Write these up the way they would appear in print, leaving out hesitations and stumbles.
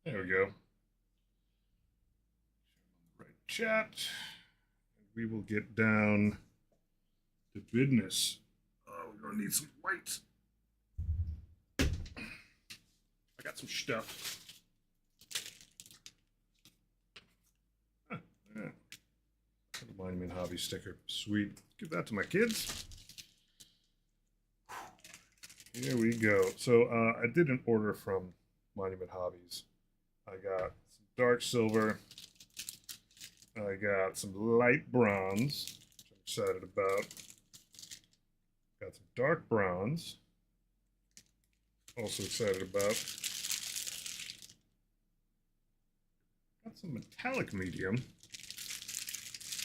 There we go. Right chat. We will get down to business. Oh, we're gonna need some white. I got some stuff. Huh, yeah. Monument hobby sticker. Sweet. Give that to my kids. Here we go. So I did an order from Monument Hobbies. I got some dark silver. I got some light bronze, which I'm excited about. Got some dark bronze. Also excited about. Got some metallic medium,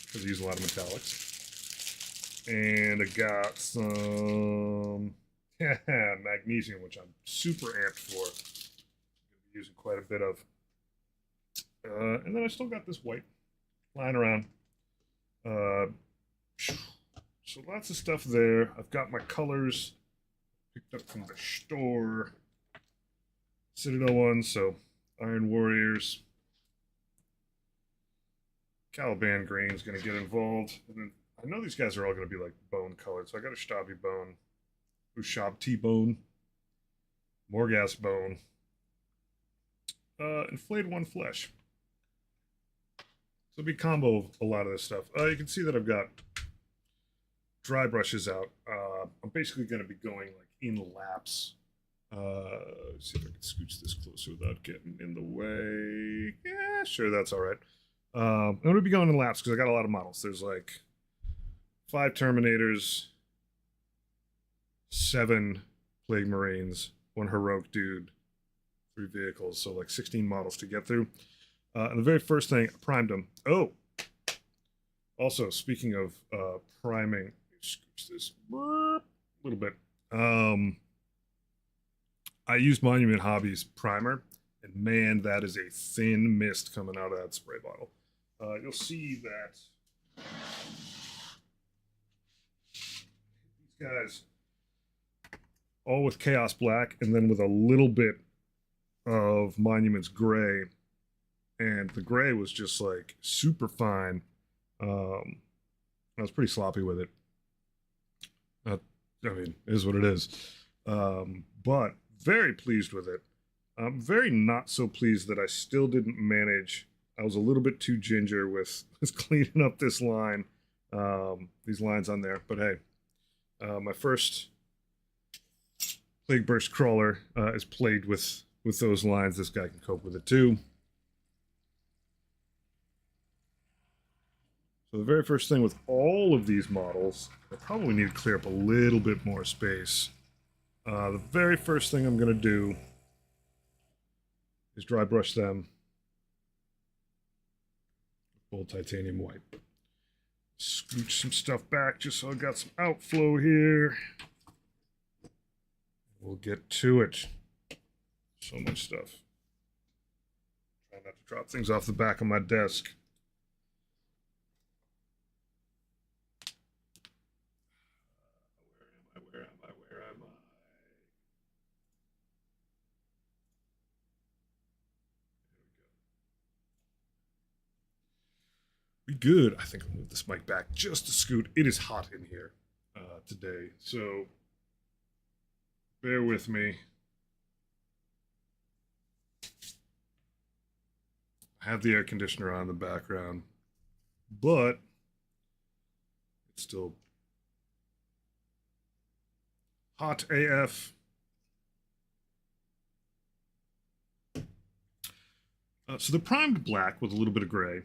because I use a lot of metallics. And I got some magnesium, which I'm super amped for. I'm going to be using quite a bit of. And then I still got this white lying around. So lots of stuff there. I've got my colors picked up from the store. Citadel ones, so Iron Warriors. Caliban Green's going to get involved. And then I know these guys are all going to be like bone colored, so I got a Stabby Bone, Ushab T-Bone, Morghast Bone, Inflated One Flesh. So it'll be combo of a lot of this stuff. You can see that I've got dry brushes out. I'm basically going to be going like in laps. Let's see if I can scooch this closer without getting in the way. Yeah, sure, that's all right. I'm going to be going in laps because I got a lot of models. There's like 5 Terminators, 7 Plague Marines, 1 Heroic Dude, 3 vehicles, so like 16 models to get through. And the very first thing, I primed them. Oh! Also, speaking of priming, scooch this a little bit. I used Monument Hobbies primer, and man, that is a thin mist coming out of that spray bottle. You'll see that these guys, all with Chaos Black, and then with a little bit of Monuments Gray, and the gray was just like super fine. I was pretty sloppy with it. I mean, it is what it is. But very pleased with it. I'm very not so pleased that I still didn't manage. I was a little bit too ginger with cleaning up this line, these lines on there. But hey, my first Plague Burst Crawler is played with those lines. This guy can cope with it too. So the very first thing with all of these models, I probably need to clear up a little bit more space. The very first thing I'm going to do is dry brush them with Bold Titanium White. Scooch some stuff back just so I got some outflow here. We'll get to it. So much stuff. Try not to drop things off the back of my desk. We good. I think I'll move this mic back just a scoot. It is hot in here today, so bear with me. I have the air conditioner on in the background, but it's still hot AF. So they're primed black with a little bit of gray.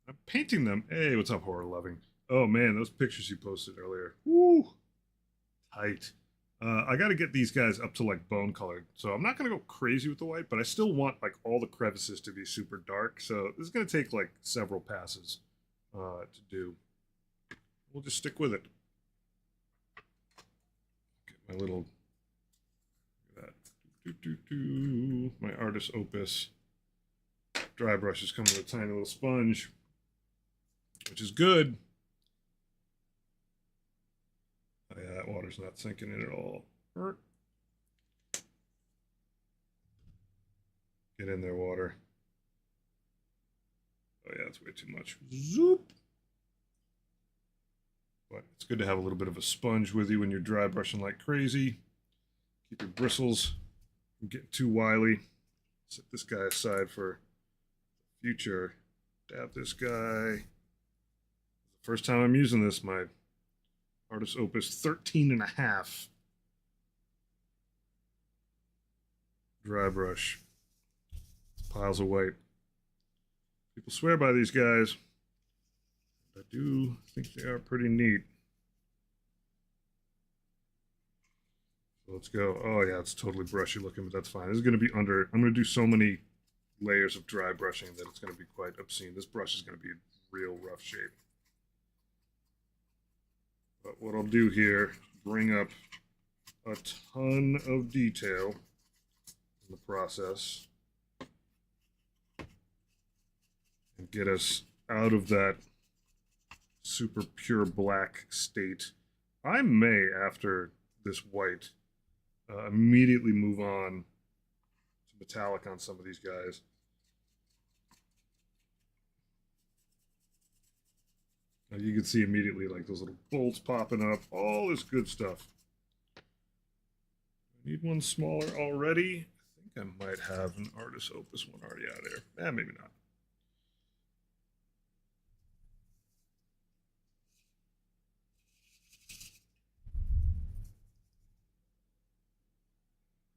I'm painting them. Hey, what's up, Horror Loving? Oh man, those pictures you posted earlier. Woo! Tight. I got to get these guys up to like bone colored. So I'm not going to go crazy with the white, but I still want like all the crevices to be super dark. So this is going to take like several passes to do. We'll just stick with it. Get my little, my artist opus. Dry brushes come with a tiny little sponge, which is good. Oh, yeah, that water's not sinking in at all. Get in there, water. Oh yeah, it's way too much. Zoop. But it's good to have a little bit of a sponge with you when you're dry brushing like crazy. Keep your bristles from getting too wily. Set this guy aside for future. Dab this guy. First time I'm using this, my Artist Opus 13 and a half dry brush. Piles of white. People swear by these guys. I do think they are pretty neat. So let's go. Oh yeah, it's totally brushy looking, but that's fine. This is going to be under. I'm going to do so many layers of dry brushing that it's going to be quite obscene. This brush is going to be real rough shape. But what I'll do here, bring up a ton of detail in the process and get us out of that super pure black state. I may, after this white, immediately move on to metallic on some of these guys. You can see immediately like those little bolts popping up, all this good stuff. I need one smaller already. I think I might have an Artist Opus one already out there. Maybe not.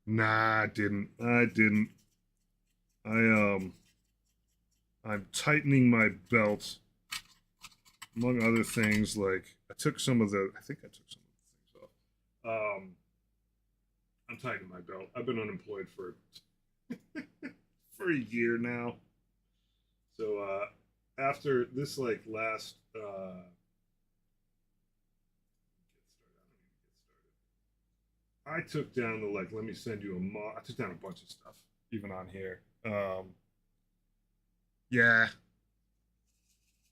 Nah, I didn't. I'm tightening my belt. Among other things, like I took some of the, I think I took some of the things off. I'm tightening my belt. I've been unemployed for for a year now. So after this, like last, I took down the like, let me send you a I took down a bunch of stuff, even on here. Yeah,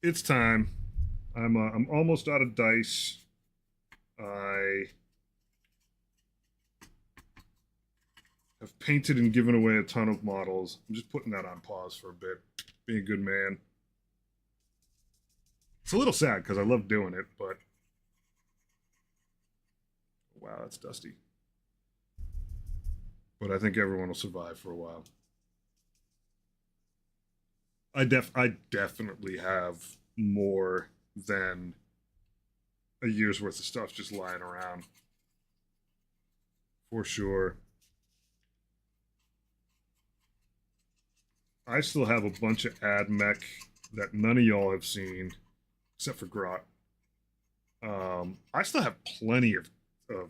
it's time. I'm almost out of dice. I have painted and given away a ton of models. I'm just putting that on pause for a bit. Being a good man. It's a little sad because I love doing it, but wow, that's dusty. But I think everyone will survive for a while. I definitely have more than a year's worth of stuff just lying around. For sure. I still have a bunch of ad mech that none of y'all have seen, except for Grot. I still have plenty of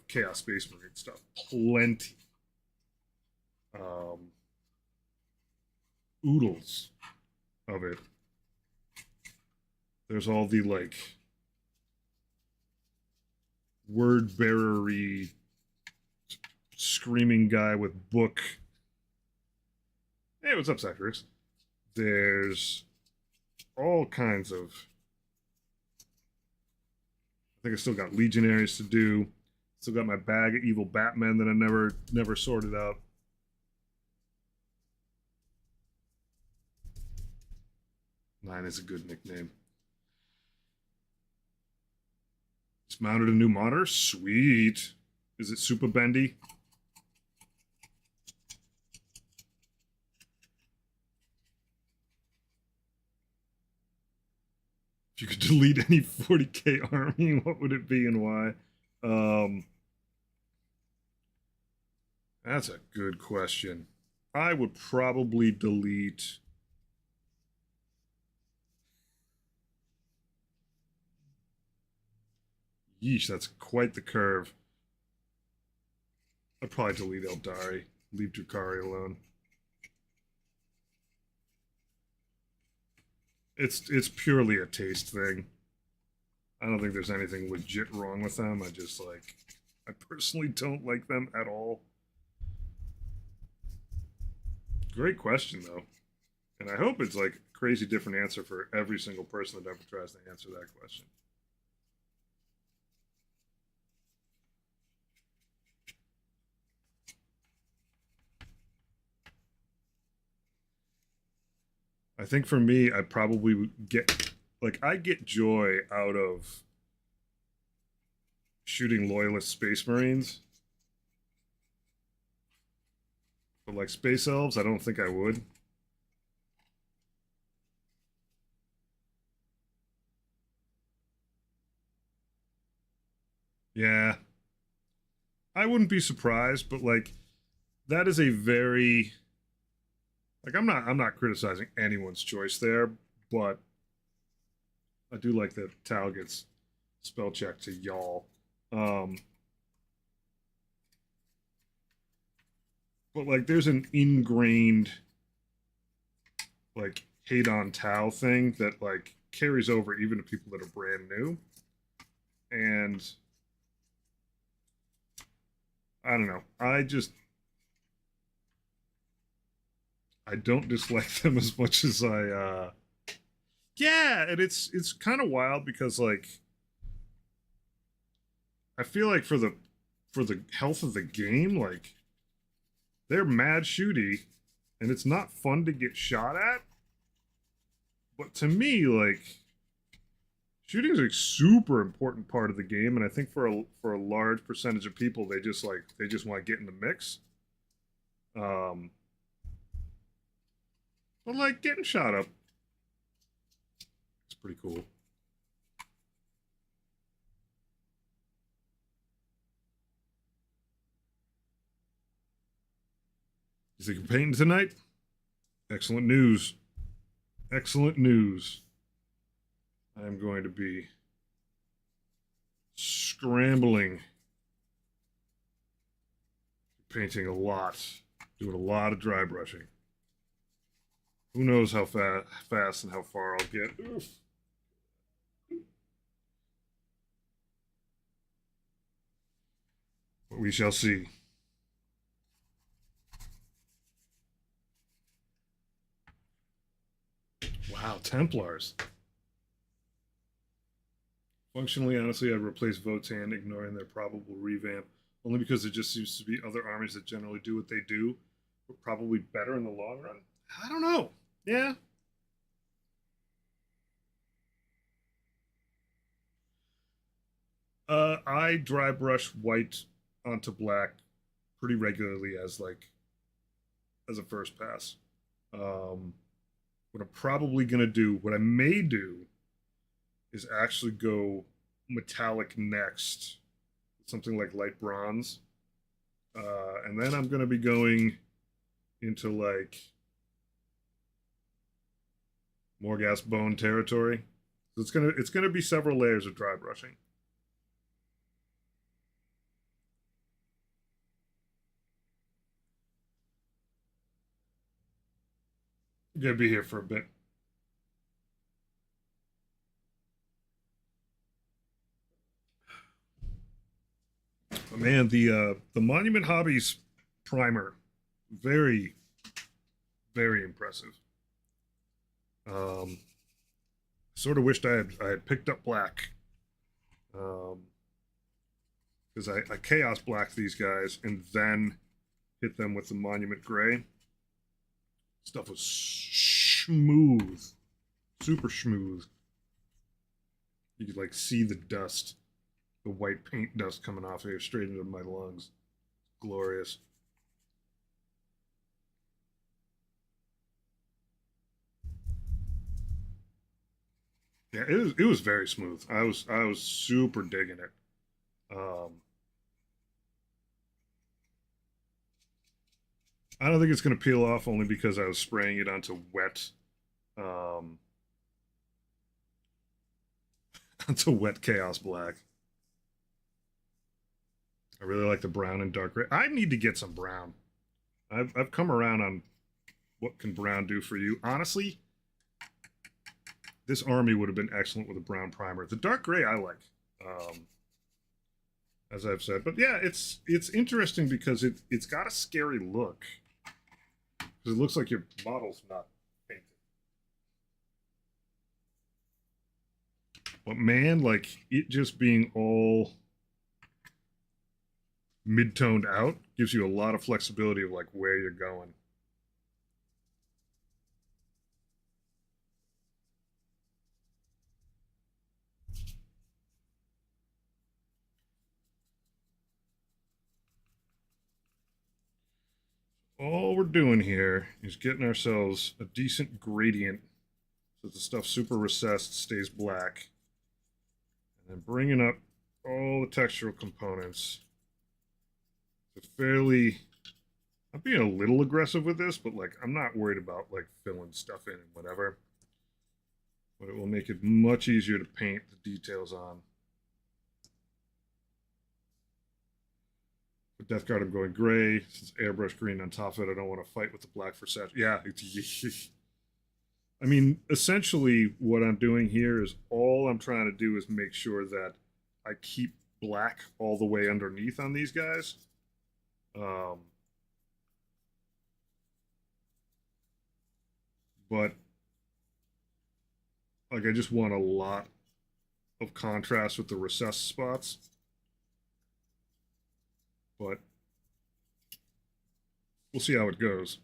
Chaos Space Marine stuff. Plenty. Oodles of it. There's all the like word bearery screaming guy with book. Hey, what's up, Zacharias? There's all kinds of. I think I still got Legionaries to do. Still got my bag of evil Batmen that I never sorted out. Nine is a good nickname. It's mounted a new monitor. Sweet. Is it super bendy? If you could delete any 40k army, what would it be and why? That's a good question. I would probably delete. Yeesh, that's quite the curve. I'd probably delete Eldari. Leave Drukhari alone. It's purely a taste thing. I don't think there's anything legit wrong with them. I personally don't like them at all. Great question though. And I hope it's like a crazy different answer for every single person that ever tries to answer that question. I think for me, I probably would I get joy out of shooting loyalist space marines, but like space elves, I don't think I would. Yeah, I wouldn't be surprised, but like that is a very like I'm not criticizing anyone's choice there, but I do like that Tal gets spell check to y'all. Um, but like there's an ingrained like hate on Tau thing that like carries over even to people that are brand new. And I don't know. I don't dislike them as much as I yeah, and it's kind of wild because like I feel like for the health of the game, like they're mad shooty and it's not fun to get shot at. But to me, like shooting is a super important part of the game, and I think for a large percentage of people, they just want to get in the mix. Um, but like getting shot up, it's pretty cool. You think you're painting tonight? Excellent news. Excellent news. I am going to be scrambling, painting a lot, doing a lot of dry brushing. Who knows how fast and how far I'll get. Oof. But we shall see. Wow, Templars. Functionally, honestly, I'd replace Votan, ignoring their probable revamp, only because there just seems to be other armies that generally do what they do, but probably better in the long run. I don't know. Yeah. I dry brush white onto black pretty regularly as a first pass. Um, what I'm probably gonna do, what I may do, is actually go metallic next, something like light bronze, and then I'm gonna be going into like Morghast bone territory. So it's gonna be several layers of dry brushing. I'm gonna be here for a bit. But man, the Monument Hobbies primer, very very impressive. Sort of wished I had picked up black, because I chaos blacked these guys and then hit them with the Monument Gray. Stuff was smooth, super smooth. You could like see the dust, the white paint dust coming off here straight into my lungs. Glorious. Yeah, it was very smooth. I was super digging it. Um, I don't think it's going to peel off only because I was spraying it onto um, onto wet chaos black. I really like the brown and dark gray. I need to get some brown. I've come around on what can brown do for you. Honestly, this army would have been excellent with a brown primer. The dark gray I like, um, as I've said. But yeah, it's interesting because it's got a scary look. Because it looks like your model's not painted. But man, like it just being all mid-toned out gives you a lot of flexibility of like where you're going. all we're doing here is getting ourselves a decent gradient so that the stuff super recessed stays black. And then bringing up all the textural components. It's fairly, I'm being a little aggressive with this, but like I'm not worried about like filling stuff in and whatever. But it will make it much easier to paint the details on. For Death Guard, I'm going gray. Since airbrush green on top of it, I don't want to fight with the black for saturation. Yeah, I mean, essentially, what I'm doing here is all I'm trying to do is make sure that I keep black all the way underneath on these guys. But like, I just want a lot of contrast with the recessed spots. But we'll see how it goes.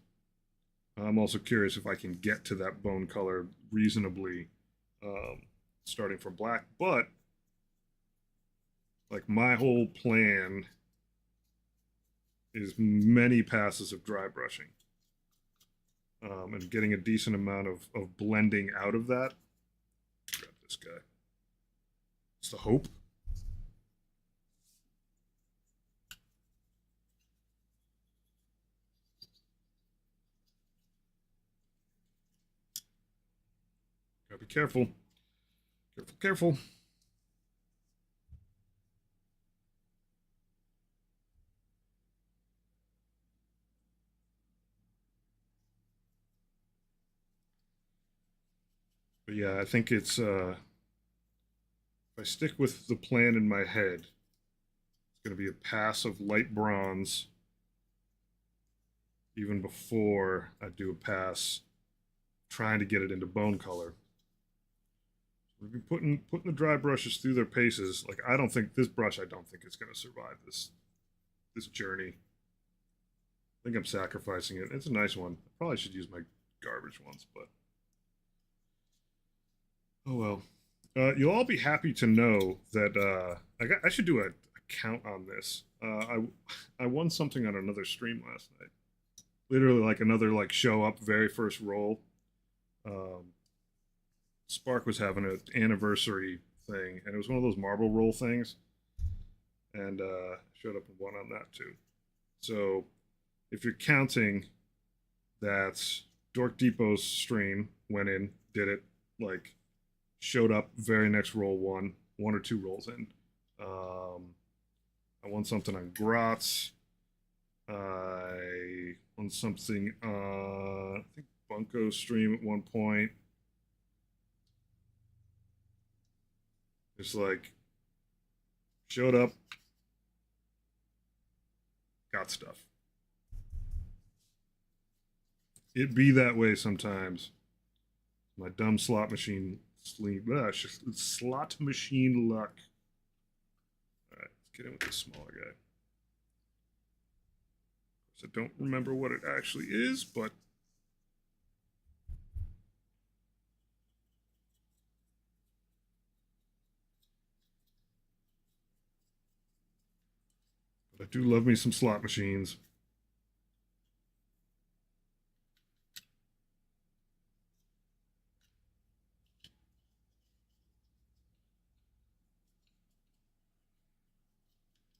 I'm also curious if I can get to that bone color reasonably, starting from black. But like my whole plan is many passes of dry brushing, and getting a decent amount of blending out of that. Grab this guy. It's the hope. Gotta be careful. Careful, careful. But yeah, I think it's if I stick with the plan in my head, it's going to be a pass of light bronze even before I do a pass trying to get it into bone color. We've been putting the dry brushes through their paces. Like I don't think this brush, I don't think it's going to survive this journey. I think I'm sacrificing it. It's a nice one. I probably should use my garbage ones, but oh well. You'll all be happy to know that I should do a count on this. I won something on another stream last night. Literally like another like show up very first roll. Spark was having an anniversary thing, and it was one of those marble roll things, and showed up and won on that too. So if you're counting, that's Dork Depot's stream, went in, did it, like showed up very next roll, one or two rolls in. I won something on Grotz. I won something I think Bunko's stream at one point. It's like showed up, got stuff. It be that way sometimes. My dumb slot machine slot machine luck. All right, let's get in with this smaller guy. Of course, I don't remember what it actually is, but I do love me some slot machines.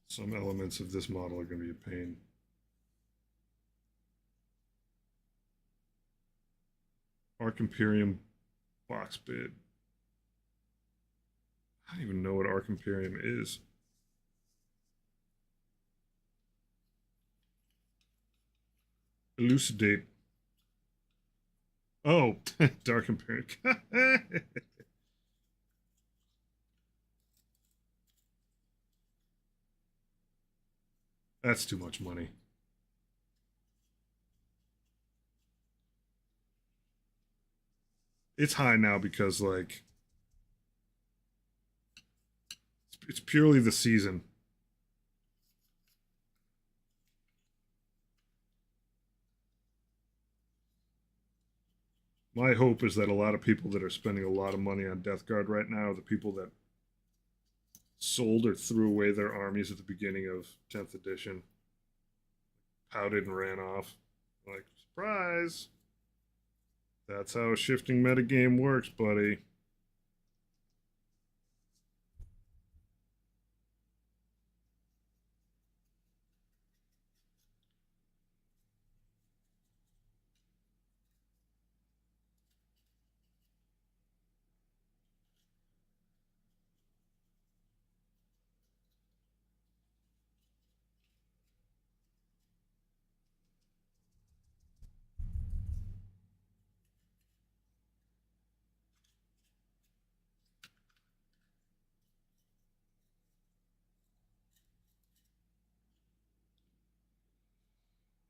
Some elements of this model are going to be a pain. Arc Imperium box bid. I don't even know what Arc Imperium is. Elucidate. Oh, Dark Imperium. That's too much money. It's high now because like it's purely the season. My hope is that a lot of people that are spending a lot of money on Death Guard right now are the people that sold or threw away their armies at the beginning of 10th edition, pouted and ran off. Like, surprise. That's how a shifting metagame works, buddy.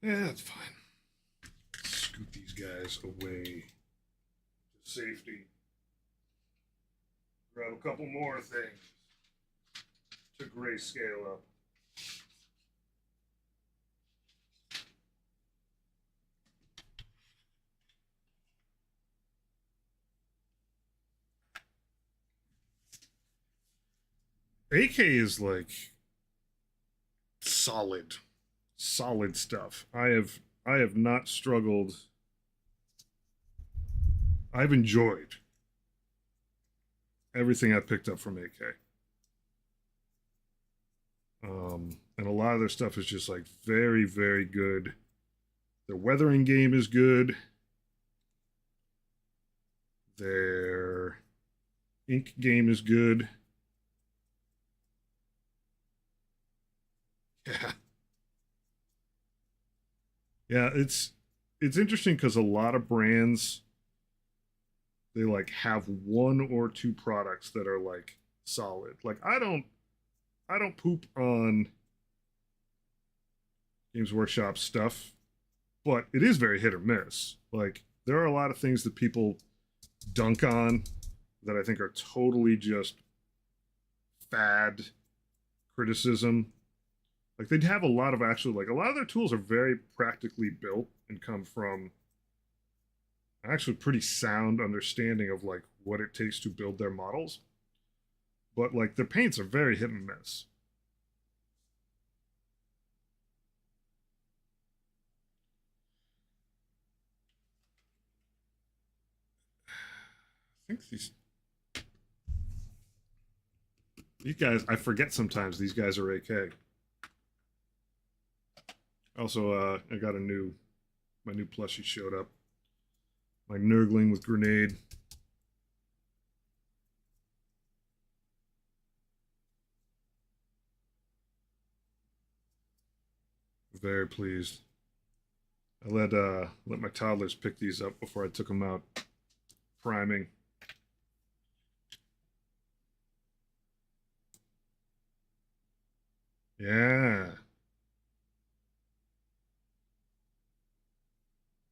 Yeah, that's fine. Scoot these guys away to safety. Grab a couple more things to grayscale up. AK is like solid, solid stuff. I have not struggled. I've enjoyed everything I picked up from AK. And a lot of their stuff is just like very, very good. Their weathering game is good. Their ink game is good. Yeah. Yeah, it's interesting because a lot of brands they like have one or two products that are like solid. Like I don't poop on Games Workshop stuff, but it is very hit or miss. Like there are a lot of things that people dunk on that I think are totally just fad criticism. Like they'd have a lot of actual like a lot of their tools are very practically built and come from actually pretty sound understanding of like what it takes to build their models. But like their paints are very hit and miss. I think these guys I forget sometimes these guys are AK. Also, I got my new plushie showed up. My Nurgling with grenade. Very pleased. I let my toddlers pick these up before I took them out priming. Yeah.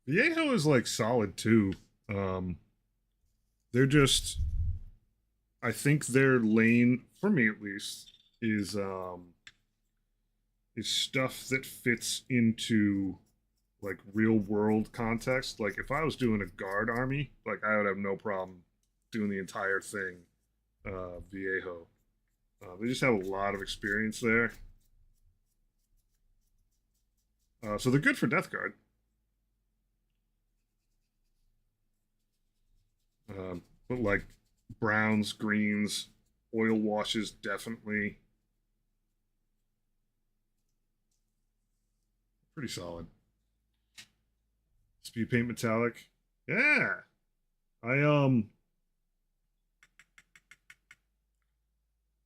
Viejo is like solid too. Um, they're just I think their lane, for me at least, is stuff that fits into like real world context. Like if I was doing a guard army, like I would have no problem doing the entire thing Viejo. They just have a lot of experience there, so they're good for Death Guard. But like browns, greens, oil washes, definitely pretty solid. Speed paint metallic, yeah. I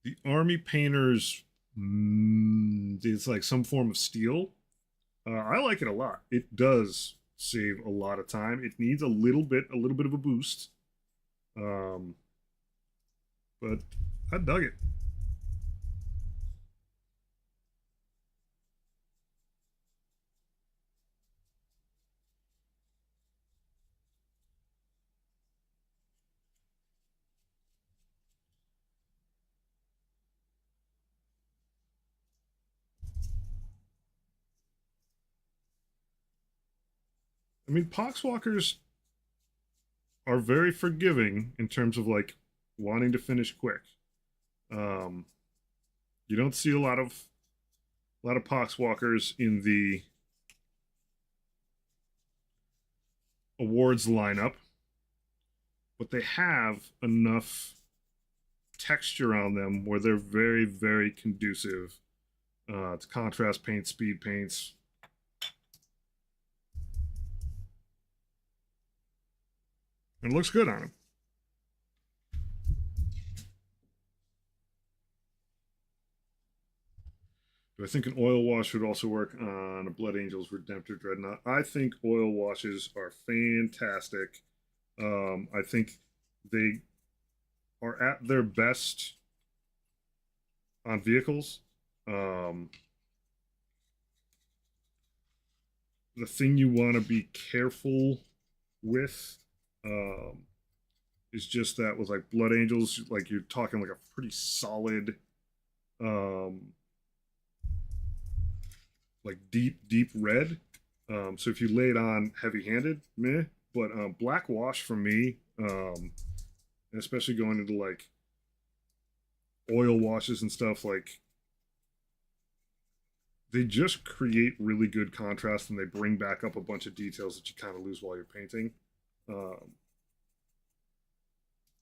the army painters, it's like some form of steel. I like it a lot. It does save a lot of time. It needs a little bit of a boost. Um, but I dug it. I mean, poxwalkers are very forgiving in terms of like wanting to finish quick. Um, you don't see a lot of poxwalkers in the awards lineup, but they have enough texture on them where they're very, very conducive to contrast paints, speed paints. And it looks good on them. Do I think an oil wash would also work on a Blood Angels Redemptor Dreadnought? I think oil washes are fantastic. I think they are at their best on vehicles. The thing you want to be careful with is just that with like Blood Angels, like you're talking like a pretty solid, like deep red. So if you lay it on heavy-handed, meh. But black wash for me, and especially going into like oil washes and stuff, like they just create really good contrast and they bring back up a bunch of details that you kind of lose while you're painting.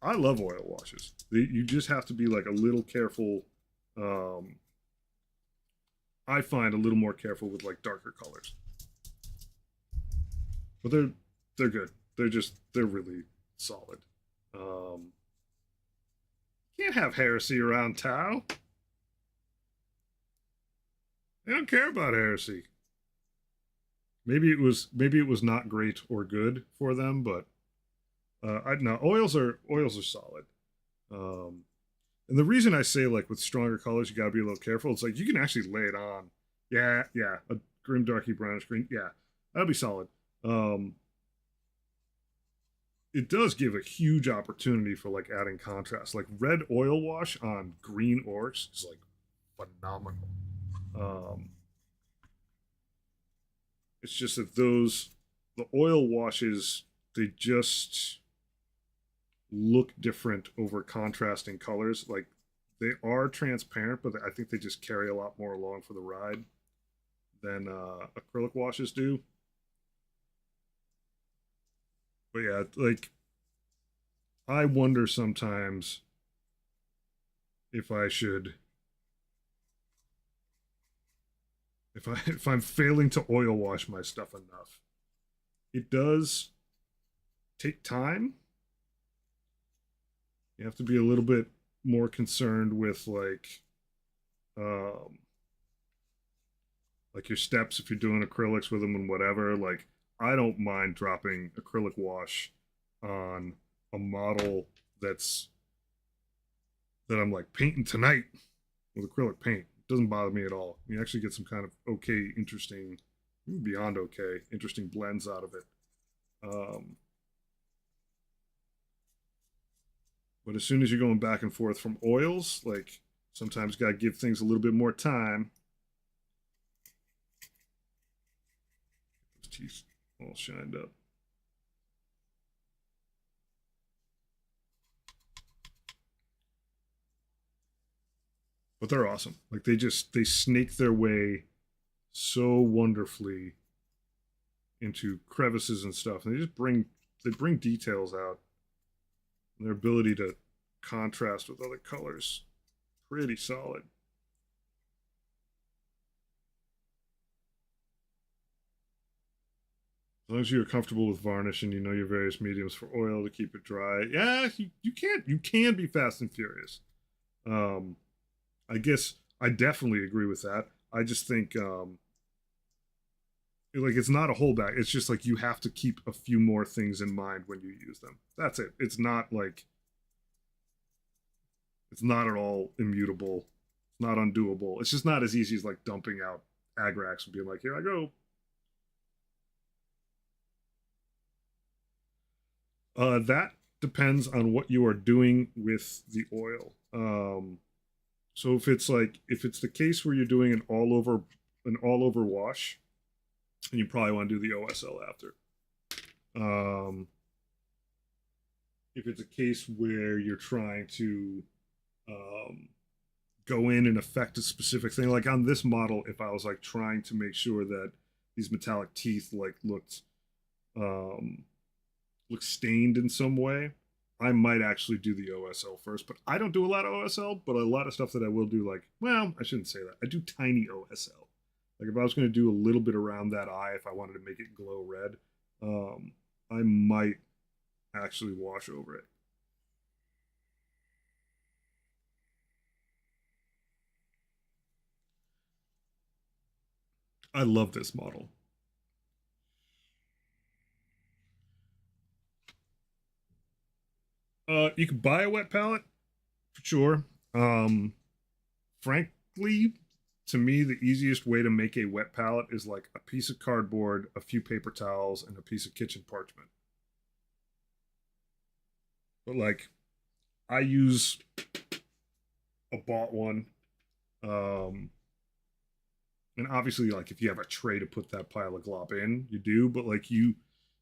I love oil washes. You just have to be like a little careful. I find a little more careful with like darker colors, but they're good. They're really solid. Can't have heresy around Tau. They don't care about heresy. Maybe it was not great or good for them, but I no oils are solid. And the reason I say like with stronger colors you gotta be a little careful. It's like you can actually lay it on. Yeah, a grim darky brownish green. Yeah, that'll be solid. It does give a huge opportunity for like adding contrast. Like red oil wash on green orcs is like phenomenal. It's just that the oil washes, they just look different over contrasting colors. Like they are transparent, but I think they just carry a lot more along for the ride than acrylic washes do. But yeah, like I wonder sometimes if I should if I'm failing to oil wash my stuff enough. It does take time. You have to be a little bit more concerned with um like your steps if you're doing acrylics with them and whatever. Like I don't mind dropping acrylic wash on a model that I'm like painting tonight with acrylic paint. It doesn't bother me at all. You actually get some kind of okay, interesting, beyond okay, interesting blends out of it. Um, but as soon as you're going back and forth from oils, like sometimes got to give things a little bit more time. Those teeth all shined up. But they're awesome. Like they snake their way so wonderfully into crevices and stuff, and they bring details out. And their ability to contrast with other colors, pretty solid. As long as you're comfortable with varnish and you know your various mediums for oil to keep it dry, yeah, you can be fast and furious. Um, I guess I definitely agree with that. I just think like it's not a holdback. It's just like you have to keep a few more things in mind when you use them. That's it. It's not at all immutable. It's not undoable. It's just not as easy as like dumping out Agrax and being like, here I go. That depends on what you are doing with the oil. So if it's the case where you're doing an all over wash, and you probably want to do the OSL after. If it's a case where you're trying to go in and affect a specific thing, like on this model, if I was like trying to make sure that these metallic teeth like looked looks stained in some way, I might actually do the OSL first. But I don't do a lot of OSL, but a lot of stuff that I will do, like, well, I shouldn't say that. I do tiny OSL. Like if I was going to do a little bit around that eye, if I wanted to make it glow red, I might actually wash over it. I love this model. You can buy a wet palette for sure. Frankly, to me, the easiest way to make a wet palette is like a piece of cardboard, a few paper towels, and a piece of kitchen parchment. But like, I use a bought one. Um, and obviously, like if you have a tray to put that pile of glop in, you do. But like you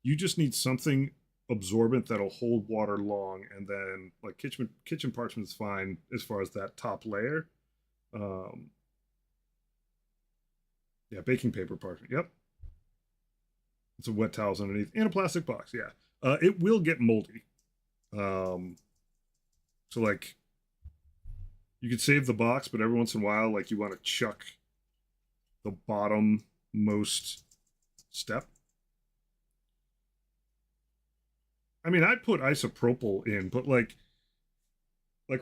just need something absorbent that'll hold water long, and then like kitchen parchment is fine as far as that top layer. Um, yeah, baking paper parchment. Yep, some wet towels underneath and a plastic box. Yeah, it will get moldy. Um, so like you could save the box, but every once in a while, like you want to chuck the bottom most step. I mean, I'd put isopropyl in, but like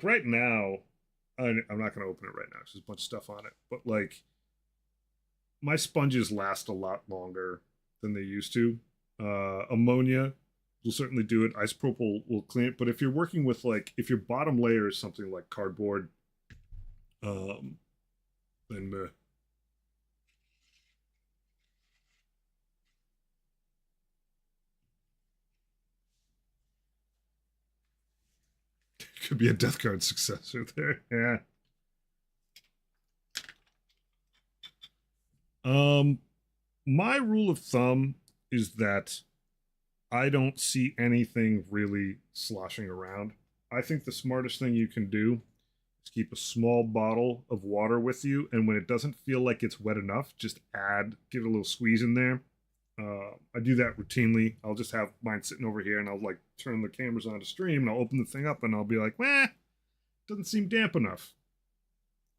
right now, I'm not going to open it right now. There's a bunch of stuff on it, but like my sponges last a lot longer than they used to. Ammonia will certainly do it. Isopropyl will clean it, but if you're working with like if your bottom layer is something like cardboard, um, then could be a Death Guard successor there. Yeah. My rule of thumb is that I don't see anything really sloshing around. I think the smartest thing you can do is keep a small bottle of water with you, and when it doesn't feel like it's wet enough, just give it a little squeeze in there. I do that routinely. I'll just have mine sitting over here, and I'll like turn the cameras on to stream, and I'll open the thing up, and I'll be like, "Meh, doesn't seem damp enough."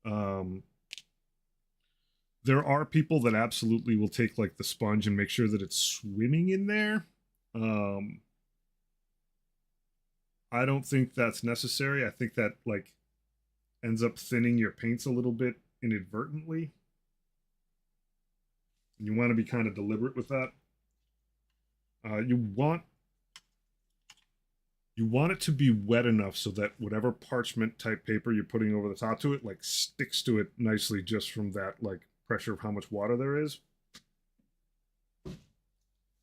Um, there are people that absolutely will take like the sponge and make sure that it's swimming in there. Um, I don't think that's necessary. I think that like ends up thinning your paints a little bit inadvertently. You want to be kind of deliberate with that. You want it to be wet enough so that whatever parchment type paper you're putting over the top to it like sticks to it nicely just from that like pressure of how much water there is.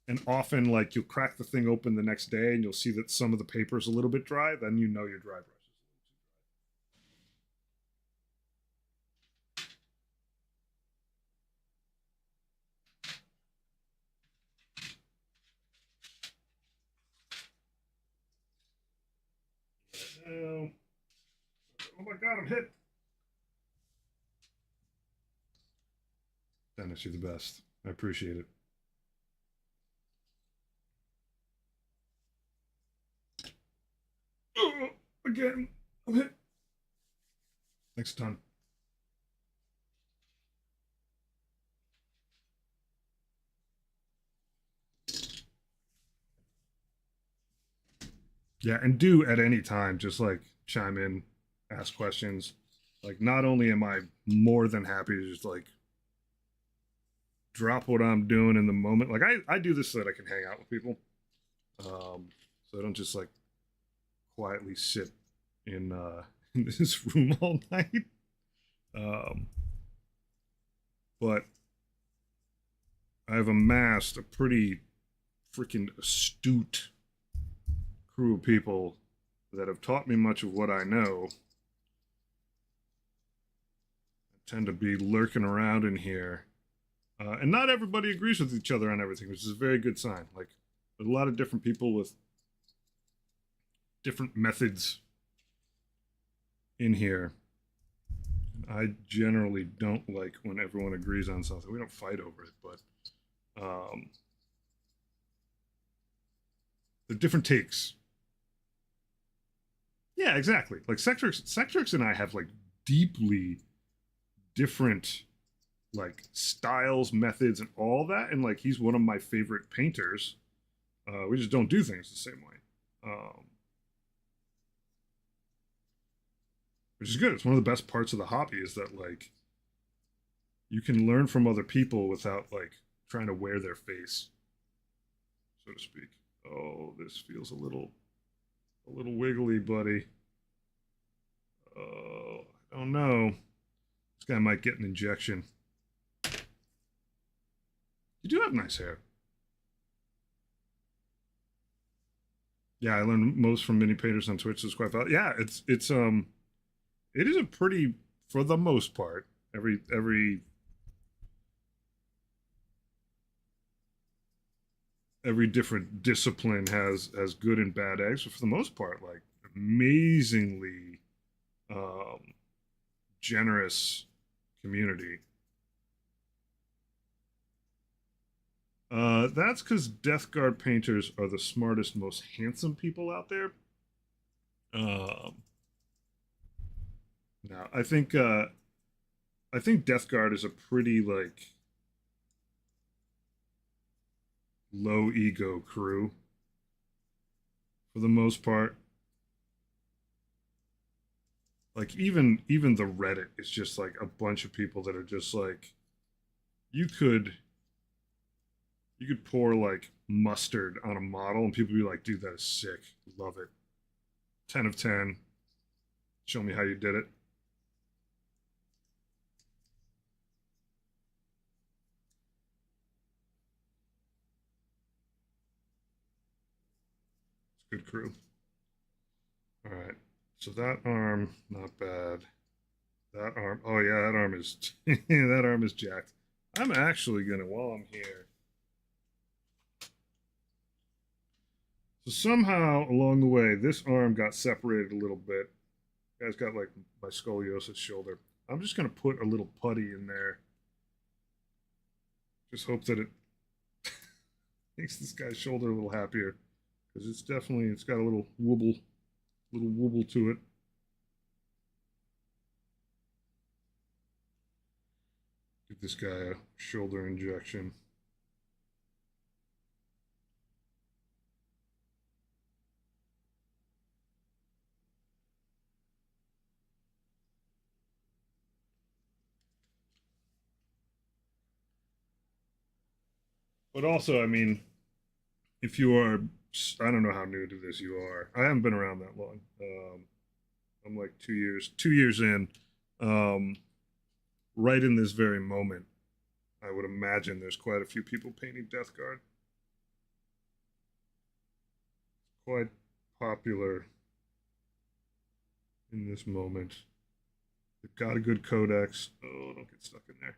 And often like you'll crack the thing open the next day and you'll see that some of the paper is a little bit dry, then you know your dry brush is a little too dry. Oh my god, I'm hit. Dennis, you're the best. I appreciate it. Oh, again, I'm hit. Next time. Yeah, and do at any time just like chime in, ask questions. Like, not only am I more than happy to just like drop what I'm doing in the moment. Like, I do this so that I can hang out with people. So I don't just like quietly sit in in this room all night. Um, but I've amassed a pretty freaking astute crew of people that have taught me much of what I know. I tend to be lurking around in here. And not everybody agrees with each other on everything, which is a very good sign. Like, there's a lot of different people with different methods in here. I generally don't like when everyone agrees on something. We don't fight over it, but the different takes. Yeah, exactly. Like Sectrix and I have like deeply different like styles, methods, and all that. And like he's one of my favorite painters. We just don't do things the same way, which is good. It's one of the best parts of the hobby is that like you can learn from other people without like trying to wear their face, so to speak. Oh, this feels a little wiggly, buddy. Oh, I don't know. This guy might get an injection. You do have nice hair. Yeah, I learned most from mini painters on Twitch. So it's quite fun. Yeah, it is a pretty, for the most part, every different discipline has good and bad eggs, but for the most part, like amazingly um, generous community. That's because Death Guard painters are the smartest, most handsome people out there. Um, no, I think Death Guard is a pretty like low ego crew for the most part. Like even the Reddit is just like a bunch of people that are just like you could you could pour like mustard on a model and people be like, dude, that is sick. Love it. 10 of 10. Show me how you did it. It's a good crew. All right. So that arm, not bad. That arm, oh yeah, that arm is that arm is jacked. I'm actually gonna while I'm here. So somehow along the way, this arm got separated a little bit. Guy's got like my scoliosis shoulder. I'm just gonna put a little putty in there. Just hope that it makes this guy's shoulder a little happier. Because it's got a little wobble to it. Give this guy a shoulder injection. But also, I mean, if you are, I don't know how new to this you are. I haven't been around that long. I'm like 2 years in. Um, right in this very moment, I would imagine there's quite a few people painting Death Guard. Quite popular in this moment. They've got a good codex. Oh, don't get stuck in there.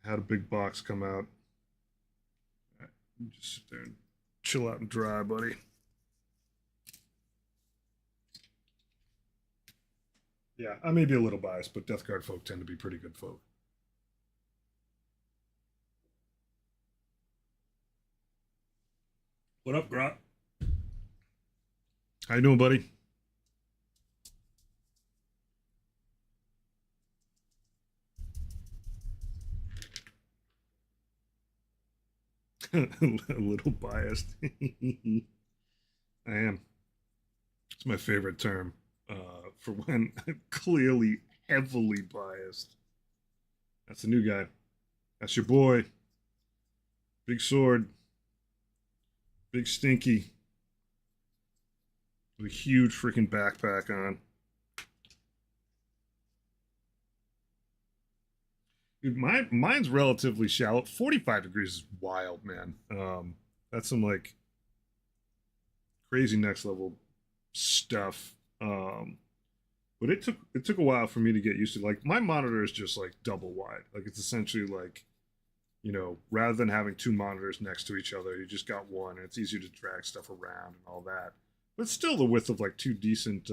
Had a big box come out. Right, just sit there and chill out and dry, buddy. Yeah, I may be a little biased, but Death Guard folk tend to be pretty good folk. What up, Grot? How you doing, buddy? A little biased. I am. It's my favorite term for when I'm clearly heavily biased. That's the new guy. That's your boy. Big sword. Big stinky. With a huge freaking backpack on. Dude, mine's relatively shallow. 45 degrees is wild, man. That's some like crazy next level stuff. But it took a while for me to get used to. Like my monitor is just like double wide. Like it's essentially like, you know, rather than having two monitors next to each other, you just got one, and it's easier to drag stuff around and all that. But still, the width of like two decent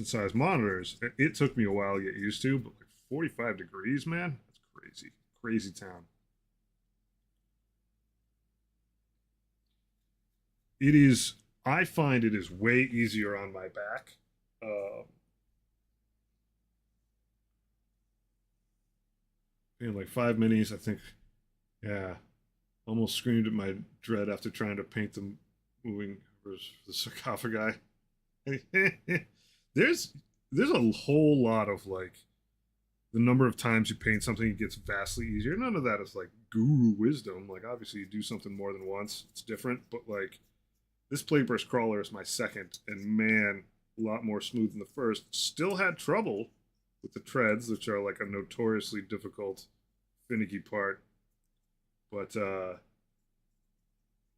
sized monitors. It took me a while to get used to, but like 45 degrees, man, that's crazy, crazy town. it is. I find it is way easier on my back. Like 5 minis, I think. Yeah, almost screamed at my dread after trying to paint the moving the sarcophagi. there's there's a whole lot of like the number of times you paint something it gets vastly easier. None of that is like guru wisdom. Like obviously you do something more than once, it's different. But like this plate brush crawler is my second, and man, a lot more smooth than the first. Still had trouble with the treads, which are like a notoriously difficult, finicky part. But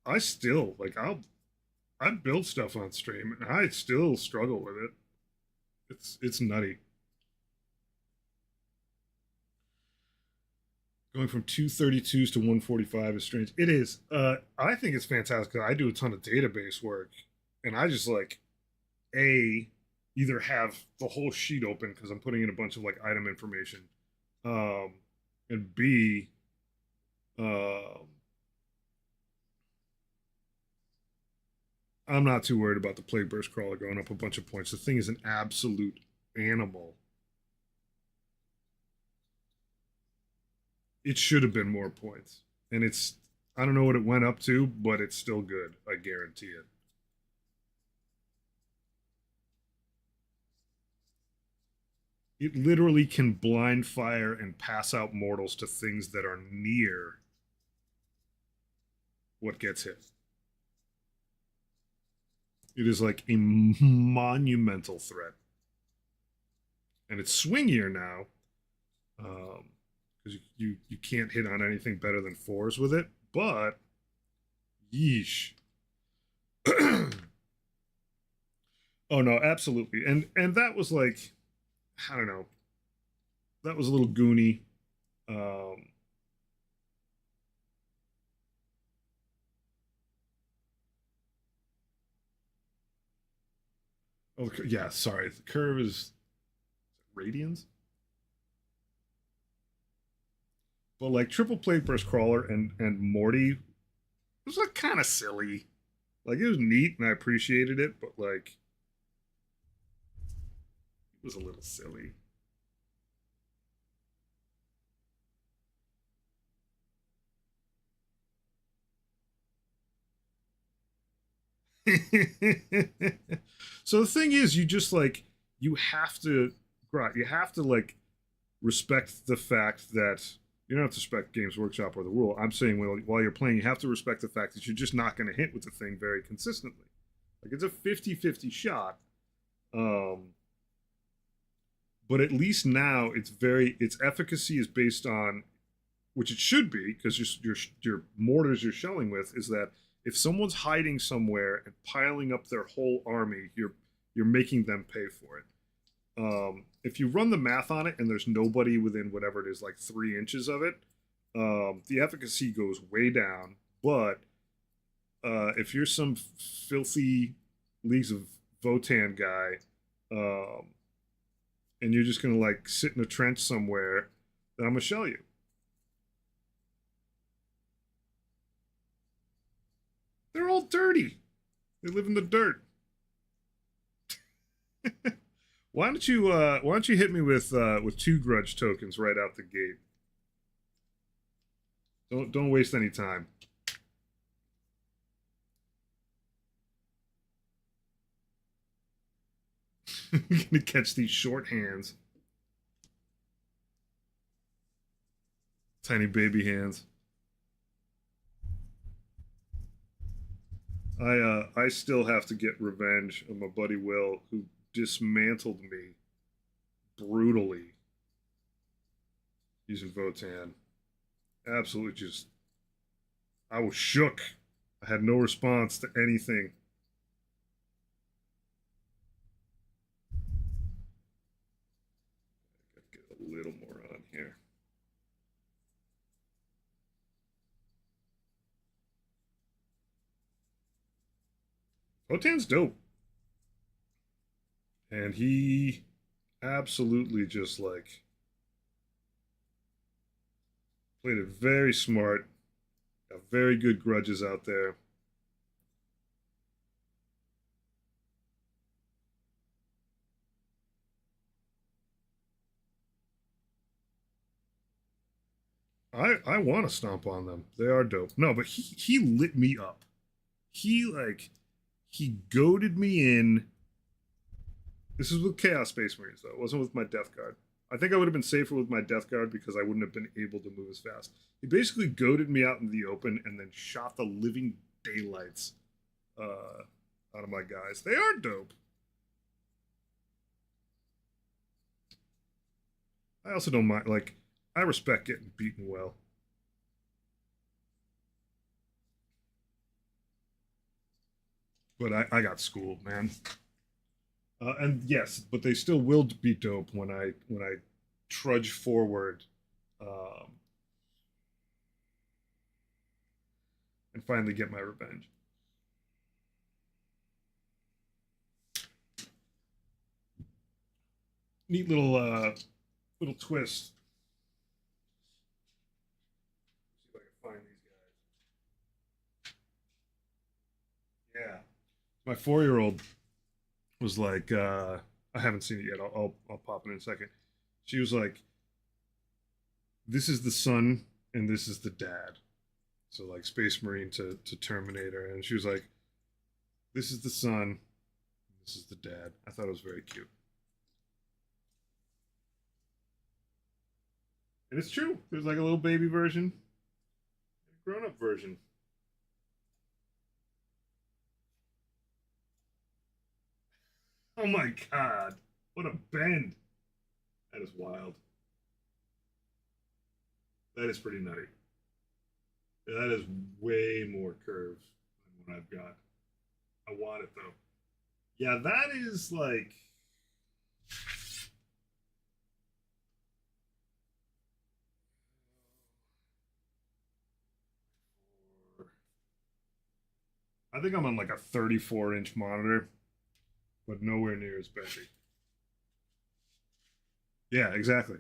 I still like I build stuff on stream, and I still struggle with it. It's nutty. Going from 232s to 145 is strange. It is. I think it's fantastic because I do a ton of database work, and I just like a either have the whole sheet open because I'm putting in a bunch of like item information, and B, I'm not too worried about the plate burst crawler going up a bunch of points. The thing is an absolute animal. It should have been more points. And it's, I don't know what it went up to, but it's still good. I guarantee it. It literally can blind fire and pass out mortals to things that are near what gets hit. It is like a monumental threat. And it's swingier now. Because you can't hit on anything better than fours with it. But yeesh. Oh no, absolutely. And that was like, I don't know. That was a little goony. Oh yeah, sorry. The curve is radians. But like triple plate burst crawler and Morty was like kind of silly. Like it was neat and I appreciated it, but like it was a little silly. So the thing is, you just like you have to, right? You have to like respect the fact that you don't have to respect Games Workshop or the rule. I'm saying while you're playing, you have to respect the fact that you're just not going to hit with the thing very consistently. Like it's a 50-50 shot. Um, but at least now its efficacy is based on, which it should be, because your mortars you're shelling with is that if someone's hiding somewhere and piling up their whole army, you're making them pay for it. If you run the math on it and there's nobody within whatever it is, like 3 inches of it, the efficacy goes way down. But if you're some filthy Leagues of Votan guy, and you're just gonna like sit in a trench somewhere, then I'm gonna shell you. They're all dirty. They live in the dirt. Why don't you hit me with 2 grudge tokens right out the gate? Don't waste any time. I'm gonna catch these short hands. Tiny baby hands. I still have to get revenge on my buddy Will, who dismantled me brutally using Votan. Absolutely just I was shook. I had no response to anything. Gotta get a little more on here. Votan's dope. And he absolutely just like played it very smart. Got very good grudges out there. I want to stomp on them. They are dope. No, but he lit me up. He like he goaded me in. This is with Chaos Space Marines though. It wasn't with my Death Guard. I think I would have been safer with my Death Guard because I wouldn't have been able to move as fast. He basically goaded me out in the open and then shot the living daylights out of my guys. They are dope. I also don't mind. Like, I respect getting beaten well. But I got schooled, man. And yes, but they still will be dope when I trudge forward, um, and finally get my revenge. Neat little twist. See if I can find these guys. Yeah, my 4 year old was like, I haven't seen it yet. I'll pop it in a second. She was like, "This is the son and this is the dad." So like Space Marine to Terminator, and she was like, "This is the son, this is the dad." I thought it was very cute, and it's true. There's like a little baby version, and a grown up version. Oh my god, what a bend! That is wild. That is pretty nutty. That is way more curve than what I've got. I want it though. Yeah, that is like. I think I'm on like a 34-inch monitor, but nowhere near as bendy. Yeah, exactly.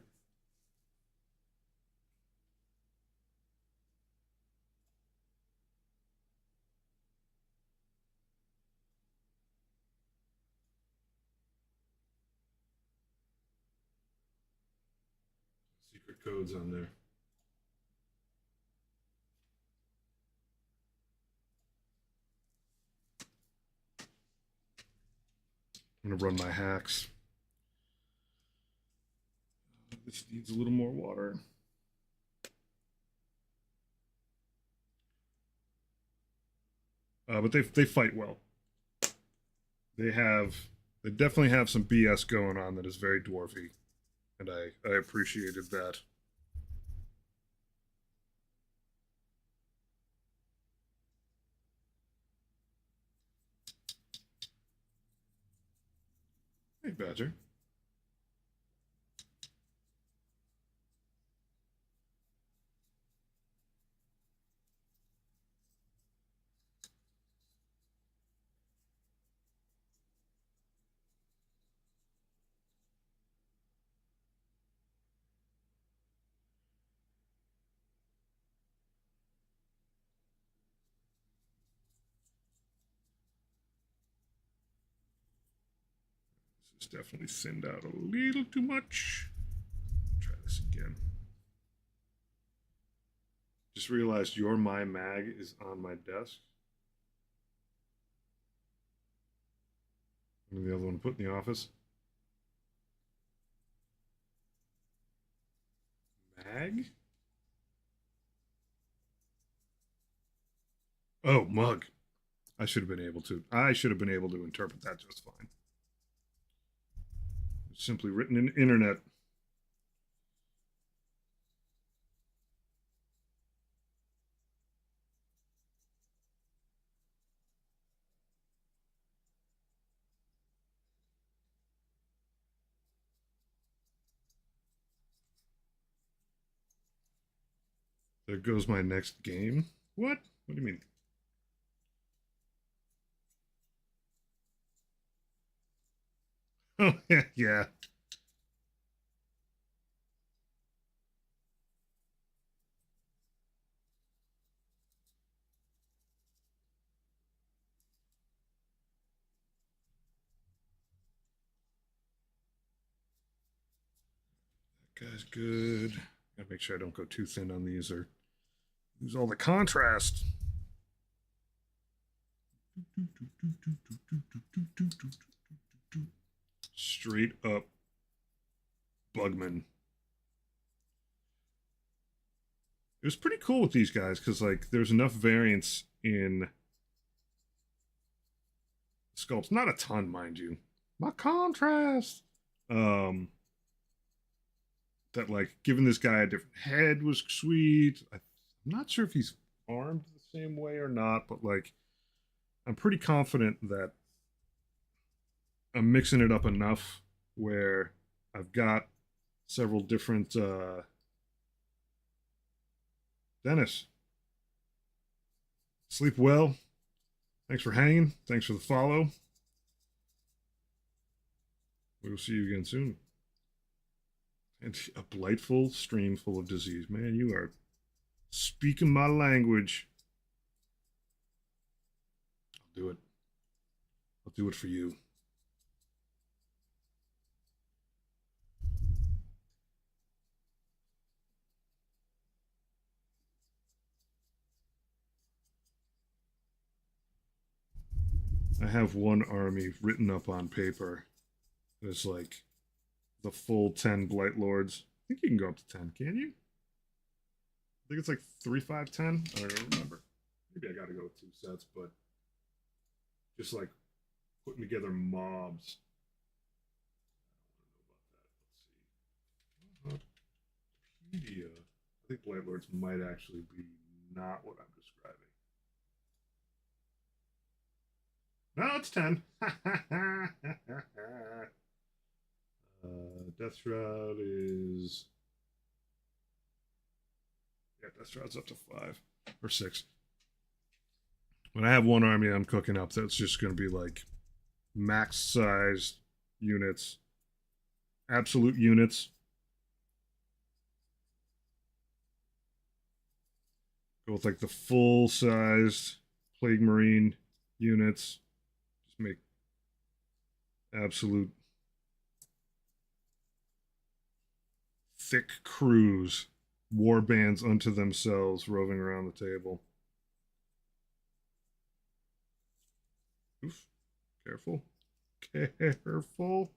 Secret codes on there. I'm gonna run my hacks. This needs a little more water. But they fight well. They have they definitely have some BS going on that is very dwarfy, and I appreciated that. Hey, Badger. This is definitely thinned out a little too much. Try this again. Just realized your my mag is on my desk. And the other one put in the office. Mag? Oh, mug. I should have been able to. I should have been able to interpret that just fine. It's simply written in internet. There goes my next game. What? What do you mean? Oh yeah, yeah. That guy's good. Gotta make sure I don't go too thin on these or lose all the contrast. Straight up Bugman. It was pretty cool with these guys because like there's enough variance in sculpts. Not a ton, mind you. My contrast. That like giving this guy a different head was sweet. I'm not sure if he's armed the same way or not, but like I'm pretty confident that I'm mixing it up enough where I've got several different Dennis. Sleep well. Thanks for hanging. Thanks for the follow. We will see you again soon. And a blightful stream full of disease. Man, you are speaking my language. I'll do it. I'll do it for you. I have one army written up on paper. It's like the full 10 Blight Lords. I think you can go up to 10, can you? I think it's like 3, 5, 10. I don't remember. Maybe I got to go with 2 sets, but just like putting together mobs. I don't know about that. Let's see. I think Blight Lords might actually be not what I'm describing. No, it's 10. Death Shroud is... Yeah, Death Shroud's up to 5 or 6. When I have one army I'm cooking up, that's just going to be like max size units, absolute units. Go with like the full sized Plague Marine units. Just make absolute thick crews, war bands unto themselves, roving around the table. Oof. Careful. Careful.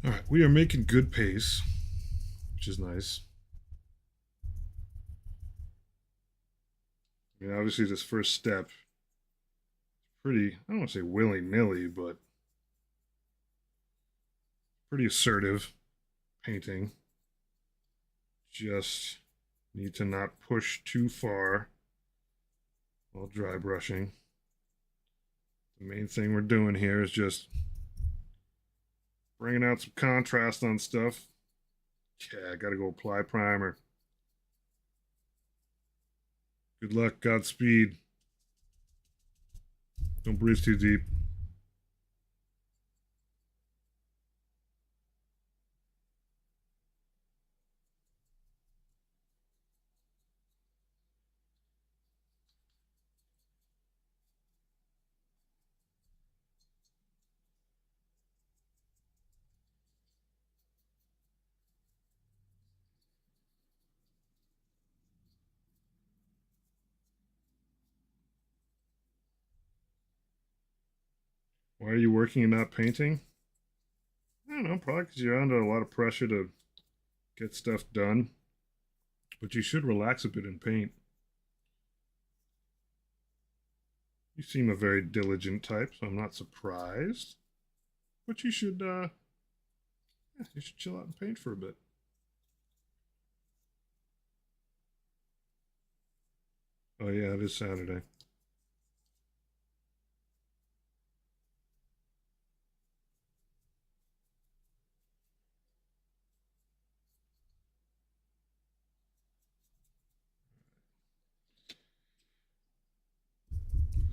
All right, we are making good pace, which is nice. I mean, obviously, this first step is pretty, I don't want to say willy-nilly, but pretty assertive painting. Just need to not push too far while dry brushing. The main thing we're doing here is just bringing out some contrast on stuff. Yeah, I gotta go apply primer. Good luck, Godspeed. Don't breathe too deep. Why are you working and not painting? I don't know, probably because you're under a lot of pressure to get stuff done. But you should relax a bit and paint. You seem a very diligent type, so I'm not surprised. But you should chill out and paint for a bit. Oh yeah, it is Saturday.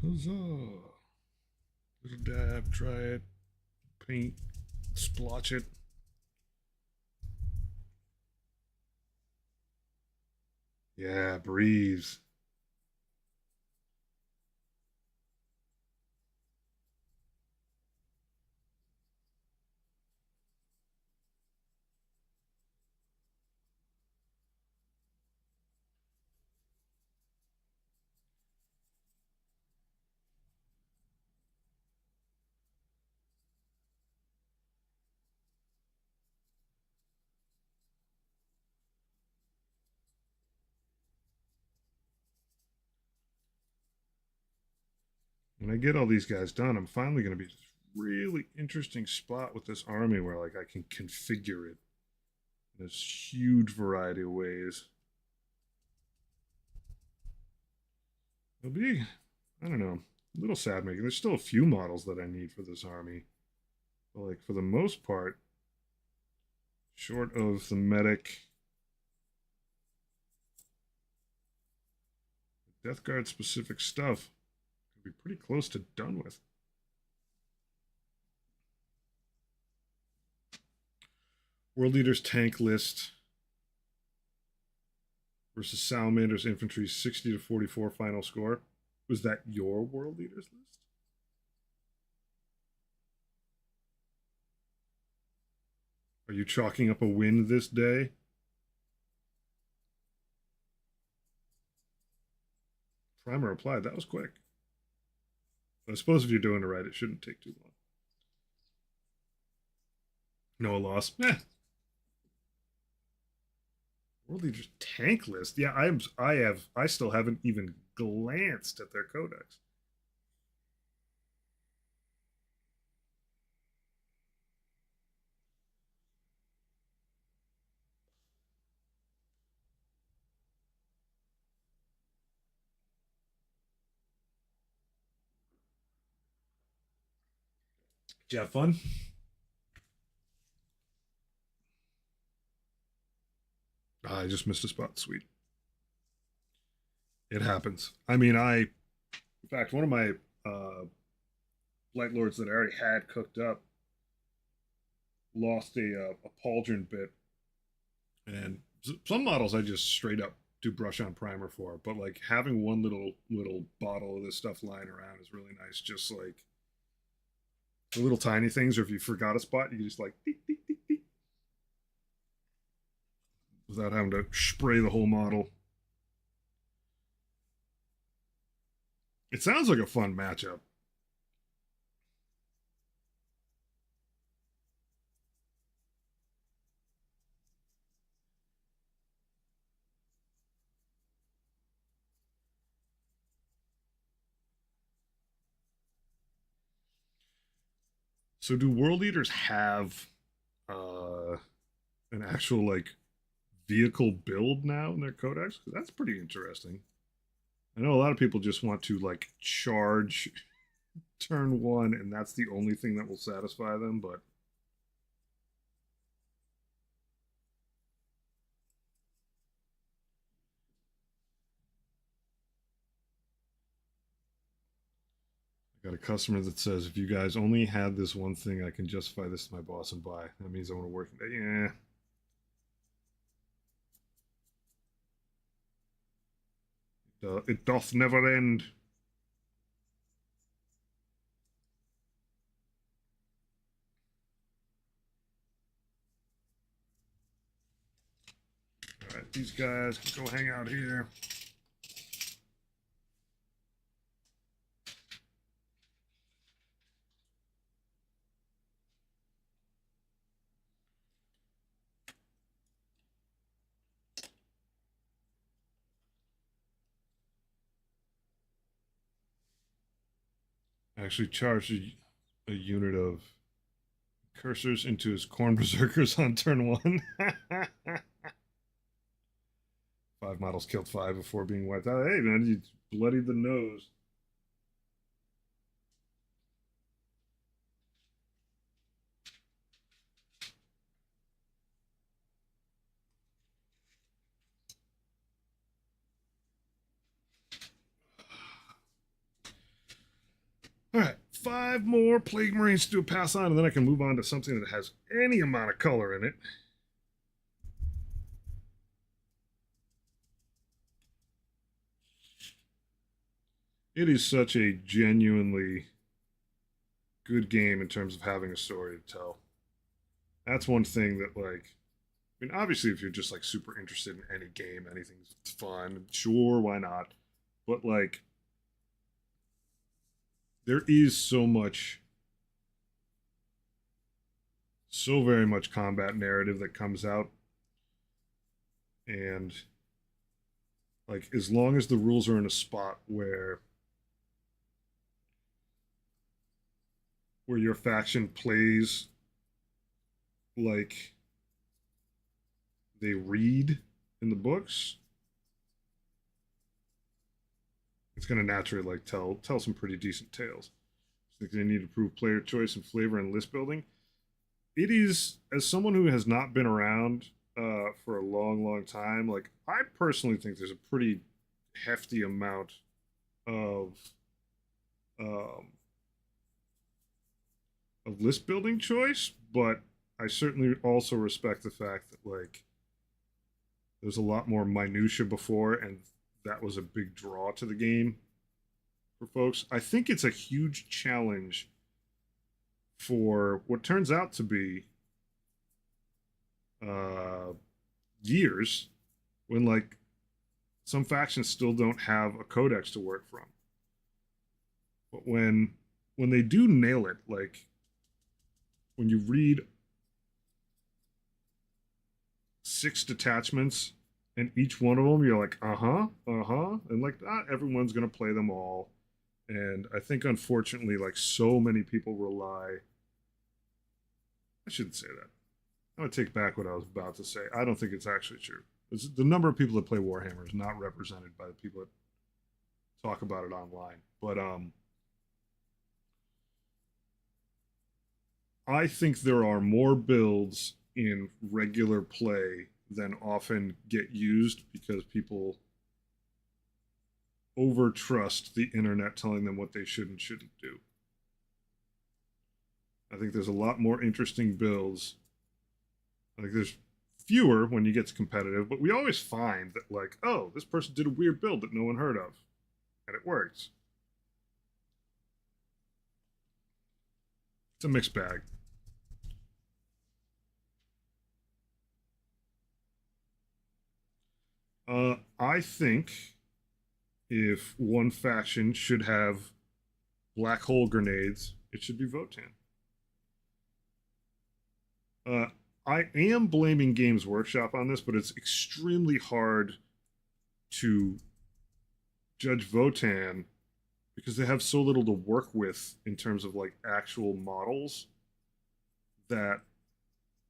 Huzzah! Little dab, try it, paint, splotch it. Yeah, breeze. When I get all these guys done, I'm finally going to be in this really interesting spot with this army where like I can configure it in this huge variety of ways. It'll be, I don't know, a little sad making. There's still a few models that I need for this army, but like for the most part, short of the medic, Death Guard specific stuff, be pretty close to done with. World Leaders tank list versus Salamander's infantry 60 to 44 final score. Was that your World Leaders list? Are you chalking up a win this day? Primer applied. That was quick. I suppose if you're doing it right, it shouldn't take too long. No loss. World Leaders tank list. Yeah, I still haven't even glanced at their codex. Did you have fun? I just missed a spot. Sweet. It happens. I mean, in fact, one of my Light Lords that I already had cooked up lost a pauldron bit, and some models I just straight up do brush on primer for. But like having one little bottle of this stuff lying around is really nice. Just like the little tiny things, or if you forgot a spot, you just like beep, beep, beep, beep, without having to spray the whole model. It sounds like a fun matchup. So, do world leaders have uh, an actual like vehicle build now in their codex? Because that's pretty interesting. I know a lot of people just want to like charge turn one, and that's the only thing that will satisfy them. But I got a customer that says, if you guys only had this one thing, I can justify this to my boss and buy. That means I want to work. Yeah. It doth never end. All right, these guys can go hang out here. Actually charged a unit of cursors into his corn berserkers on turn one. 5 models killed 5 before being wiped out. Hey man, you bloodied the nose. All right, 5 more Plague Marines to do a pass on, and then I can move on to something that has any amount of color in it. It is such a genuinely good game in terms of having a story to tell. That's one thing that, like, I mean, obviously, if you're just like super interested in any game, anything's fun. Sure, why not? But like, there is so very much combat narrative that comes out, and like, as long as the rules are in a spot where your faction plays like they read in the books, it's going to naturally like tell some pretty decent tales. I think they need to improve player choice and flavor and list building. It is, as someone who has not been around for a long time, like I personally think there's a pretty hefty amount of um, list building choice, but I certainly also respect the fact that like there's a lot more minutia before, and that was a big draw to the game for folks. I think it's a huge challenge for what turns out to be uh, years when like some factions still don't have a codex to work from. But when they do nail it, like when you read 6 detachments and each one of them you're like and like not everyone's gonna play them all, and I think unfortunately like so many people rely, I shouldn't say that, I'm gonna take back what I was about to say. I don't think it's actually true. The number of people that play Warhammer is not represented by the people that talk about it online, but I think there are more builds in regular play than often get used because people over trust the internet telling them what they should and shouldn't do. I think there's a lot more interesting builds. I think there's fewer when you get to competitive, but we always find that like, oh, this person did a weird build that no one heard of, and it works. It's a mixed bag. I think if one faction should have black hole grenades, it should be Votan. Uh, I am blaming Games Workshop on this, but it's extremely hard to judge Votan because they have so little to work with in terms of like actual models that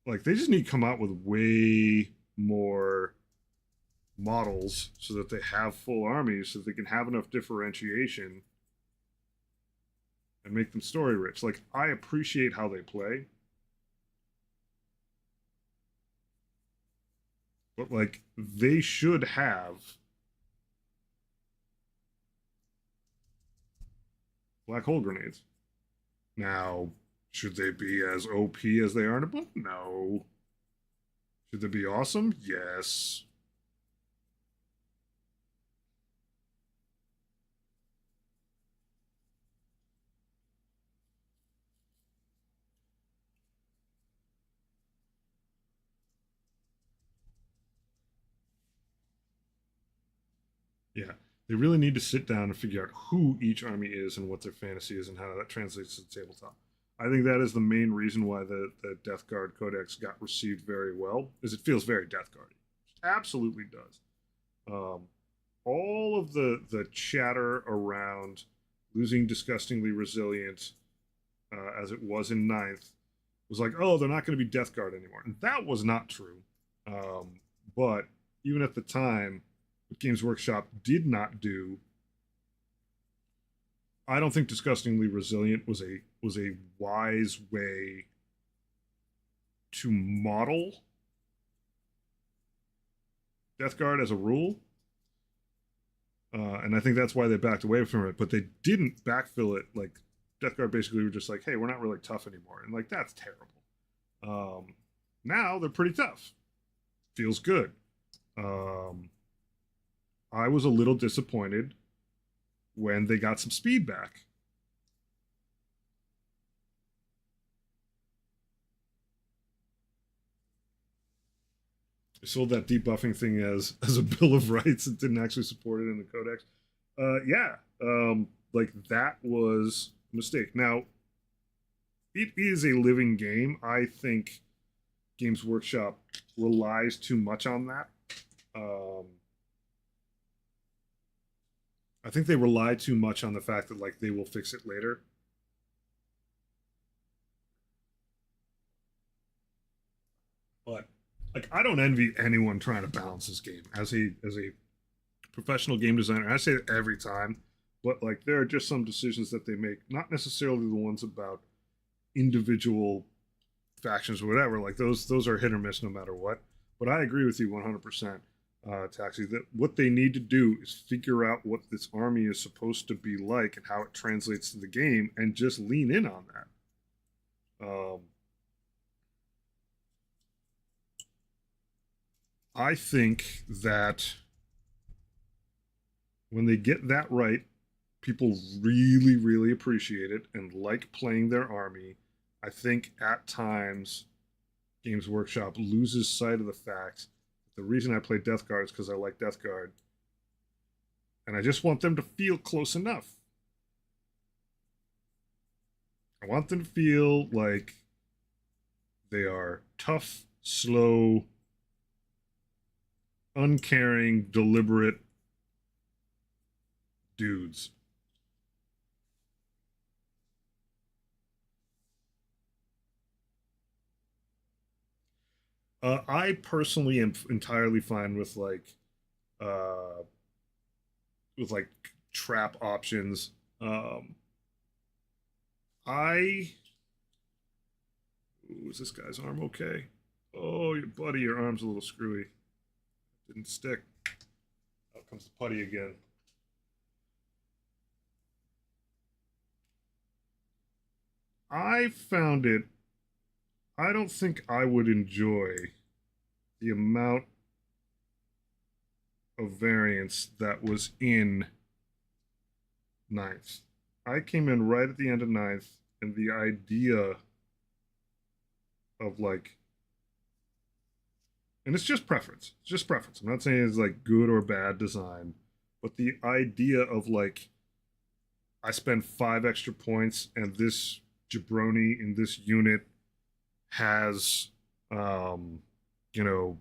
like they just need to come out with way more models so that they have full armies so they can have enough differentiation and make them story rich. Like I appreciate how they play, but like they should have black hole grenades. Now, should they be as OP as they are in a book? No. Should they be awesome? Yes. Yeah. They really need to sit down and figure out who each army is and what their fantasy is and how that translates to the tabletop. I think that is the main reason why the Death Guard Codex got received very well, is it feels very Death Guard. It absolutely does. Um, all of the chatter around losing disgustingly resilient as it was in ninth was like, oh, they're not going to be Death Guard anymore, and that was not true. But even at the time, what Games Workshop did not do, I don't think disgustingly resilient was a wise way to model Death Guard as a rule. And I think that's why they backed away from it. But they didn't backfill it like Death Guard basically were just like, hey, we're not really tough anymore, and like that's terrible. Now they're pretty tough. Feels good. Um, I was a little disappointed when they got some speed back. They sold that debuffing thing as a bill of rights and didn't actually support it in the codex. Yeah, like that was a mistake. Now, it is a living game. I think Games Workshop relies too much on that. Um, I think they rely too much on the fact that like they will fix it later. But like I don't envy anyone trying to balance this game as a professional game designer. I say it every time, but like there are just some decisions that they make, not necessarily the ones about individual factions or whatever. Like those are hit or miss no matter what. But I agree with you 100%, Taxi. That what they need to do is figure out what this army is supposed to be like and how it translates to the game, and just lean in on that. I think that when they get that right, people really, really appreciate it and like playing their army. I think at times Games Workshop loses sight of the fact that the reason I play Death Guard is because I like Death Guard. And I just want them to feel close enough. I want them to feel like they are tough, slow, uncaring, deliberate dudes. I personally am entirely fine uh, with like trap options. I Ooh, is this guy's arm okay? Oh, your buddy, your arm's a little screwy. Didn't stick. Out comes the putty again. I found it. I don't think I would enjoy the amount of variance that was in ninth. I came in right at the end of ninth, and the idea of like, and it's just preference. It's just preference. I'm not saying it's like good or bad design, but the idea of like, I spend 5 extra points, and this jabroni in this unit has, um, you know,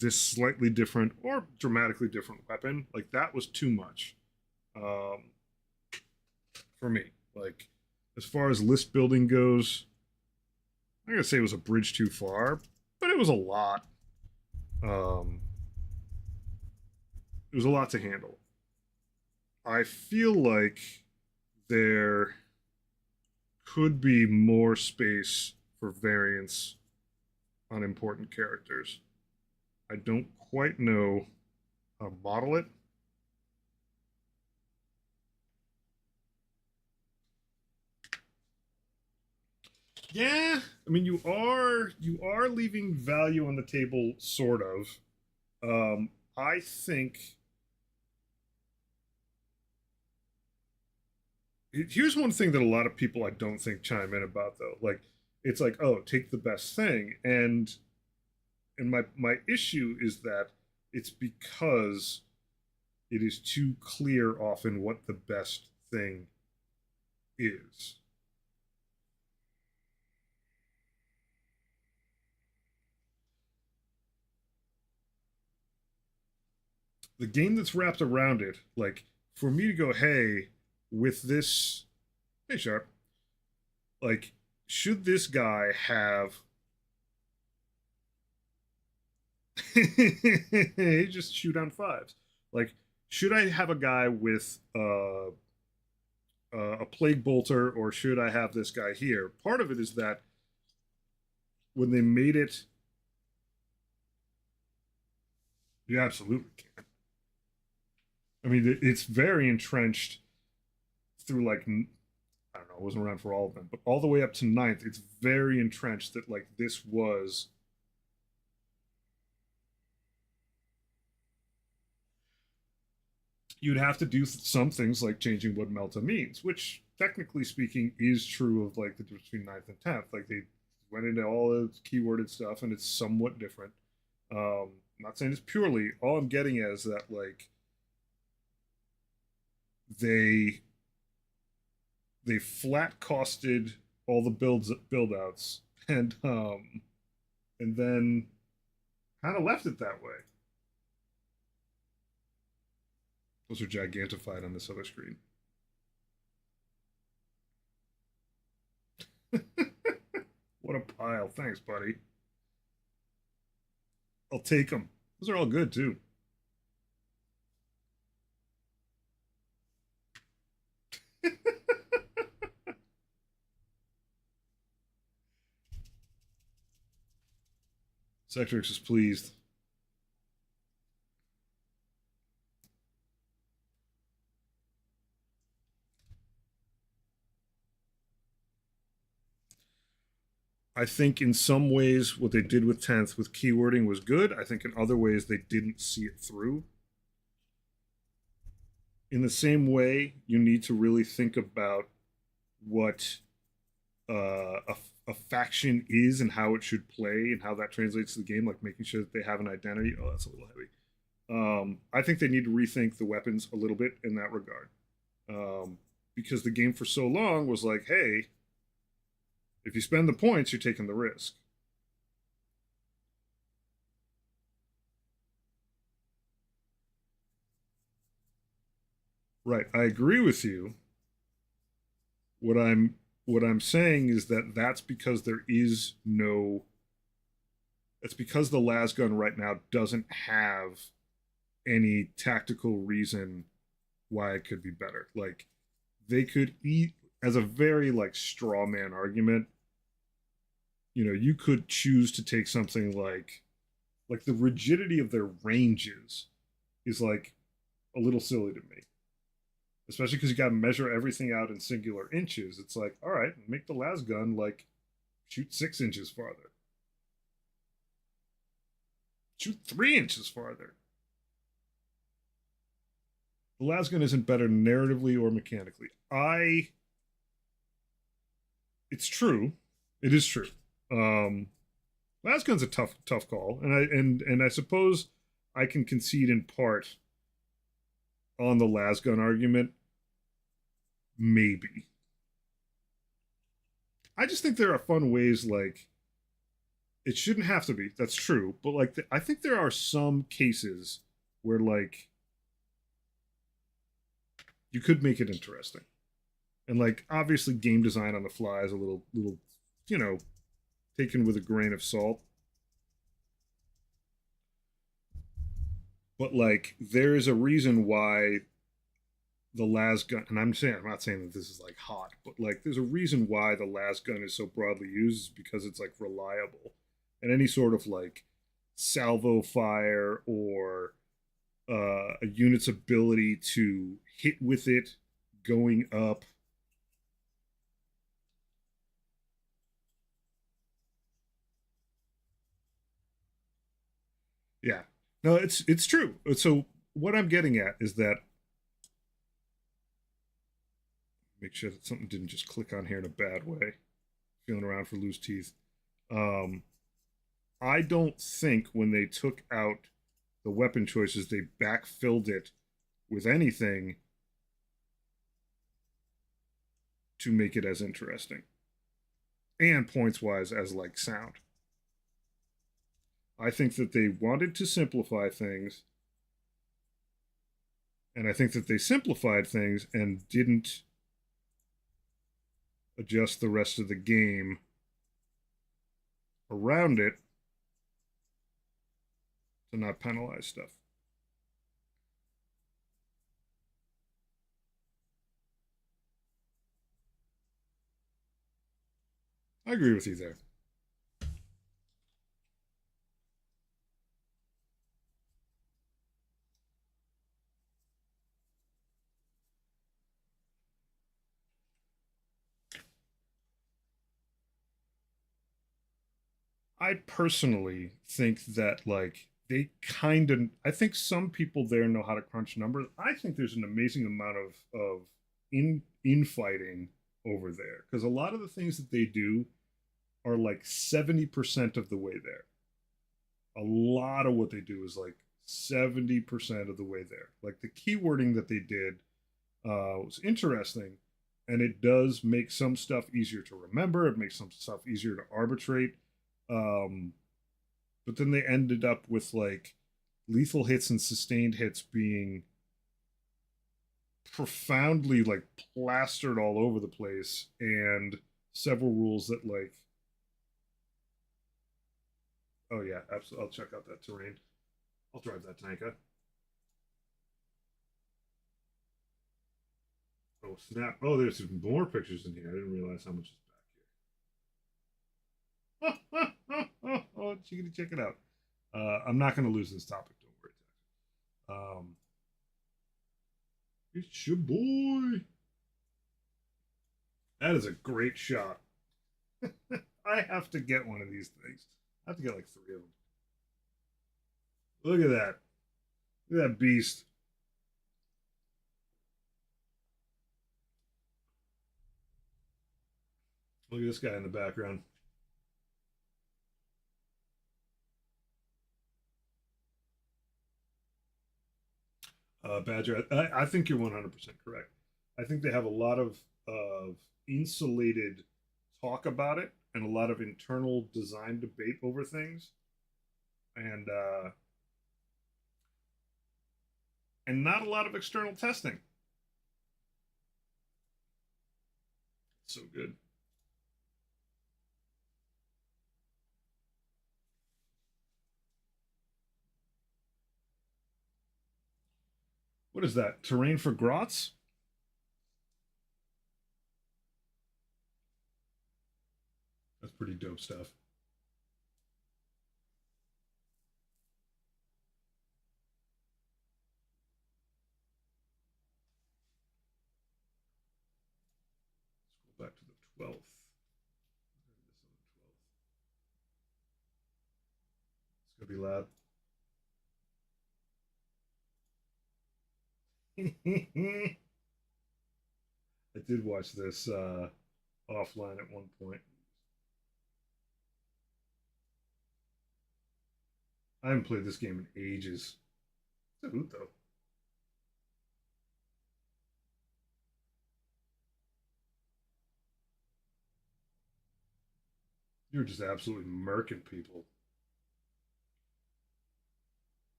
this slightly different or dramatically different weapon. Like that was too much. Um, for me. Like, as far as list building goes, I'm gonna say it was a bridge too far, but it was a lot. Um, it was a lot to handle. I feel like there could be more space for variance on important characters. I don't quite know how to model it. Yeah, I mean you are leaving value on the table, sort of. I think here's one thing that a lot of people I don't think chime in about though. Like it's like, oh, take the best thing, and my issue is that it's because it is too clear often what the best thing is. The game that's wrapped around it, like for me to go, hey, with this, hey Sharp, like, should this guy have just shoot on fives? Like, should I have a guy with a plague bolter, or should I have this guy here? Part of it is that when they made it, you absolutely can. I mean, it's very entrenched through like I don't know, I wasn't around for all of them, but all the way up to ninth, it's very entrenched that like this was you'd have to do some things like changing what Melta means, which technically speaking is true of like the difference between ninth and 10th. Like they went into all the keyworded stuff and it's somewhat different. I'm not saying it's purely, all I'm getting at is that like they they flat costed all the build outs and then kind of left it that way. Those are gigantified on this other screen. What a pile. Thanks, buddy. I'll take them. Those are all good, too. Sectrix is pleased. I think in some ways what they did with 10th with keywording was good. I think in other ways they didn't see it through. In the same way, you need to really think about what a faction is and how it should play and how that translates to the game, like making sure that they have an identity. Oh, that's a little heavy. I think they need to rethink the weapons a little bit in that regard. Because the game for so long was like, hey, if you spend the points, you're taking the risk. Right, I agree with you. What I'm saying is that that's because there is no. It's because the lasgun right now doesn't have any tactical reason why it could be better. Like they could eat as a very like straw man argument. You know, you could choose to take something like the rigidity of their ranges is like a little silly to me, especially because you got to measure everything out in singular inches. It's like, all right, make the last gun like shoot 6 inches farther, shoot 3 inches farther. The last gun isn't better narratively or mechanically. It's true, it is true. Um, last gun's a tough call, and I suppose I can concede in part on the last gun argument. Maybe I just think there are fun ways like it shouldn't have to be. That's true, but like I think there are some cases where like you could make it interesting, and like obviously game design on the fly is a little you know taken with a grain of salt. But like there is a reason why the las gun, and I'm not saying that this is like hot, but like there's a reason why the las gun is so broadly used because it's like reliable, and any sort of like salvo fire or a unit's ability to hit with it going up. Yeah, no, it's true. So what I'm getting at is that make sure that something didn't just click on here in a bad way. Feeling around for loose teeth. Um, I don't think when they took out the weapon choices, they backfilled it with anything to make it as interesting and points wise as like sound. I think that they wanted to simplify things, and I think that they simplified things and didn't adjust the rest of the game around it to not penalize stuff. I agree with you there. I personally think that like they kind of I think some people there know how to crunch numbers. I think there's an amazing amount of infighting over there because a lot of the things that they do are like 70% of the way there. A lot of what they do is like 70% of the way there. Like the keywording that they did was interesting, and it does make some stuff easier to remember. It makes some stuff easier to arbitrate. Um, but then they ended up with like lethal hits and sustained hits being profoundly like plastered all over the place, and several rules that like, oh yeah, absolutely, I'll check out that terrain. I'll drive that tanka. Oh snap! Oh, there's some more pictures in here. I didn't realize how much is back here. Oh, you gonna check it out. I'm not gonna lose this topic. Don't worry. It's your boy. That is a great shot. I have to get one of these things. I have to get like three of them. Look at that. Look at that beast. Look at this guy in the background. Badger, I think you're 100% correct. I think they have a lot of insulated talk about it and a lot of internal design debate over things, and not a lot of external testing. So good. What is that? Terrain for grots? That's pretty dope stuff. Let's go back to the 12th. It's gonna be loud. I did watch this offline at one point. I haven't played this game in ages. It's a hoot though. You're just absolutely murking people.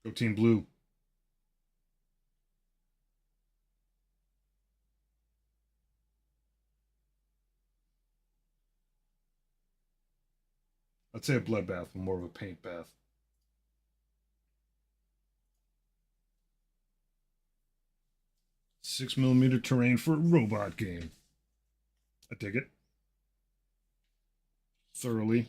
Go Team Blue. I'd say a bloodbath, but more of a paint bath. 6 millimeter terrain for a robot game. I dig it thoroughly.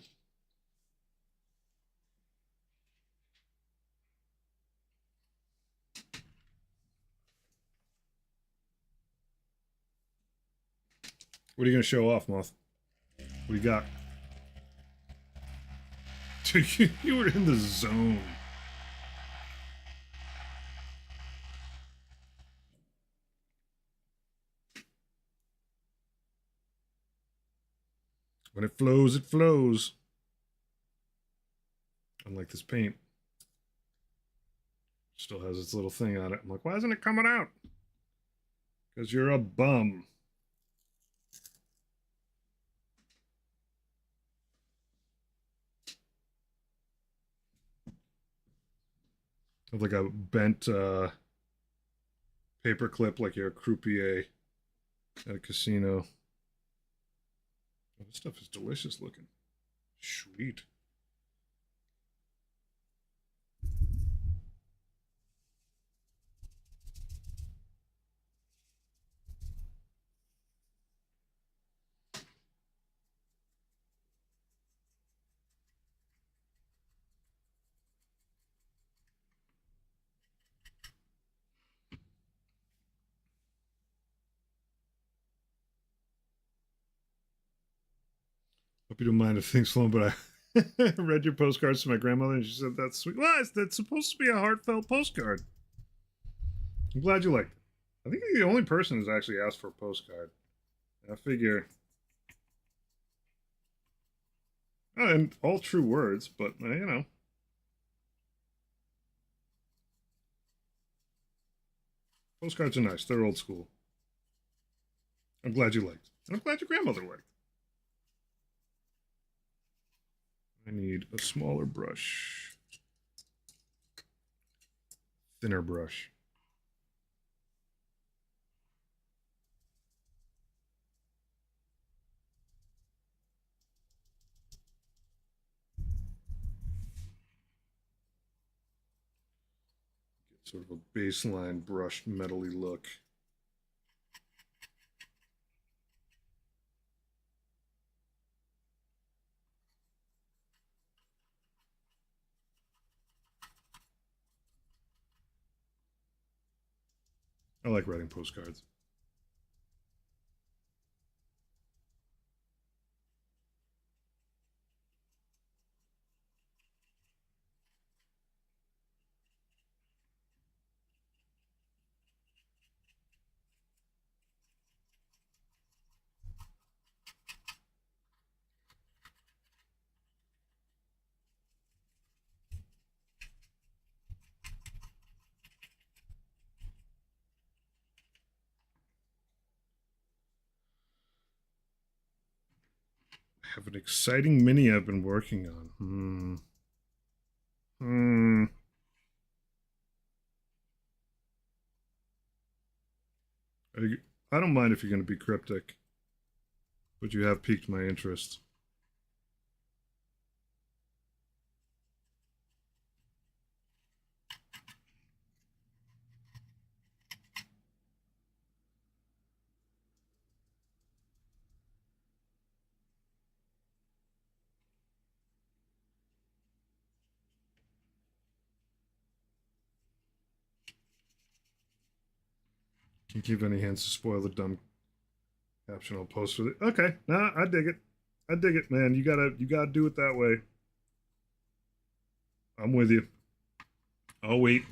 What are you going to show off, Moth? What do you got? You were in the zone. When it flows, it flows. Unlike this paint. Still has its little thing on it. I'm like, why isn't it coming out? Because you're a bum. Have like a bent paper clip like you're a croupier at a casino. Oh, this stuff is delicious looking. Sweet. Hope you don't mind if things flow, but Read your postcards to my grandmother, and she said that's sweet. Well, that's supposed to be a heartfelt postcard. I'm glad you liked it. I think you're the only person who's actually asked for a postcard. I figure, and all true words, but you know, postcards are nice. They're old school. I'm glad you liked, and I'm glad your grandmother liked. I need a smaller brush, thinner brush. Get sort of a baseline brushed metally look. I like writing postcards. I have an exciting mini I've been working on. I don't mind if you're going to be cryptic, but you have piqued my interest. Can't give any hints to spoil the dumb caption I'll post with it. Okay, nah, I dig it. I dig it, man. You gotta do it that way. I'm with you. I'll wait.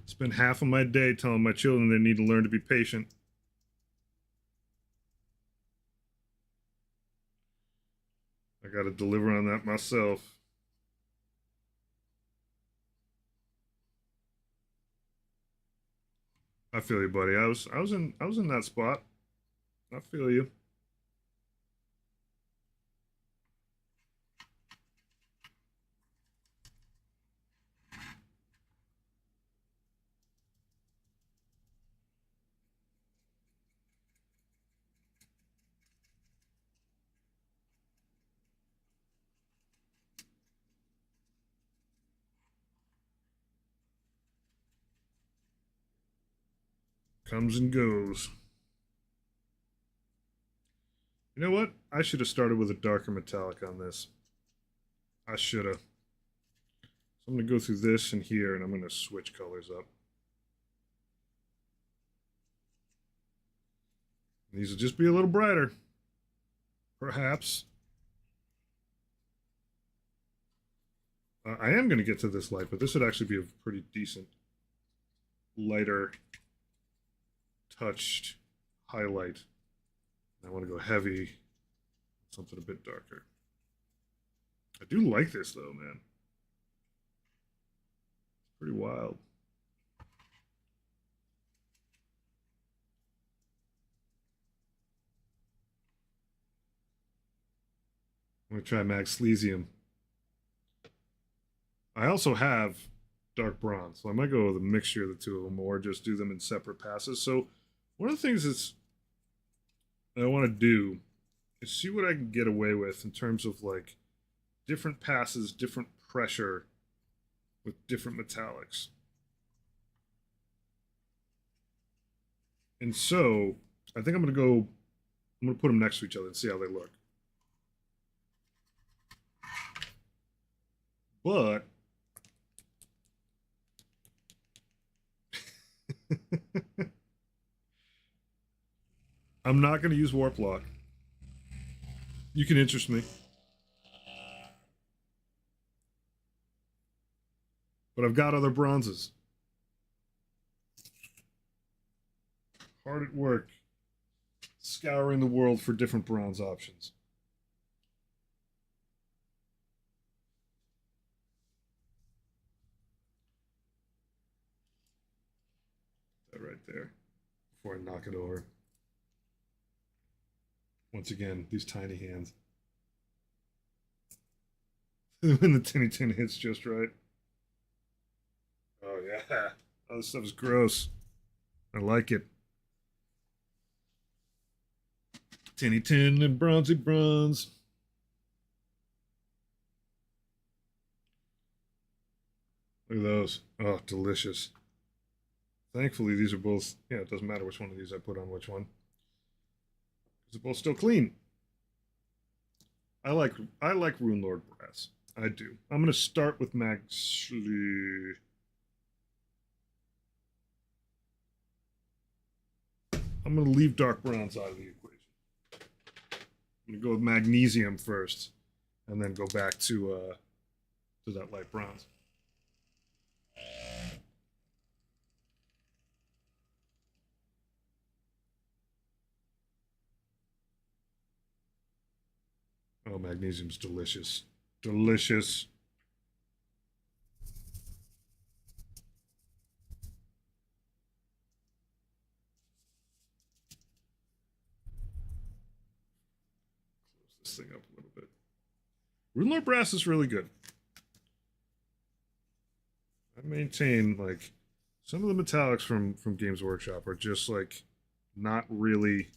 Spend half of my day telling my children they need to learn to be patient. I gotta deliver on that myself. I feel you, buddy. I was in that spot. I feel you. Comes and goes. You know what? I should have started with a darker metallic on this. I should have. So I'm going to go through this and here, and I'm going to switch colors up. These will just be a little brighter. Perhaps. I am going to get to this light, but this would actually be a pretty decent, lighter, touched highlight. I want to go heavy, something a bit darker. I do like this, though, man. It's pretty wild. I'm going to try Max Slesium. I also have dark bronze, so I might go with a mixture of the two of them, or just do them in separate passes. So one of the things that I want to do is see what I can get away with in terms of like different passes, different pressure with different metallics. And so I think I'm going to put them next to each other and see how they look. But I'm not going to use warp lock. You can interest me. But I've got other bronzes. Hard at work, scouring the world for different bronze options. That right there. Before I knock it over. Once again, these tiny hands. When the tinny tin hits just right. Oh yeah. Oh, this stuff is gross. I like it. Tinny tin and bronzy bronze. Look at those. Oh, delicious. Thankfully, these are both, yeah, it doesn't matter which one of these I put on which one. Because they're both still clean. I like Rune Lord brass. I do. I'm gonna start with I'm gonna leave dark bronze out of the equation. I'm gonna go with magnesium first, and then go back to that light bronze. Oh, magnesium's delicious. Delicious. Close this thing up a little bit. Runelord brass is really good. I maintain, like, some of the metallics from Games Workshop are just, like, not really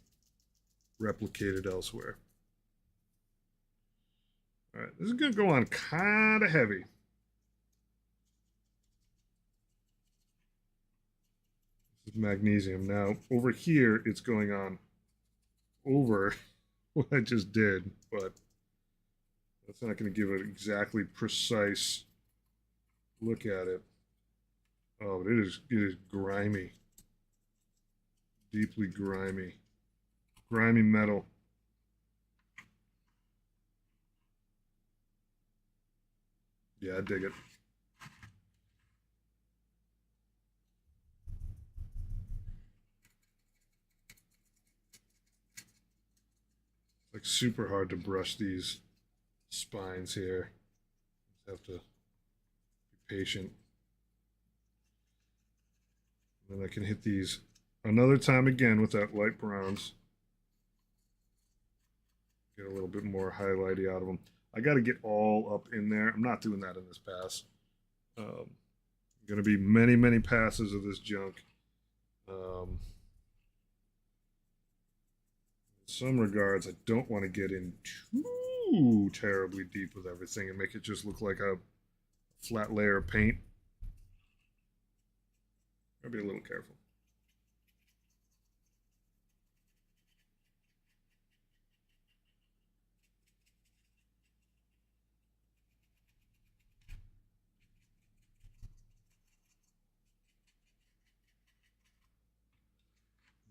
replicated elsewhere. All right, this is going to go on kind of heavy. This is magnesium. Now, over here, it's going on over what I just did, but that's not going to give an exactly precise look at it. Oh, it is grimy. Deeply grimy. Grimy metal. Yeah, I dig it. It's like super hard to brush these spines here. Just have to be patient. And then I can hit these another time again with that light bronze. Get a little bit more highlighty out of them. I got to get all up in there. I'm not doing that in this pass. Going to be many, many passes of this junk. In some regards, I don't want to get in too terribly deep with everything and make it just look like a flat layer of paint. Gotta be a little careful.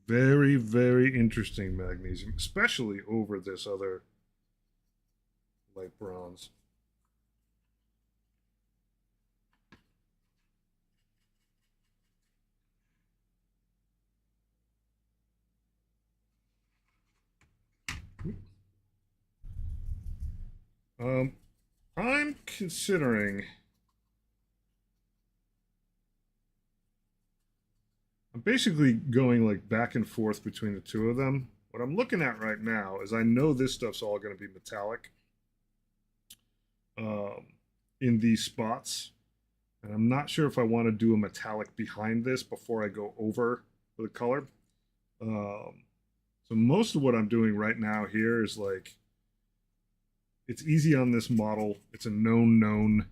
Very, very interesting magnesium, especially over this other light bronze. I'm considering. I'm basically going like back and forth between the two of them. What I'm looking at right now is I know this stuff's all going to be metallic um, in these spots. And I'm not sure if I want to do a metallic behind this before I go over with the color. So most of what I'm doing right now here is like, it's easy on this model. It's a known.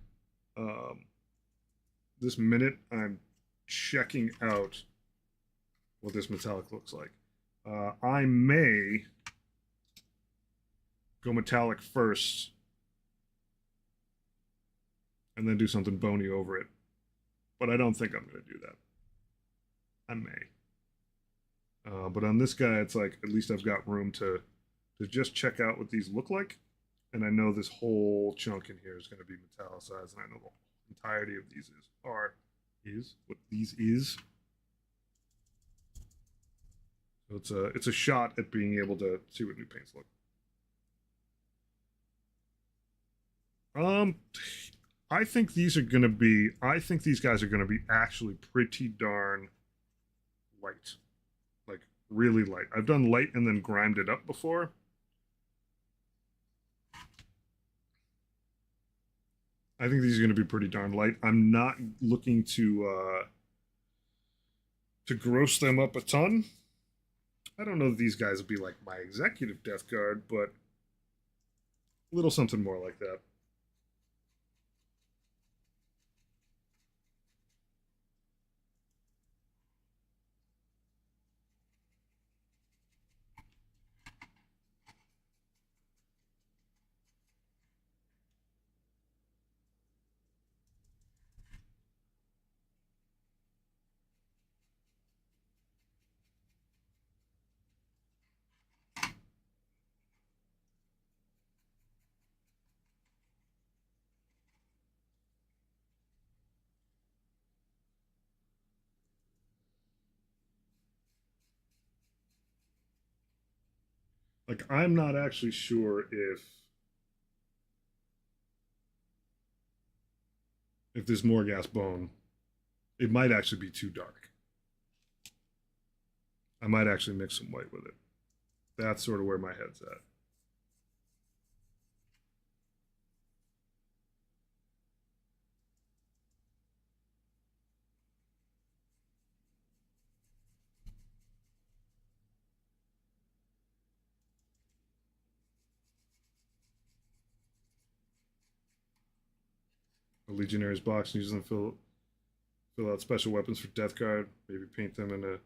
This minute I'm checking out what this metallic looks like. I may go metallic first and then do something bony over it. But I don't think I'm going to do that. I may. But on this guy, it's like, at least I've got room to to just check out what these look like. And I know this whole chunk in here is going to be metallicized, and I know the entirety of these is what these is. So it's a shot at being able to see what new paints look. I think these are going to be. I think these guys are going to be actually pretty darn light, like really light. I've done light and then grimed it up before. I think these are going to be pretty darn light. I'm not looking to gross them up a ton. I don't know if these guys will be like my executive Death Guard, but a little something more like that. Like, I'm not actually sure if this Morghast bone, it might actually be too dark. I might actually mix some white with it. That's sort of where my head's at. A Legionnaires box and use them to fill out special weapons for Death Guard. Maybe paint them in a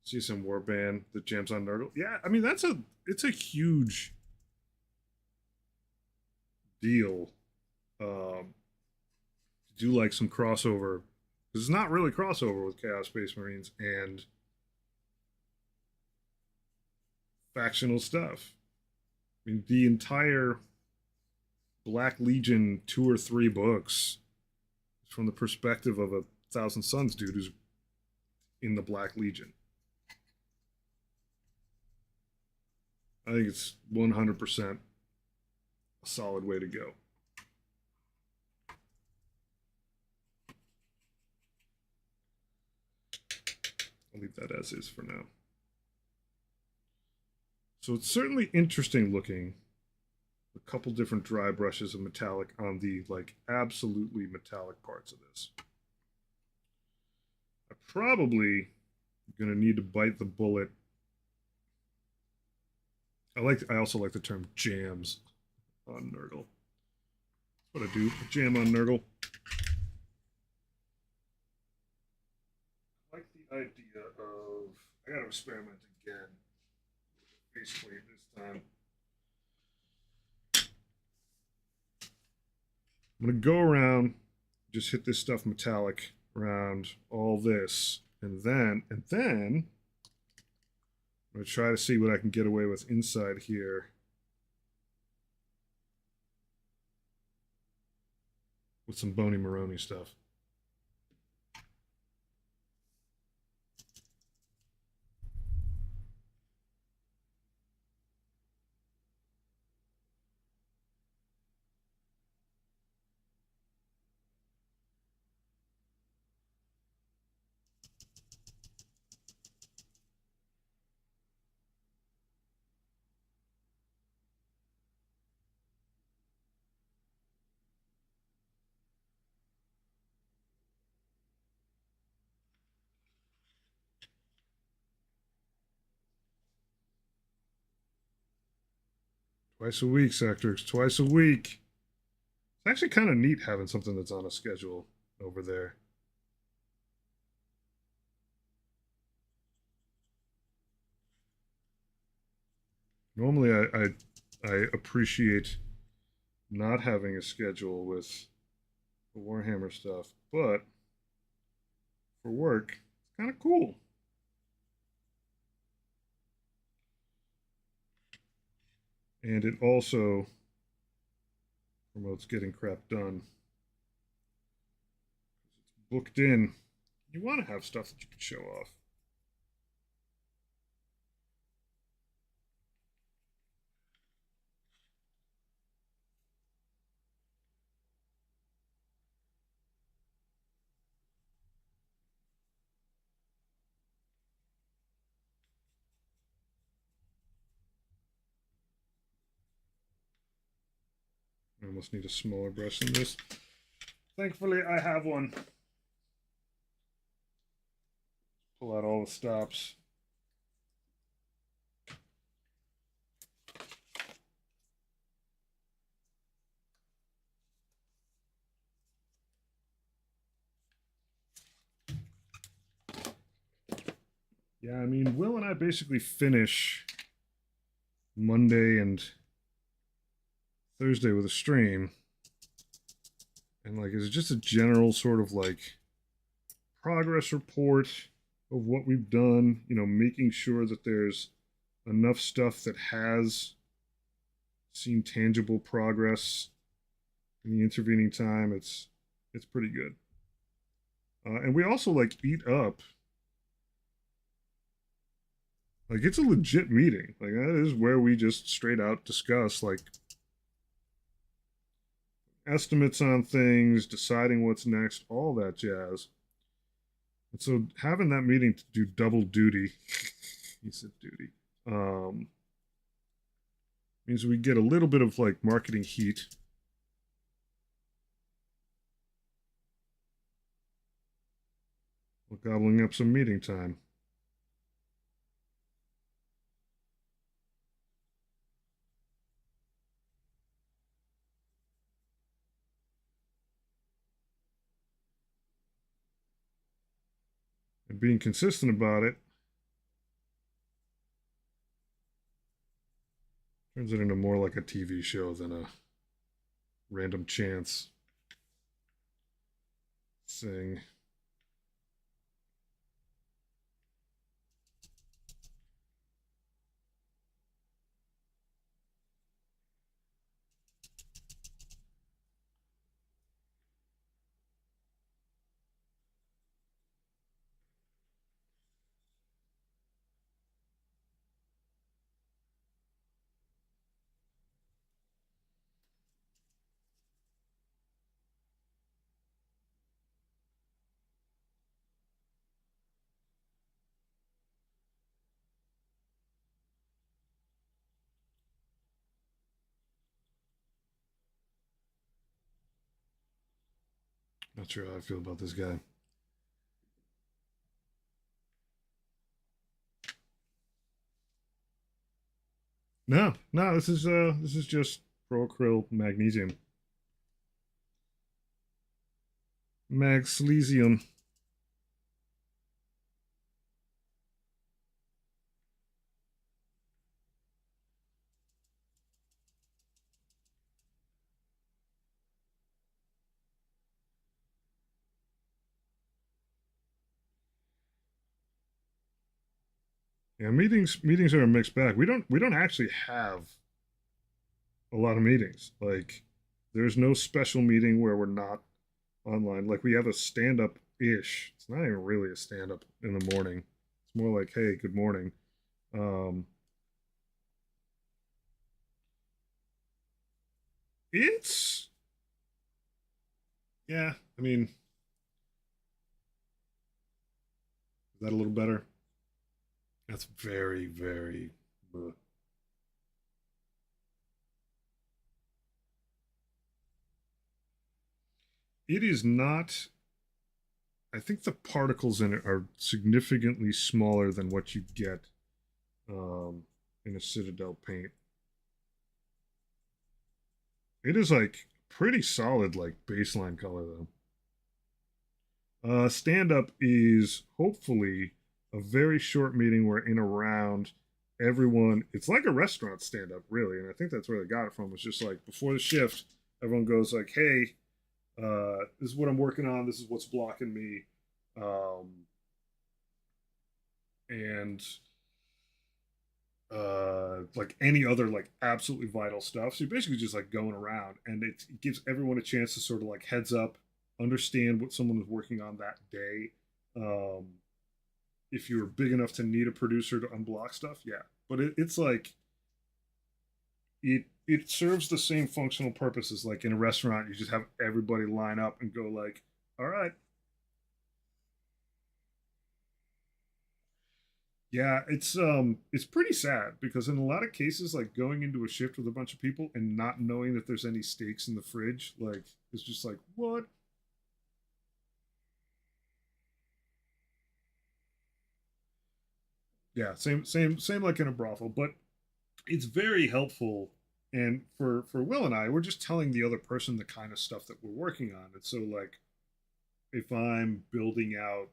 CSM Warband that jams on Nurgle. Yeah, I mean it's a huge deal. To do like some crossover, because it's not really crossover with Chaos Space Marines and factional stuff. I mean, the entire Black Legion 2 or 3 books is from the perspective of a Thousand Sons dude who's in the Black Legion. I think it's 100% a solid way to go. I'll leave that as is for now. So it's certainly interesting looking. A couple different dry brushes of metallic on the like absolutely metallic parts of this. I probably gonna need to bite the bullet. I also like the term jams on Nurgle. That's what I do. I jam on Nurgle. I like the idea of I gotta experiment again. Face plate this time. I'm gonna go around, just hit this stuff metallic around all this, and then I'm gonna try to see what I can get away with inside here. With some Bony Maroney stuff. Twice a week, Sectrix. Twice a week. It's actually kind of neat having something that's on a schedule over there. Normally, I appreciate not having a schedule with the Warhammer stuff, but for work, it's kind of cool. And it also promotes getting crap done. It's booked in. You want to have stuff that you can show off. I almost need a smaller brush than this. Thankfully, I have one. Pull out all the stops. Yeah, I mean, Will and I basically finish Monday and Thursday with a stream. And like, it's just a general sort of like progress report of what we've done, you know, making sure that there's enough stuff that has seen tangible progress in the intervening time. It's pretty good. And we also like eat up. Like, it's a legit meeting. Like, that is where we just straight out discuss like estimates on things, deciding what's next, all that jazz. And so having that meeting to do double duty, he said duty, means we get a little bit of like marketing heat. We're gobbling up some meeting time. And being consistent about it turns it into more like a TV show than a random chance thing. Not sure how I feel about this guy. No, no, this is just procryl magnesium. Magnesium. Yeah, meetings are a mixed bag. We don't actually have a lot of meetings. Like, there's no special meeting where we're not online. Like, we have a stand up ish. It's not even really a stand up in the morning. It's more like, hey, good morning. Um, it's yeah. I mean, is that a little better? That's very very. It is not. I think the particles in it are significantly smaller than what you get in a Citadel paint. It is like pretty solid, like baseline color though. Stand up is hopefully a very short meeting where in a round everyone, it's like a restaurant stand up really, and I think that's where they got it from. It's just like before the shift, everyone goes like, "Hey, this is what I'm working on. This is what's blocking me," and like any other like absolutely vital stuff. So you're basically just like going around, and it gives everyone a chance to sort of like heads up, understand what someone was working on that day. Um, if you're big enough to need a producer to unblock stuff, yeah. But it's like it serves the same functional purpose as like in a restaurant. You just have everybody line up and go like, all right, yeah, it's pretty sad because in a lot of cases, like going into a shift with a bunch of people and not knowing that there's any steaks in the fridge, like it's just like what? Yeah, same like in a brothel, but it's very helpful. And for Will and I, we're just telling the other person the kind of stuff that we're working on. And so like if I'm building out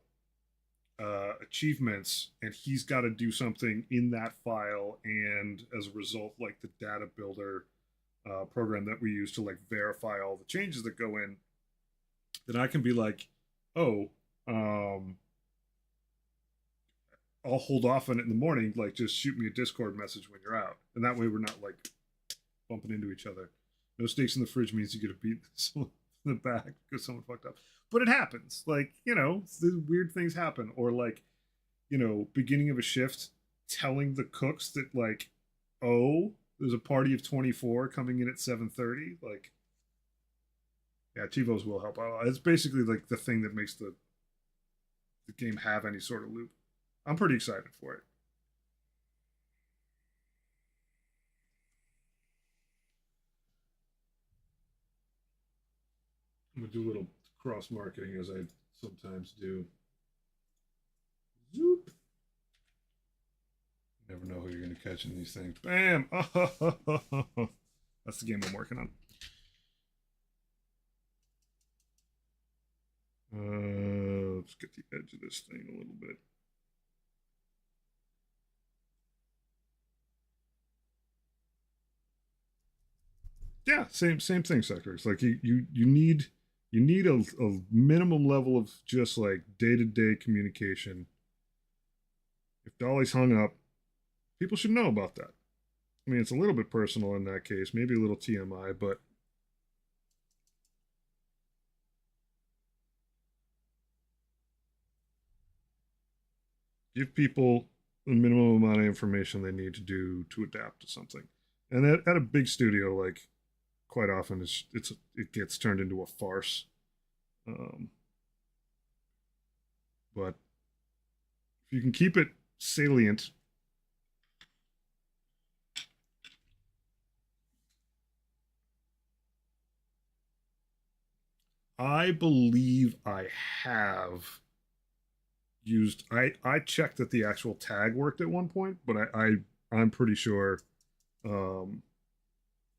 achievements and he's got to do something in that file, and as a result like the data builder program that we use to like verify all the changes that go in, then I can be like, oh, um, I'll hold off on it in the morning. Like, just shoot me a Discord message when you're out, and that way we're not like bumping into each other. No steaks in the fridge means you get to beat someone in the back because someone fucked up, but it happens. Like the weird things happen, or like beginning of a shift, telling the cooks that like, oh, there's a party of 24 coming in at 7:30. Like, yeah, TiVos will help out. It's basically like the thing that makes the game have any sort of loop. I'm pretty excited for it. I'm gonna do a little cross marketing as I sometimes do. Zoop. You never know who you're gonna catch in these things. Bam! Oh, that's the game I'm working on. Let's get the edge of this thing a little bit. Yeah, same thing, Sector. It's like you need a minimum level of just like day-to-day communication. If Dolly's hung up, people should know about that. I mean, it's a little bit personal in that case, maybe a little TMI, but give people the minimum amount of information they need to do to adapt to something. And at a big studio, like quite often, it gets turned into a farce. Um, but if you can keep it salient, I believe I have used. I checked that the actual tag worked at one point, but I'm pretty sure. Um,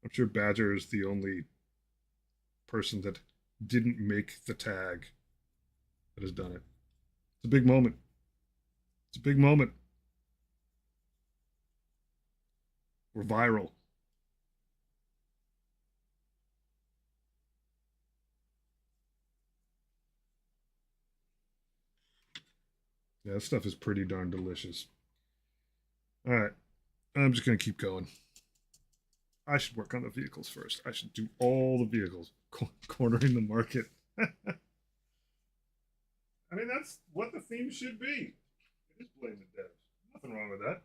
I'm sure Badger is the only person that didn't make the tag that has done it. It's a big moment. It's a big moment. We're viral. Yeah, that stuff is pretty darn delicious. All right, I'm just gonna keep going. I should work on the vehicles first. I should do all the vehicles, cornering the market. I mean, that's what the theme should be. It is blame the devs. Nothing wrong with that.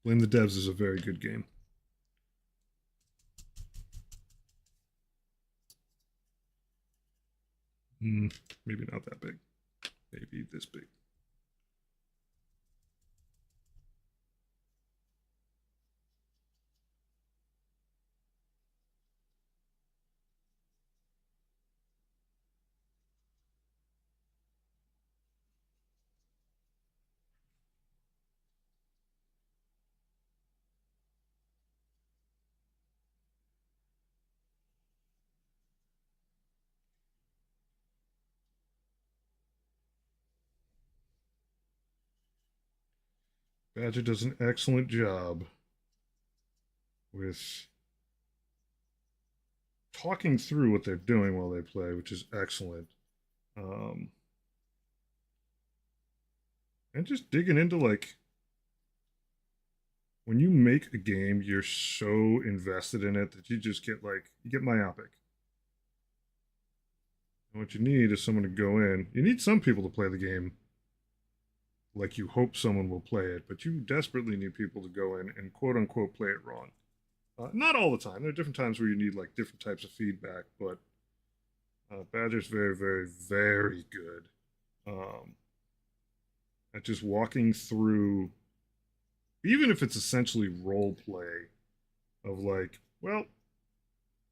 Blame the devs is a very good game. Mm, maybe not that big. Maybe this big. Badger does an excellent job with talking through what they're doing while they play, which is excellent. Um, and just digging into like when you make a game, you're so invested in it that you just get like you get myopic. And what you need is someone to go in. You need some people to play the game like you hope someone will play it, but you desperately need people to go in and quote unquote play it wrong. Not all the time. There are different times where you need like different types of feedback, but Badger's very, very, very good at just walking through, even if it's essentially role play of like, well,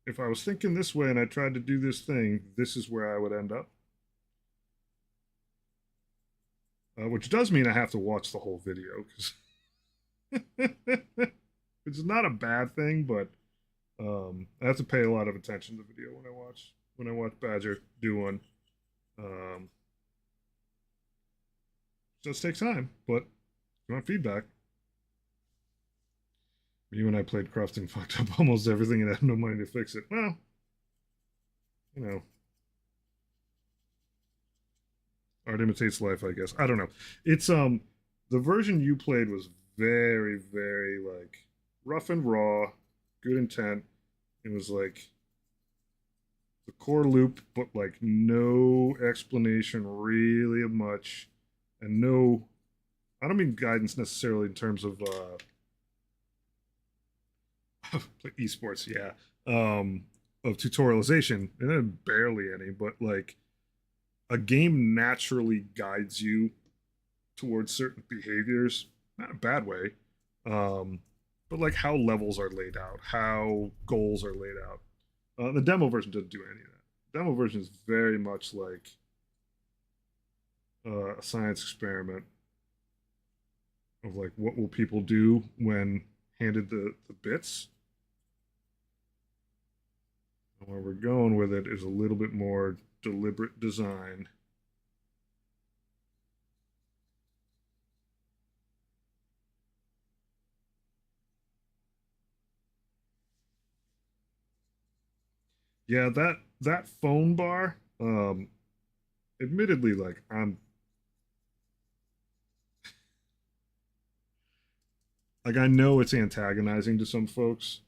if I was thinking this way and I tried to do this thing, this is where I would end up. Which does mean I have to watch the whole video because it's not a bad thing, but I have to pay a lot of attention to the video when I watch Badger do one. Um, it does take time, but if you want feedback. You and I played Craft and fucked up almost everything and had no money to fix it. Well, you know, art imitates life, I guess. I don't know. It's the version you played was very, very like rough and raw, good intent. It was like the core loop, but like no explanation really of much, and no. I don't mean guidance necessarily in terms of esports, yeah, of tutorialization, and then barely any, but like a game naturally guides you towards certain behaviors, not a bad way, um, but like how levels are laid out, how goals are laid out. The demo version doesn't do any of that. The demo version is very much like a science experiment of like what will people do when handed the bits. And where we're going with it is a little bit more deliberate design. Yeah, that phone bar, admittedly, like I know it's antagonizing to some folks,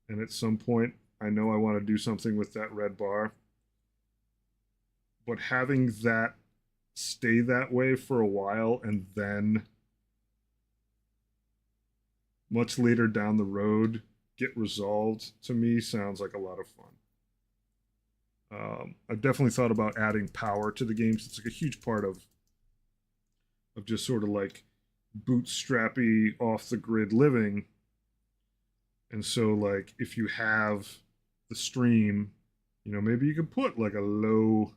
and at some point I know I want to do something with that red bar, but having that stay that way for a while and then much later down the road get resolved to me sounds like a lot of fun. I've definitely thought about adding power to the games. It's like a huge part of just sort of like bootstrappy off the grid living. And so like if you have the stream, you know, maybe you could put like a low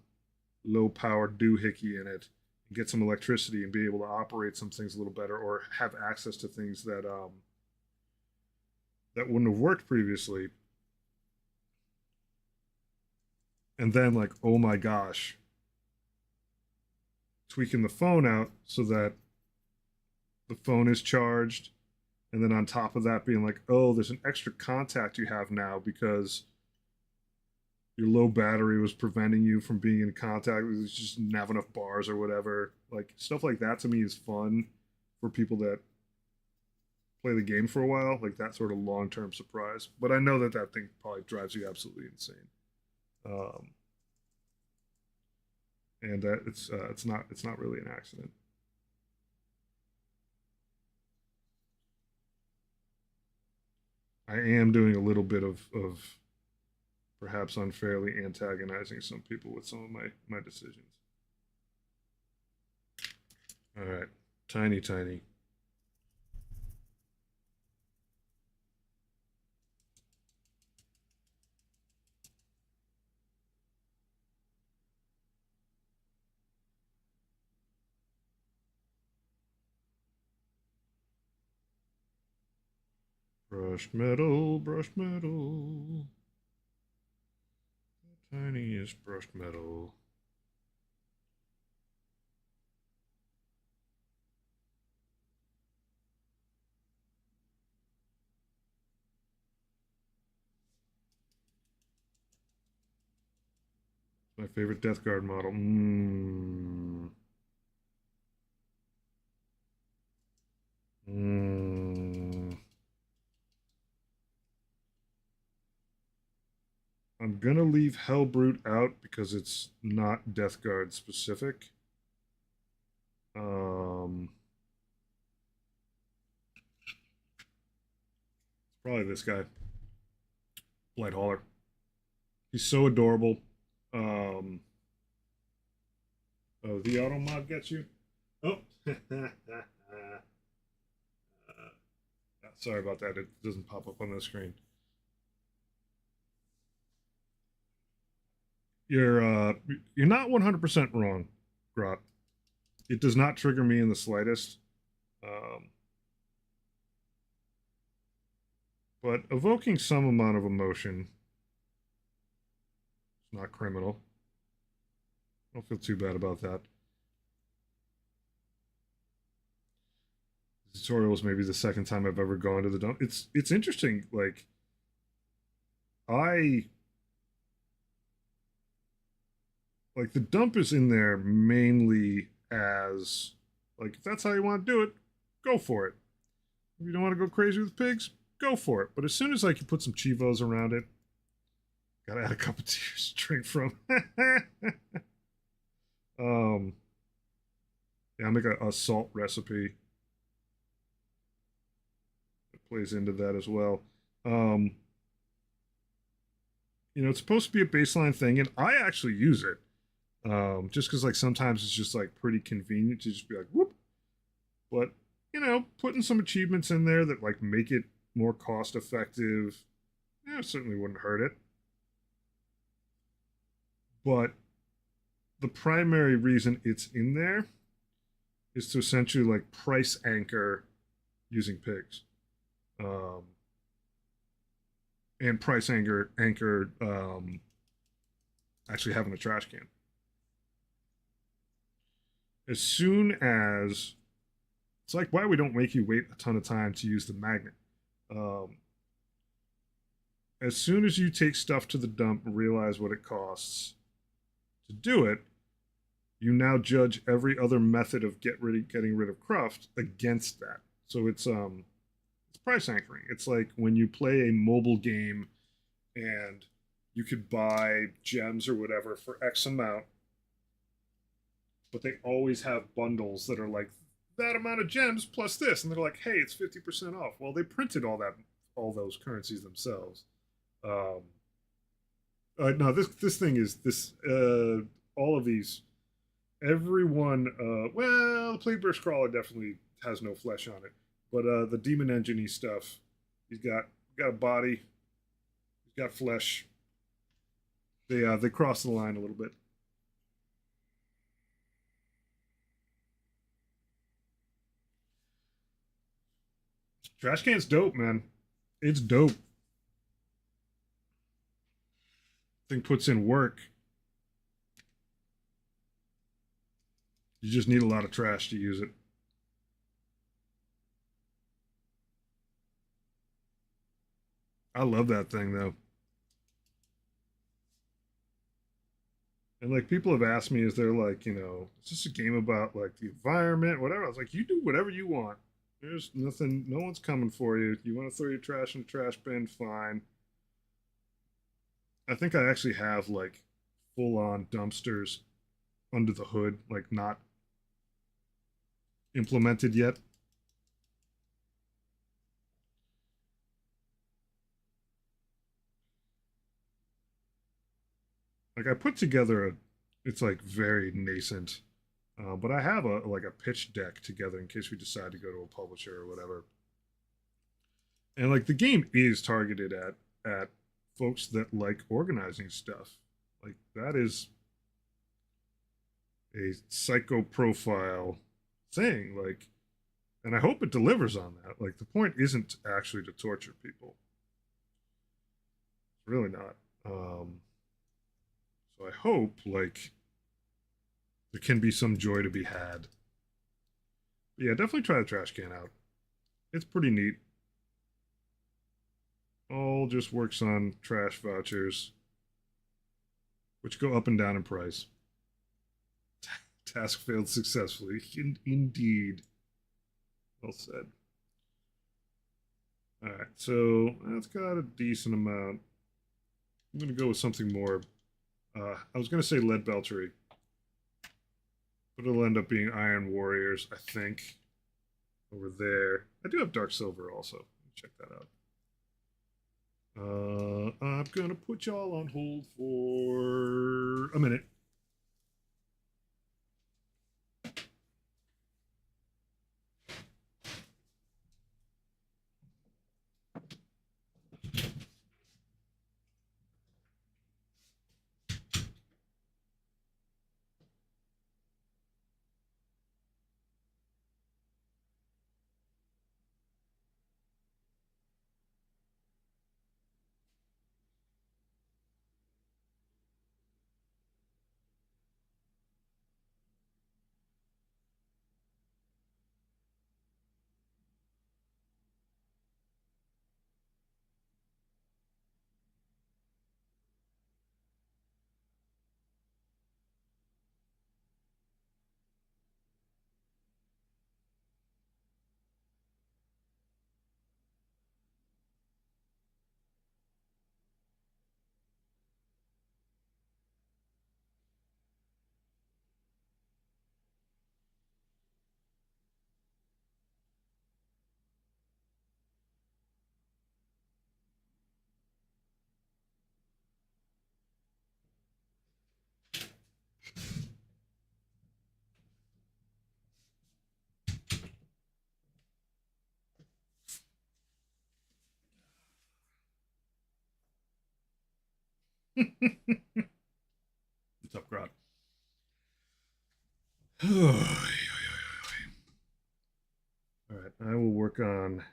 power doohickey in it and get some electricity and be able to operate some things a little better or have access to things that wouldn't have worked previously. And then like, oh my gosh, tweaking the phone out so that the phone is charged, and then on top of that being like, oh, there's an extra contact you have now because your low battery was preventing you from being in contact, you just didn't have enough bars or whatever. Like stuff like that to me is fun for people that play the game for a while, like that sort of long-term surprise. But I know that that thing probably drives you absolutely insane. um, and that it's not really an accident. I am doing a little bit of perhaps unfairly antagonizing some people with some of my decisions. All right, tiny. Brushed metal, tiniest brushed metal. My favorite Death Guard model. I'm gonna leave Hellbrute out because it's not Death Guard specific. Probably this guy, Blight Hauler. He's so adorable. Um, oh, the auto mod gets you. Oh, sorry about that. It doesn't pop up on the screen. You're not 100% wrong, Grot. It does not trigger me in the slightest. Um, but evoking some amount of emotion is not criminal. I don't feel too bad about that. The tutorial was maybe the second time I've ever gone to the dump. It's interesting. Like I like the dump is in there mainly as like if that's how you want to do it, go for it. If you don't want to go crazy with pigs, go for it. But as soon as like you put some chivos around it, gotta add a cup of tears to drink from. Yeah, I'll make a salt recipe. It plays into that as well. Um, it's supposed to be a baseline thing, and I actually use it. Just because like sometimes it's just like pretty convenient to just be like whoop. But putting some achievements in there that like make it more cost effective, certainly wouldn't hurt it. But the primary reason it's in there is to essentially like price anchor using pigs, and price anchor actually having a trash can. As soon as it's like why we don't make you wait a ton of time to use the magnet. Um, as soon as you take stuff to the dump and realize what it costs to do it, you now judge every other method of getting rid of cruft against that. So it's price anchoring. It's like when you play a mobile game and you could buy gems or whatever for X amount, but they always have bundles that are like that amount of gems plus this, and they're like, hey, it's 50% off. Well, they printed all those currencies themselves. Um, no, this thing is this. All of these, everyone. Well, the Plague Burst Crawler definitely has no flesh on it, but the Demon Engine stuff, he's got a body, he's got flesh. They cross the line a little bit. Trash can's dope, man. It's dope. Thing puts in work. You just need a lot of trash to use it. I love that thing though. And like people have asked me, is there like, is this a game about like the environment, whatever? I was like, you do whatever you want. There's nothing, no one's coming for you. You want to throw your trash in the trash bin, fine. I think I actually have like full on dumpsters under the hood, like not implemented yet. Like I put together it's like very nascent, but I have a pitch deck together in case we decide to go to a publisher or whatever. And like the game is targeted at folks that like organizing stuff. Like that is a psycho profile thing. Like, and I hope it delivers on that. Like the point isn't actually to torture people. It's really not. So I hope like there can be some joy to be had. But yeah, definitely try the trash can out. It's pretty neat. All just works on trash vouchers. which go up and down in price. Task failed successfully. Indeed. Well said. All right, so that's got a decent amount. I'm going to go with something more. I was going to say lead beltery, but it'll end up being Iron Warriors, I think. Over there. I do have Dark Silver also. Check that out. I'm going to put y'all on hold for a minute. What's up, Grot? All right, I will work on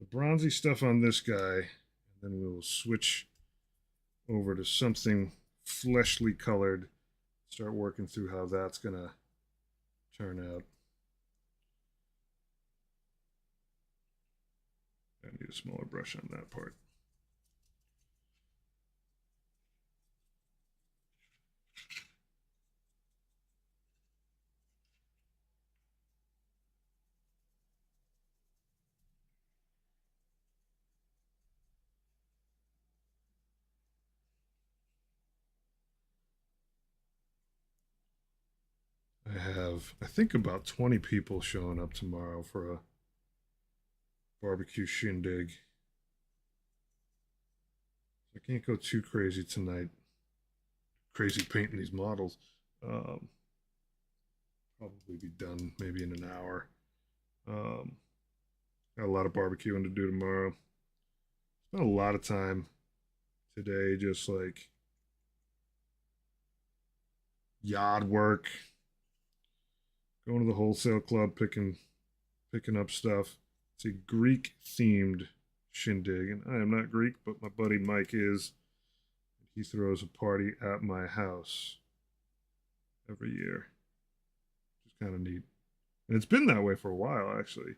the bronzy stuff on this guy, and then we will switch over to something fleshly colored. Start working through how that's going to turn out. I need a smaller brush on that part. I have, I think, about 20 people showing up tomorrow for a barbecue shindig. I can't go too crazy tonight. Crazy painting these models. Probably be done maybe in an hour. Got a lot of barbecuing to do tomorrow. Spent a lot of time today just like yard work, going to the wholesale club, picking up stuff. It's a Greek themed shindig, and I am not Greek, but my buddy Mike is. He throws a party at my house every year, which is kind of neat. And it's been that way for a while, actually.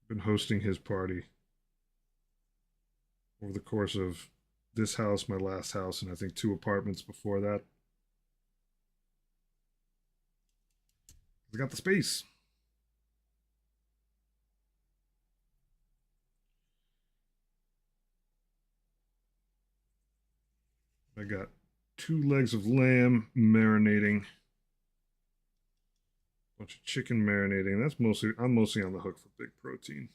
Been hosting his party over the course of this house, my last house, and I think 2 apartments before that. I got the space. I got 2 legs of lamb marinating, a bunch of chicken marinating. That's mostly, I'm mostly on the hook for big protein.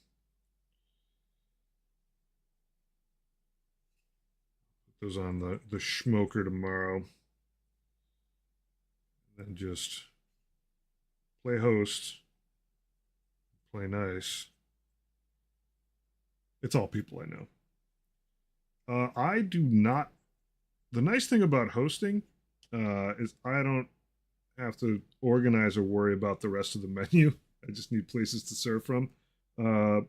Put those on the smoker tomorrow. And then just play host, play nice. It's all people I know. I do not. The nice thing about hosting is I don't have to organize or worry about the rest of the menu. I just need places to serve from. I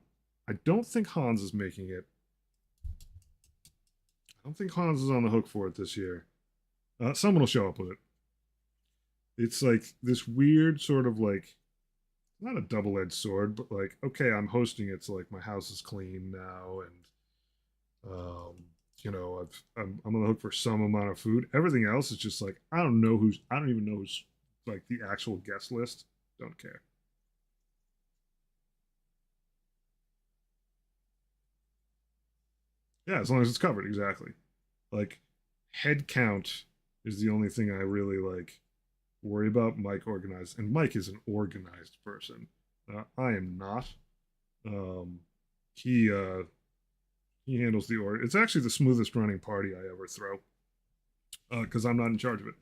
don't think Hans is making it. I don't think Hans is on the hook for it this year. Someone will show up with it. It's like this weird sort of like, not a double-edged sword, but like, okay, I'm hosting it, so like my house is clean now, and I'm on the hook for some amount of food. Everything else is just like I don't even know who's like the actual guest list. Don't care. Yeah, as long as it's covered, exactly. Like head count is the only thing I really like worry about. Mike organized, and Mike is an organized person. I am not. Um, he he handles the order. It's actually the smoothest running party I ever throw because I'm not in charge of it.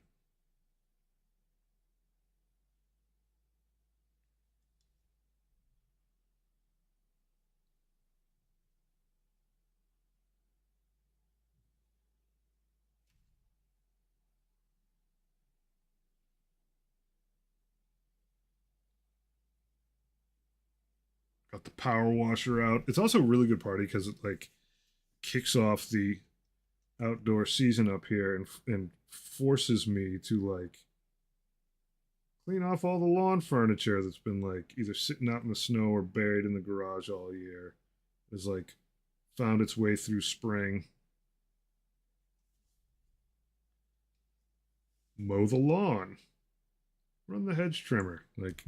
Got the power washer out. It's also a really good party because it like kicks off the outdoor season up here and forces me to like clean off all the lawn furniture that's been like either sitting out in the snow or buried in the garage all year. Has like found its way through spring. Mow the lawn, run the hedge trimmer, like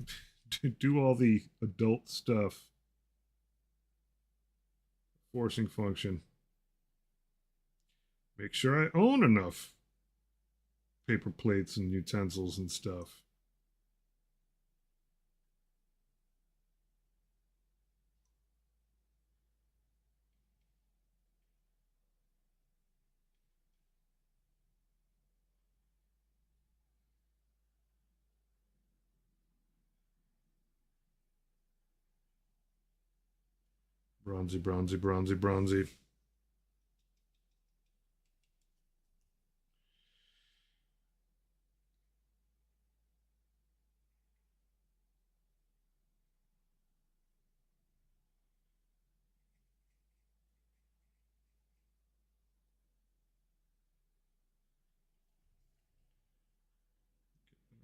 do all the adult stuff, forcing function. Make sure I own enough paper plates and utensils and stuff. Bronzy, bronzy, bronzy, bronzy.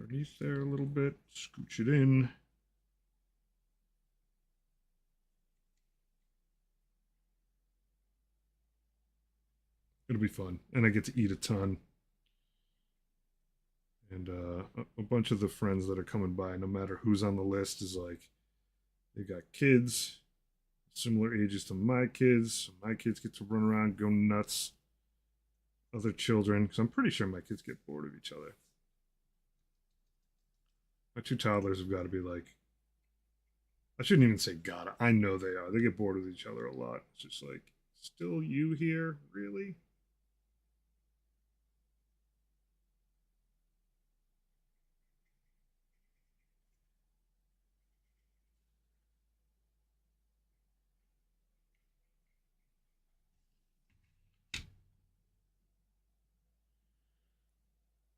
Underneath there a little bit, scooch it in. It'll be fun, and I get to eat a ton. And a bunch of the friends that are coming by, no matter who's on the list, is like they got kids similar ages to my kids. So my kids get to run around, go nuts. Other children, because I'm pretty sure my kids get bored of each other. My two toddlers have got to be like, I shouldn't even say gotta. I know they are. They get bored with each other a lot. It's just like, still you here? Really?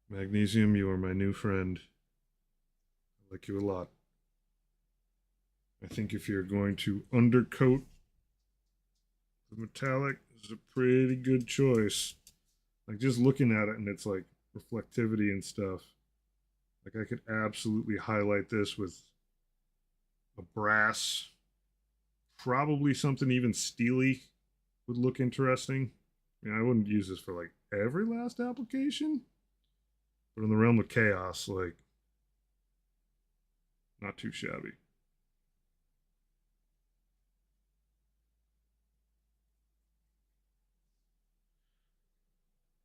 Magnesium, you are my new friend. I like you a lot. I think if you're going to undercoat the metallic, this is a pretty good choice. Like just looking at it and it's like reflectivity and stuff. Like I could absolutely highlight this with a brass, probably something even steely would look interesting. I mean, I wouldn't use this for like every last application, but in the realm of chaos, like not too shabby.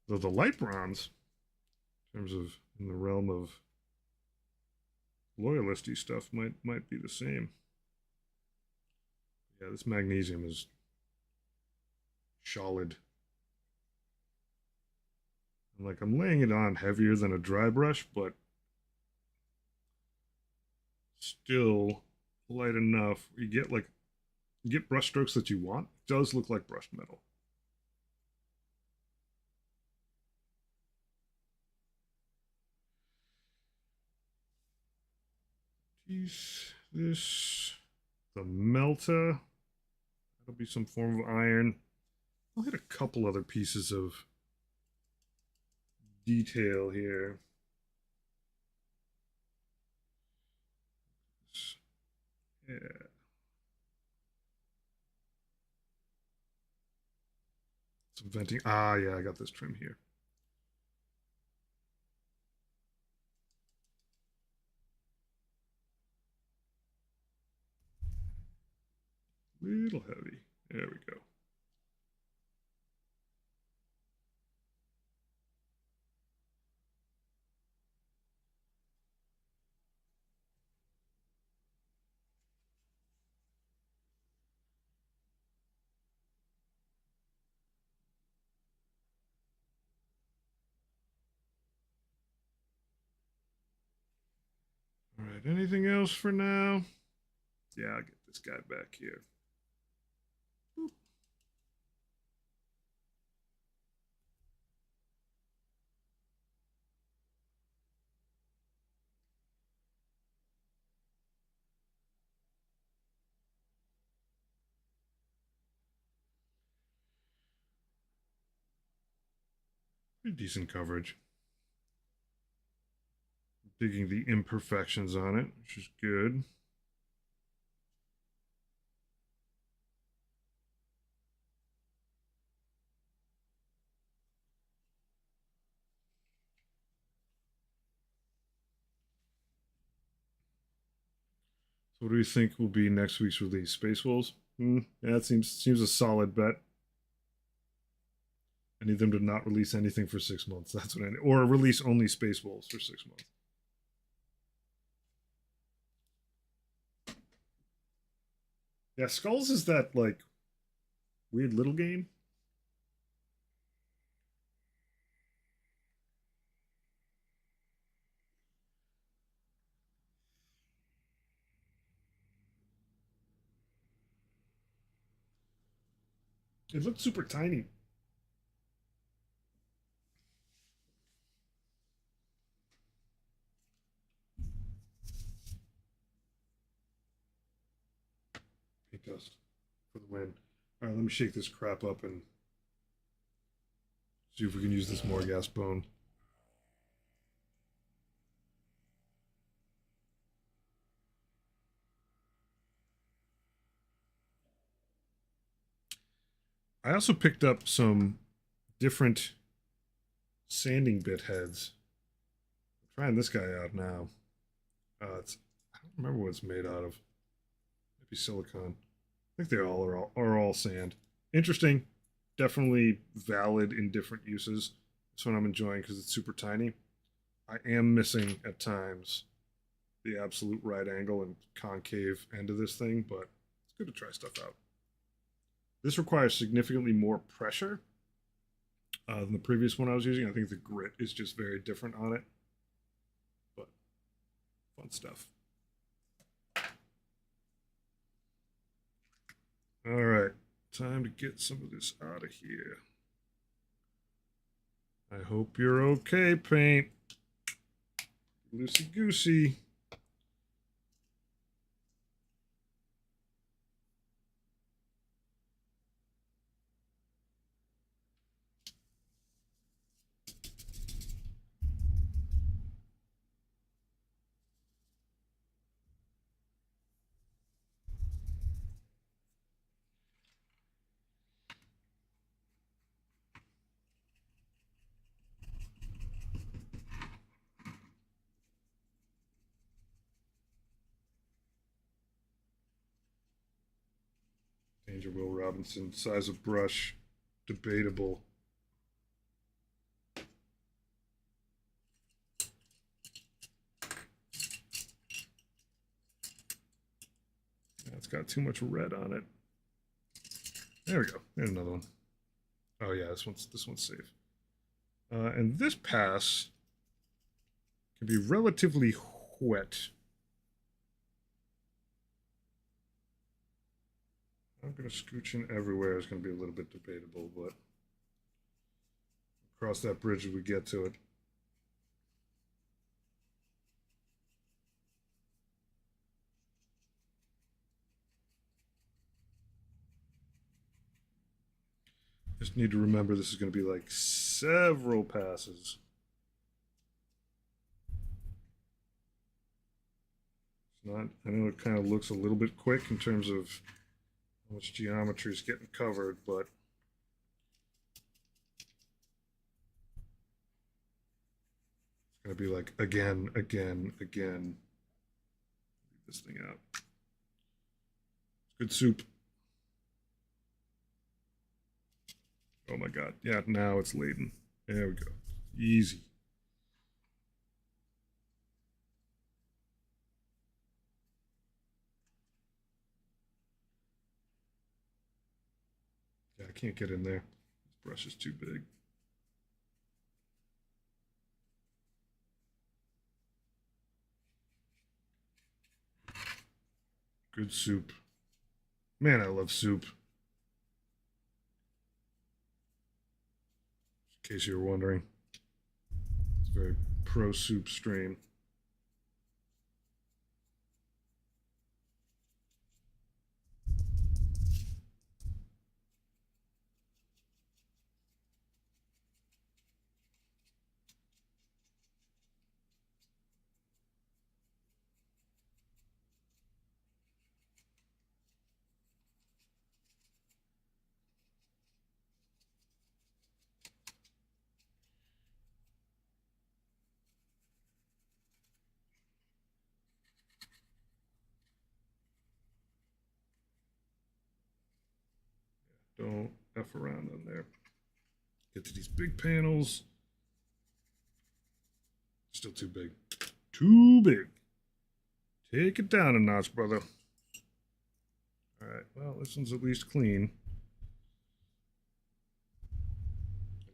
Though the light bronze, in terms of in the realm of loyalisty stuff, might be the same. Yeah, this magnesium is solid. And like I'm laying it on heavier than a dry brush, but still light enough. You get brush strokes that you want. It does look like brushed metal. This the melta. That'll be some form of iron. I'll hit a couple other pieces of detail here. Yeah. Some venting. Ah, yeah, I got this trim here. Little heavy. There we go. All right, anything else for now? Yeah, I'll get this guy back here. Boop. Pretty decent coverage. Digging the imperfections on it, which is good. So what do you think will be next week's release? Space Wolves? Yeah, that seems a solid bet. I need them to not release anything for 6 months. That's what I need. Or release only Space Wolves for 6 months. Yeah, Skulls is that like weird little game. It looked super tiny. Paint dust for the win. All right, let me shake this crap up and see if we can use this Morghast bone. I also picked up some different sanding bit heads. I'm trying this guy out now. It's I don't remember what it's made out of. Maybe silicone. I think they all sand. Interesting. Definitely valid in different uses. This one I'm enjoying because it's super tiny. I am missing at times the absolute right angle and concave end of this thing, but it's good to try stuff out. This requires significantly more pressure than the previous one I was using. I think the grit is just very different on it, but fun stuff. All right, time to get some of this out of here. I hope you're okay, paint. Loosey goosey. Danger Will Robinson, size of brush, debatable. It's got too much red on it. There we go. There's another one. Oh yeah, this one's safe. And this pass can be relatively wet. I'm going to scooch in everywhere. It's going to be a little bit debatable, but cross that bridge as we get to it. Just need to remember this is going to be like several passes. It's not. I know it kind of looks a little bit quick in terms of how much geometry is getting covered, but gonna be like again, again, again. Leave this thing out. Good soup. Oh my god. Yeah, now it's laden. There we go. Easy. Yeah, I can't get in there. This brush is too big. Good soup. Man, I love soup. In case you were wondering, it's a very pro soup stream. Don't F around on there. Get to these big panels. Still too big. Too big. Take it down a notch, brother. All right, well, this one's at least clean.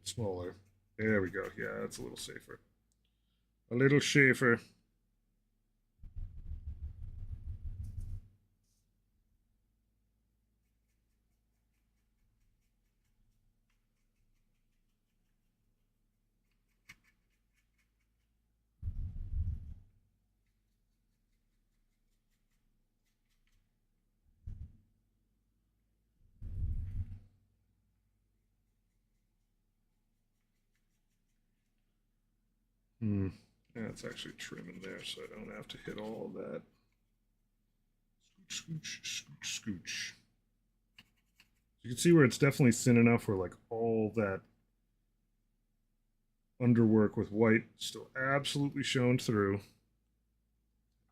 It's smaller. There we go. Yeah, that's a little safer. A little safer. Yeah, it's actually trim in there, so I don't have to hit all of that. Scooch, scooch, scooch, scooch. You can see where it's definitely thin enough where like all that underwork with white still absolutely shown through.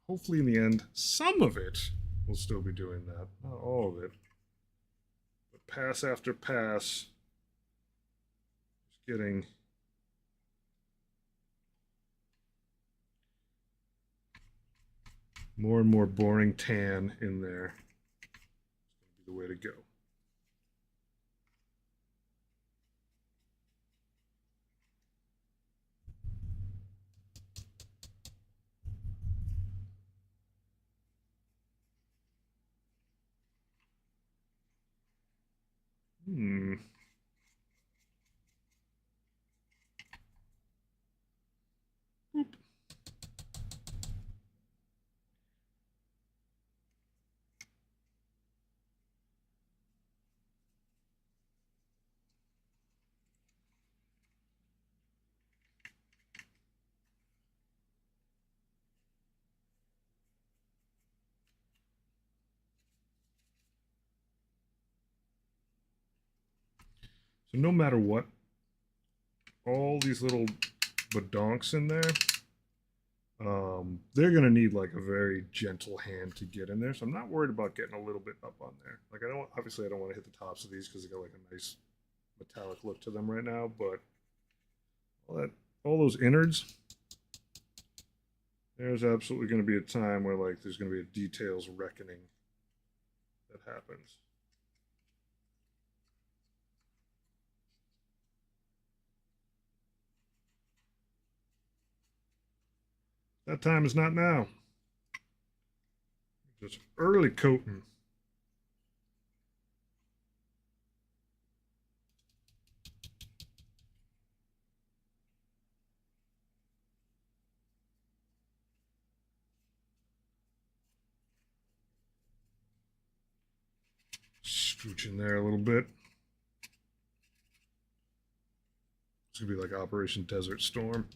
Hopefully in the end, some of it will still be doing that. Not all of it. But pass after pass, just getting more and more boring tan in there. It's going to be the way to go. Hmm. Boop. So no matter what, all these little badonks in there, they're gonna need like a very gentle hand to get in there. So I'm not worried about getting a little bit up on there. Like I don't, obviously I don't want to hit the tops of these because they got like a nice metallic look to them right now. But all those innards, there's absolutely going to be a time where like there's going to be a details reckoning that happens. That time is not now. Just early coating. Scooch in there a little bit. It's gonna be like Operation Desert Storm.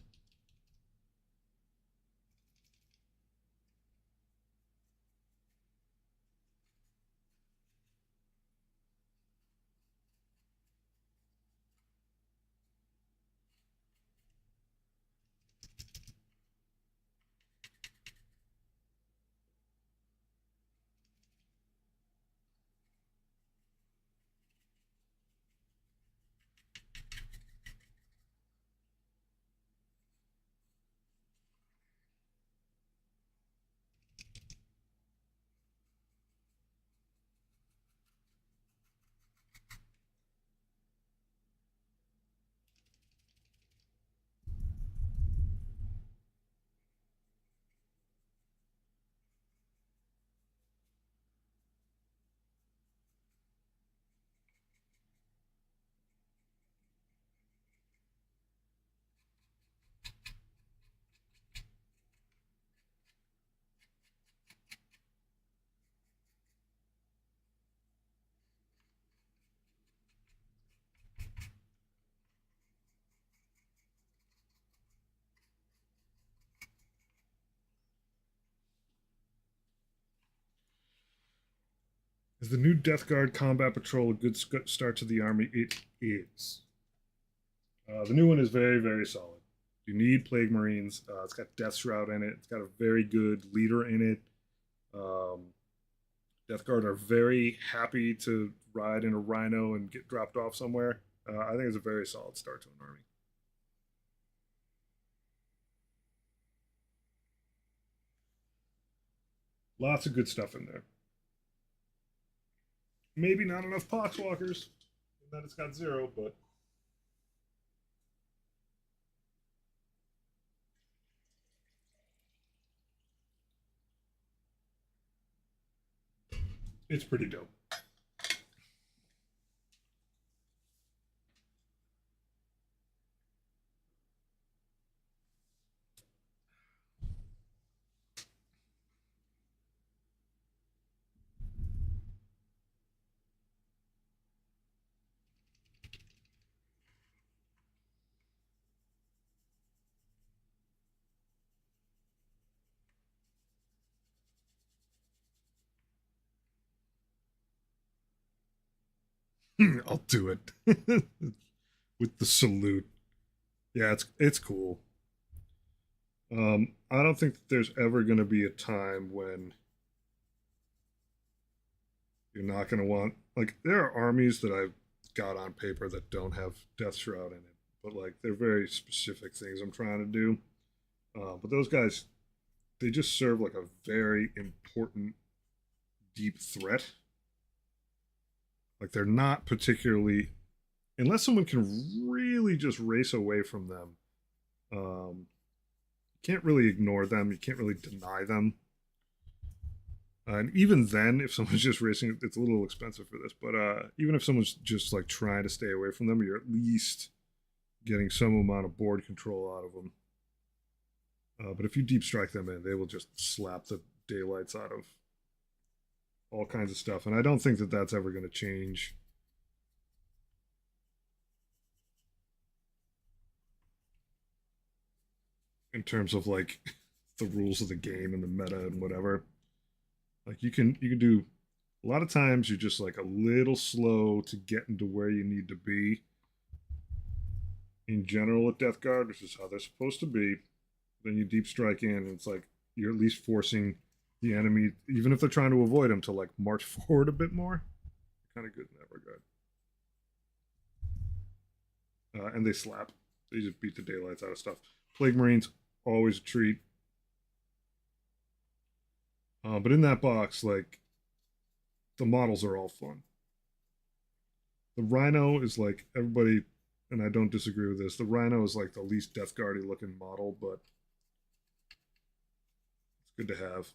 Is the new Death Guard Combat Patrol a good start to the army? It is. The new one is very, very solid. You need Plague Marines. It's got Death Shroud in it. It's got a very good leader in it. Um, Death Guard are very happy to ride in a Rhino and get dropped off somewhere. I think it's a very solid start to an army. Lots of good stuff in there. Maybe not enough Poxwalkers. That it's got 0, but it's pretty dope. I'll do it with the salute. Yeah, it's cool. I don't think there's ever going to be a time when you're not going to want, like, there are armies that I've got on paper that don't have Death Shroud in it, but like they're very specific things I'm trying to do. But those guys, they just serve like a very important deep threat. Like they're not particularly, unless someone can really just race away from them. You can't really ignore them. You can't really deny them. And even then, if someone's just racing, it's a little expensive for this. But even if someone's just like trying to stay away from them, you're at least getting some amount of board control out of them. But if you deep strike them in, they will just slap the daylights out of all kinds of stuff. And I don't think that that's ever going to change. In terms of like the rules of the game and the meta and whatever. Like you can do a lot of times you're just like a little slow to get into where you need to be in general at Death Guard, which is how they're supposed to be. Then you deep strike in, and it's like you're at least forcing the enemy, even if they're trying to avoid them, to like march forward a bit more. Kind of good in that regard. And they slap. They just beat the daylights out of stuff. Plague Marines, always a treat. But in that box, like, the models are all fun. The Rhino is like everybody, and I don't disagree with this. The Rhino is like the least Death Guardy looking model, but it's good to have.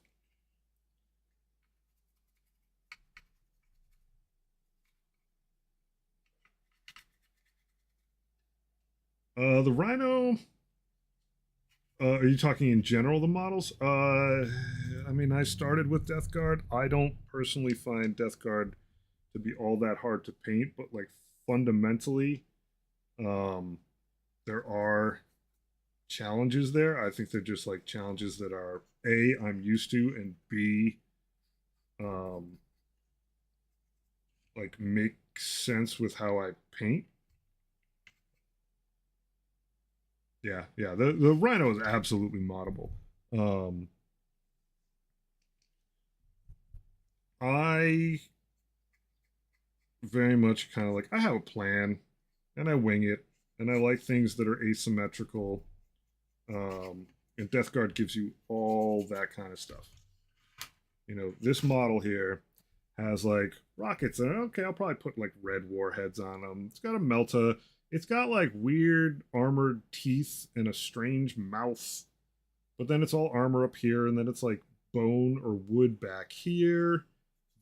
The Rhino. Are you talking in general the models? I mean, I started with Death Guard. I don't personally find Death Guard to be all that hard to paint, but like fundamentally, um, there are challenges there. I think they're just like challenges that are A, I'm used to, and B, um, like make sense with how I paint. Yeah, yeah. The Rhino is absolutely moddable. Um, I very much kind of like I have a plan and I wing it, and I like things that are asymmetrical. And Death Guard gives you all that kind of stuff. You know, this model here has like rockets in it. Okay, I'll probably put like red warheads on them. It's got a melta. It's got like weird armored teeth and a strange mouth. But then it's all armor up here, and then it's like bone or wood back here.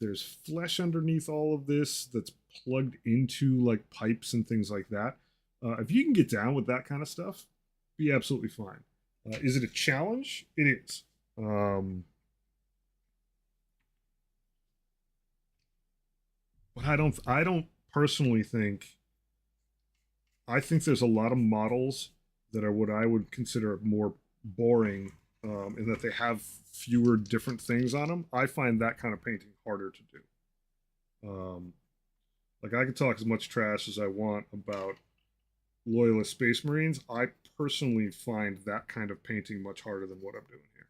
There's flesh underneath all of this that's plugged into like pipes and things like that. If you can get down with that kind of stuff, be absolutely fine. Is it a challenge? It is. But I don't personally think. I think there's a lot of models that are what I would consider more boring, in that they have fewer different things on them. I find that kind of painting harder to do. Um, like I could talk as much trash as I want about loyalist Space Marines. I personally find that kind of painting much harder than what I'm doing here.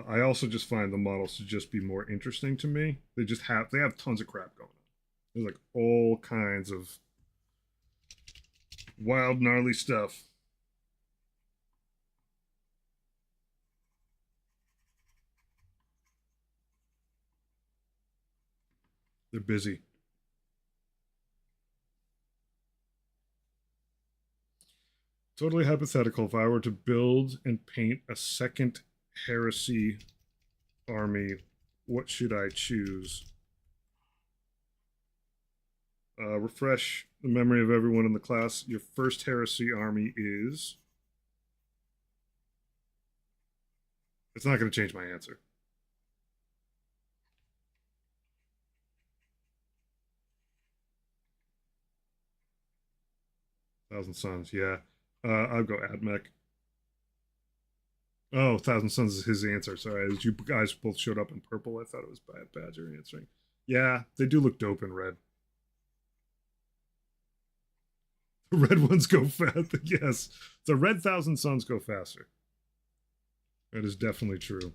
I also just find the models to just be more interesting to me. They have tons of crap going on. There's like all kinds of wild, gnarly stuff. They're busy. Totally hypothetical. If I were to build and paint a second heresy army, what should I choose? Refresh the memory of everyone in the class. Your first heresy army is. It's not going to change my answer. Thousand Suns, yeah. I'll go Admech. Oh, Thousand Suns is his answer. Sorry, as you guys both showed up in purple, I thought it was Bad Badger answering. Yeah, they do look dope in red. The red ones go fast. Yes, the red Thousand Suns go faster. That is definitely true.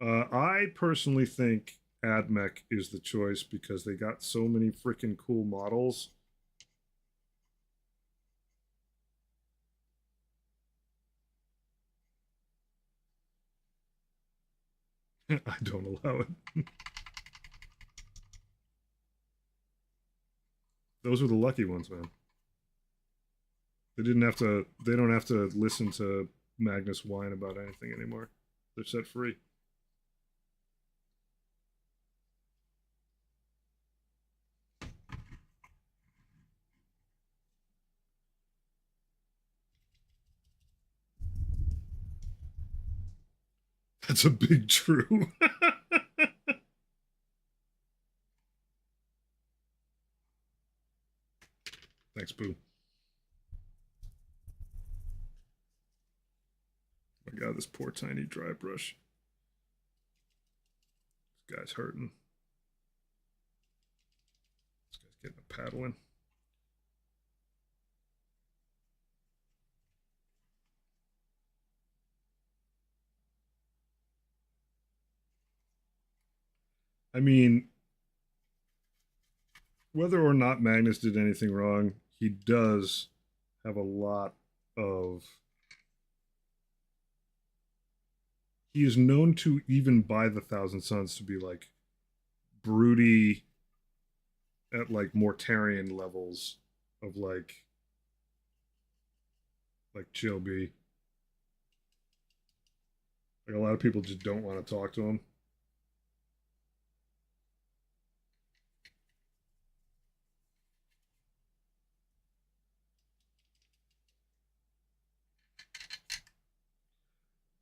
I personally think Admech is the choice because they got so many freaking cool models. I don't allow it. Those were the lucky ones, man. They didn't have to. They don't have to listen to Magnus whine about anything anymore. They're set free. That's a big true. Thanks, Boo. Oh my God, this poor tiny dry brush. This guy's hurting. This guy's getting a paddling. I mean, whether or not Magnus did anything wrong, he does have a lot of. He is known to even by the Thousand Sons to be like broody at like Mortarian levels of like Chilby. Like a lot of people just don't want to talk to him.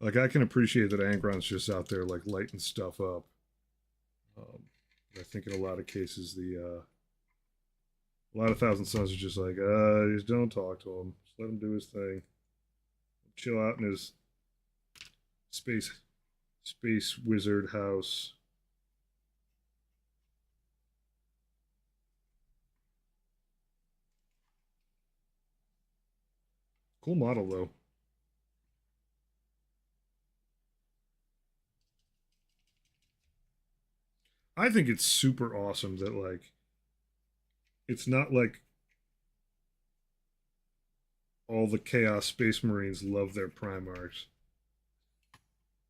Like I can appreciate that Angron's just out there like lighting stuff up. I think in a lot of cases a lot of Thousand Sons are just like, just don't talk to him. Just let him do his thing. Chill out in his space space wizard house. Cool model though. I think it's super awesome that like it's not like all the Chaos Space Marines love their Primarchs.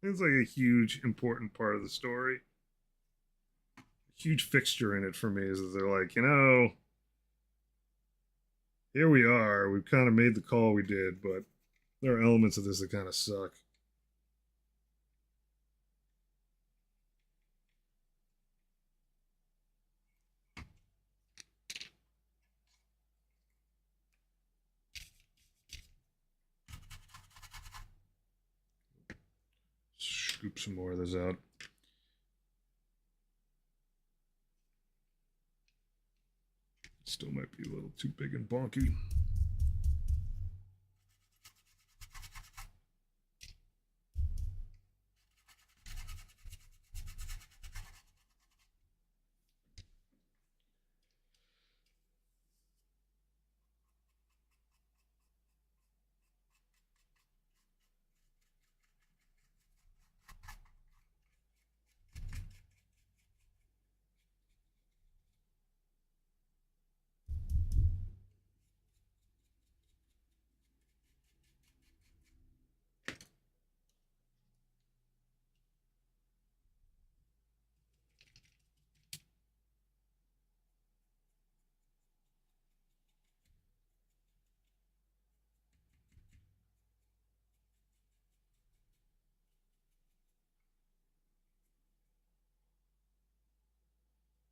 It's like a huge important part of the story. A huge fixture in it for me is that they're like, here we are. We've kind of made the call we did, but there are elements of this that kind of suck. scoop some more of those out. Still might be a little too big and bonky.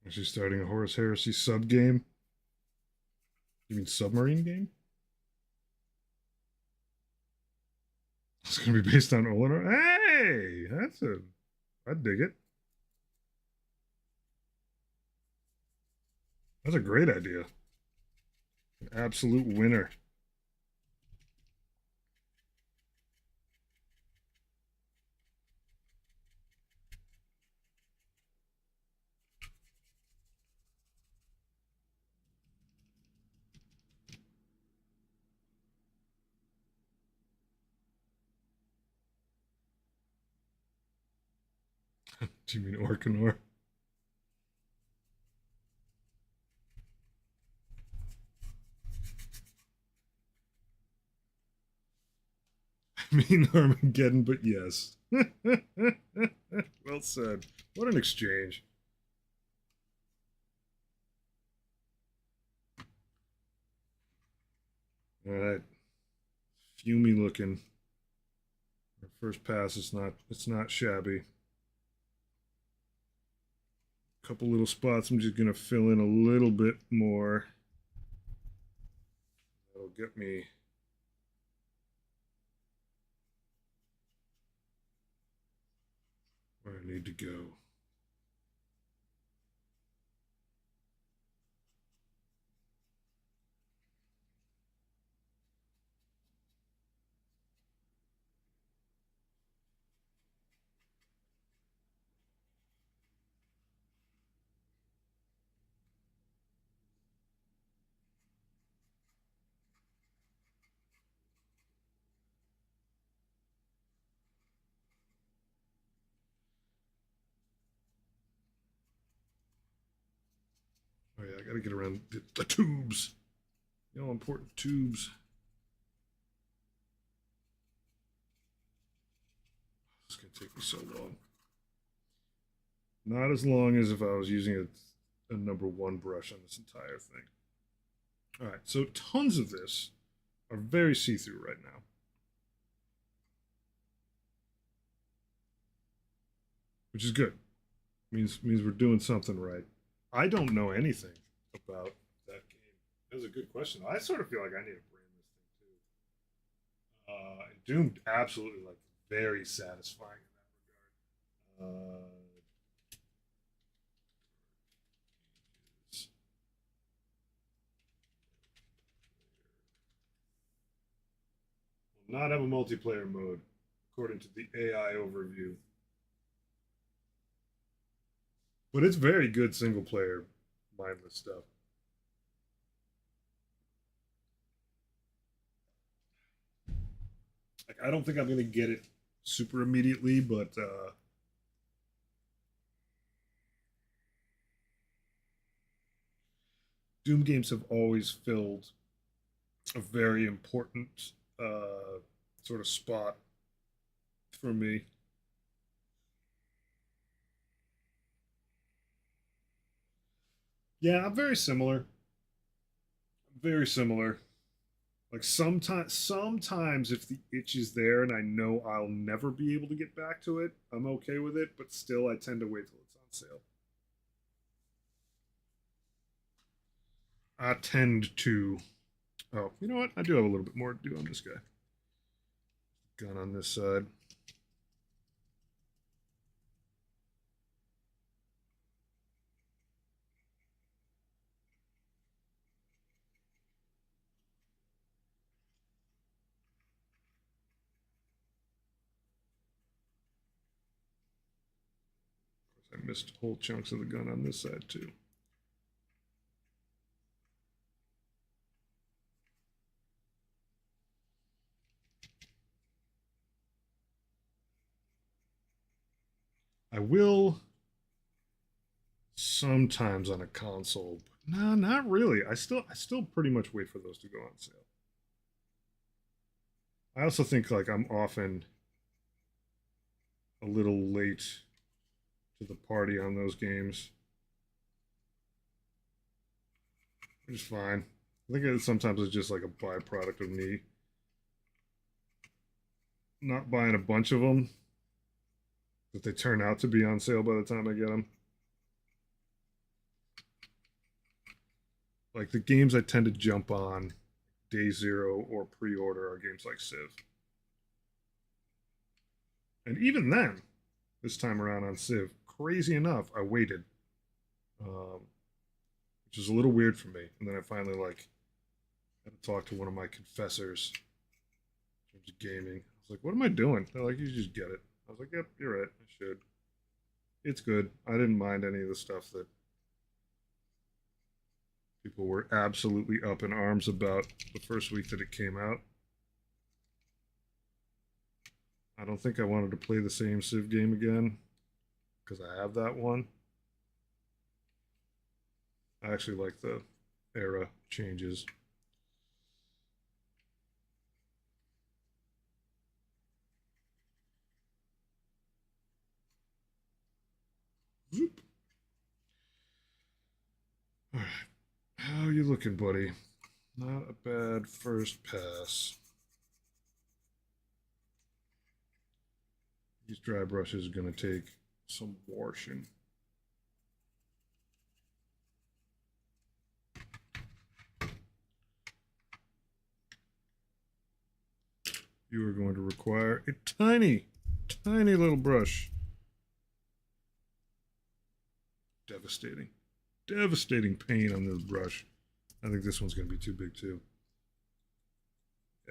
Actually starting a Horus Heresy sub game. You mean submarine game? It's gonna be based on Olenor. Hey, I dig it. That's a great idea. An absolute winner. Do you mean Orcanor? I mean Armageddon, but yes. Well said. What an exchange. All right. Fumey looking. Our first pass is not shabby. Couple little spots I'm just gonna fill in a little bit more. That'll get me where I need to go. Oh yeah, I gotta get around the tubes. You know, important tubes. It's gonna take me so long. Not as long as if I was using a number one brush on this entire thing. All right, so tons of this are very see-through right now. Which is good. Means we're doing something right. I don't know anything about that game. That's a good question. I sort of feel like I need to brand this thing too. Doom absolutely like very satisfying in that regard. Will not have a multiplayer mode, according to the AI overview. But it's very good single player mindless stuff. Like I don't think I'm gonna get it super immediately, but Doom games have always filled a very important sort of spot for me. Yeah, I'm very similar. Very similar. Like sometimes if the itch is there and I know I'll never be able to get back to it, I'm okay with it, but still I tend to wait till it's on sale. I tend to. Oh, you know what? I do have a little bit more to do on this guy. Gun on this side. I missed whole chunks of the gun on this side too. I will sometimes on a console, but no, not really. I still pretty much wait for those to go on sale. I also think like I'm often a little late to the party on those games, which is fine. I think sometimes it's just like a byproduct of me not buying a bunch of them that they turn out to be on sale by the time I get them. Like the games I tend to jump on day zero or pre-order are games like Civ. And even then, this time around on Civ, crazy enough, I waited, um, which is a little weird for me. And then I finally like had to talk to one of my confessors in terms of gaming. I was like, "What am I doing?" They're like, "You just get it." I was like, "Yep, you're right. I should." It's good. I didn't mind any of the stuff that people were absolutely up in arms about the first week that it came out. I don't think I wanted to play the same Civ game again because I have that one. I actually like the era changes. Zoop. All right. How are you looking, buddy? Not a bad first pass. These dry brushes are going to take some washing. You are going to require a tiny, tiny little brush. Devastating. Devastating pain on this brush. I think this one's going to be too big too.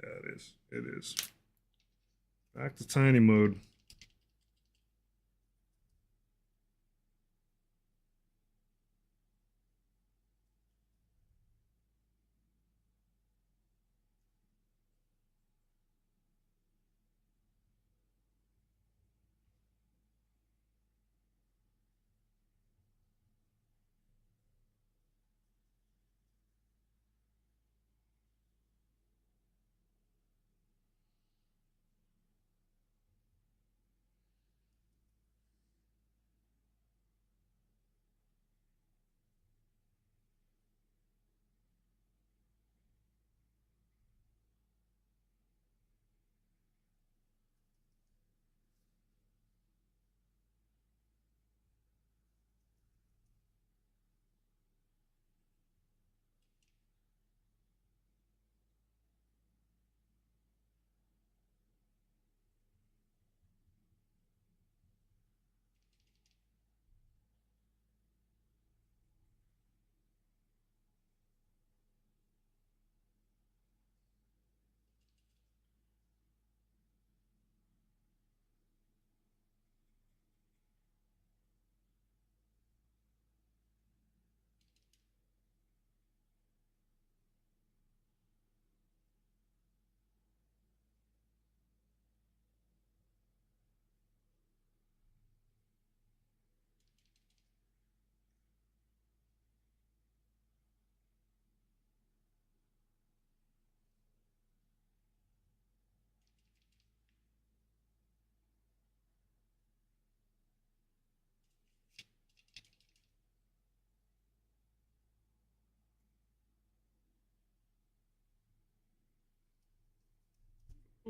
Yeah, it is. It is. Back to tiny mode.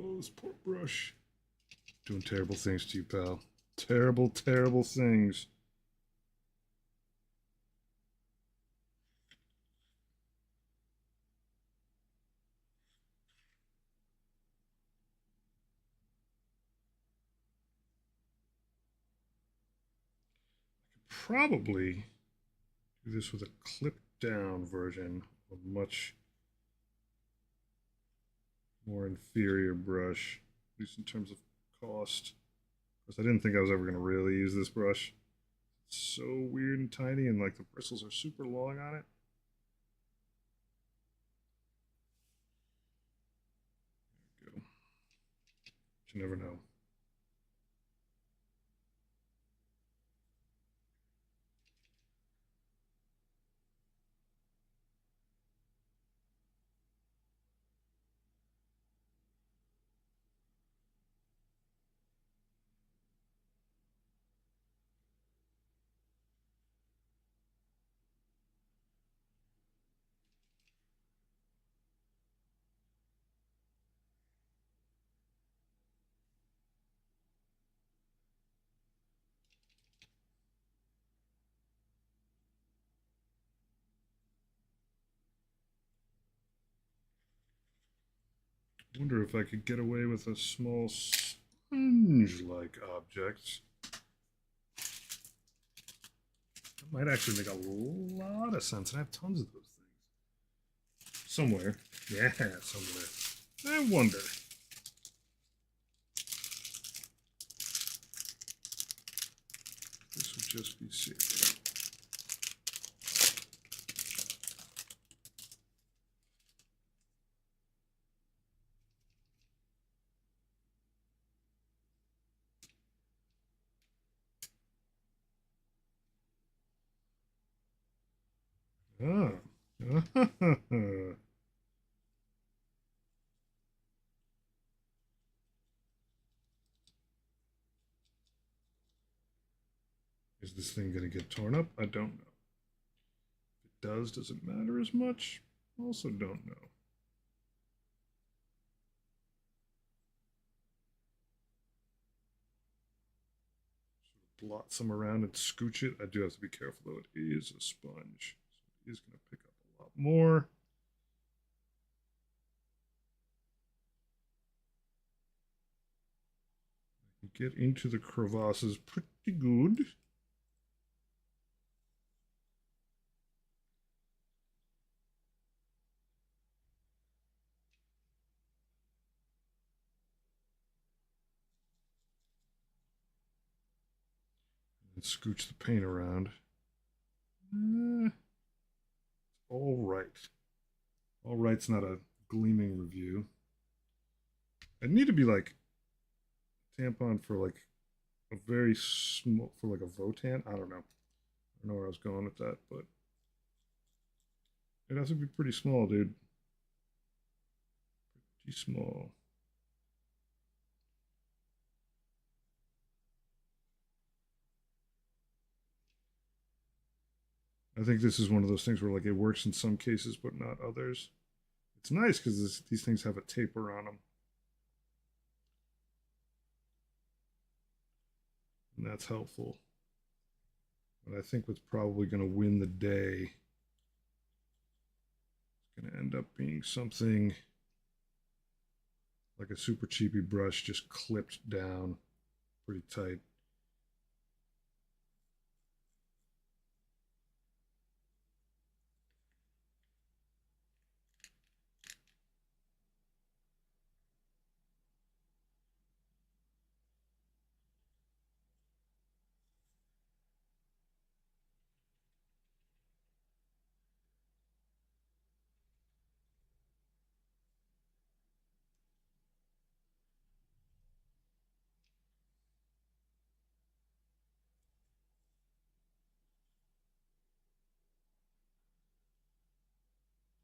Oh, this poor brush. Doing terrible things to you, pal. Terrible, terrible things. Probably do this with a clip down version of a much more inferior brush, at least in terms of cost. Because I didn't think I was ever going to really use this brush. so weird and tiny, and like the bristles are super long on it. There we go. You never know. I wonder if I could get away with a small sponge-like object. That might actually make a lot of sense. And I have tons of those things. Somewhere. Yeah, somewhere. I wonder. This would just be safer. Ah. Is this thing going to get torn up? I don't know. If it does it matter as much? Also don't know. Sort of blot some around and scooch it. I do have to be careful though. It is a sponge. So it is going to pick up a lot more. Get into the crevasses pretty good. And scooch the paint around. All right. All right's not a gleaming review. I need to be like tampon for like a very small, for like a Votan. I don't know. I don't know where I was going with that, but it has to be pretty small, dude. Pretty small. I think this is one of those things where like it works in some cases, but not others. It's nice because these things have a taper on them. And that's helpful. But I think what's probably going to win the day is going to end up being something like a super cheapy brush just clipped down pretty tight.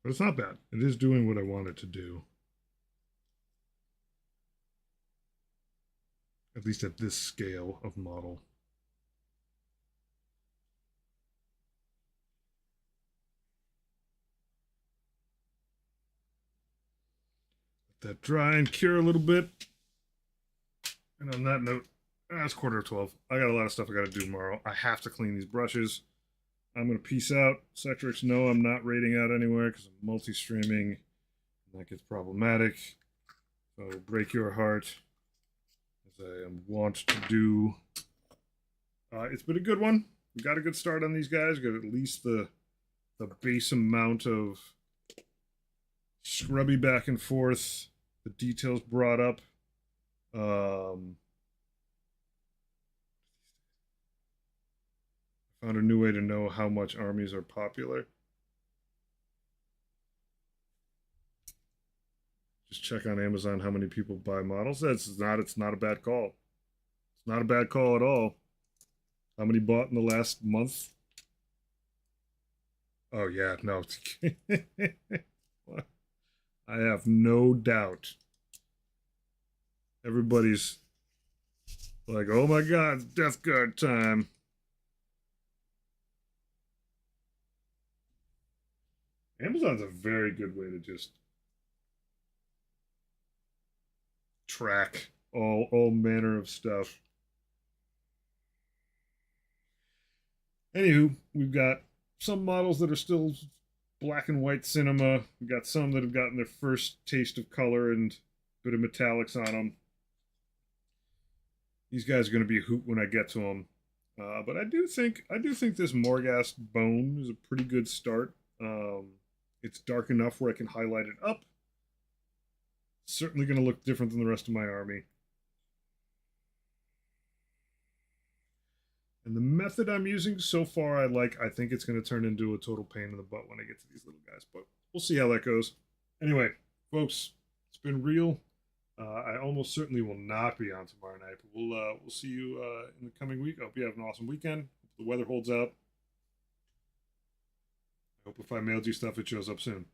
But it's not bad. It is doing what I want it to do. At least at this scale of model. Let that dry and cure a little bit. And on that note, it's 11:45. I got a lot of stuff I got to do tomorrow. I have to clean these brushes. I'm going to peace out. Sectrix, no, I'm not rating out anywhere because I'm multi-streaming. That gets problematic. So break your heart, as I am wont to do. It's been a good one. We got a good start on these guys. Got at least the base amount of scrubby back and forth. The details brought up. Found a new way to know how much armies are popular. Just check on Amazon how many people buy models. It's not a bad call. It's not a bad call at all. How many bought in the last month? Oh yeah, no. I have no doubt. Everybody's like, oh my god, it's Death Guard time. Amazon's a very good way to just track all manner of stuff. Anywho, we've got some models that are still black and white cinema. We've got some that have gotten their first taste of color and a bit of metallics on them. These guys are going to be a hoot when I get to them. But I do think this Morghast bone is a pretty good start. It's dark enough where I can highlight it up. Certainly going to look different than the rest of my army. And the method I'm using so far, I like. I think it's going to turn into a total pain in the butt when I get to these little guys, but we'll see how that goes. Anyway, folks, it's been real. I almost certainly will not be on tomorrow night, but we'll see you in the coming week. I hope you have an awesome weekend. Hope the weather holds out. I hope if I mailed you stuff, it shows up soon.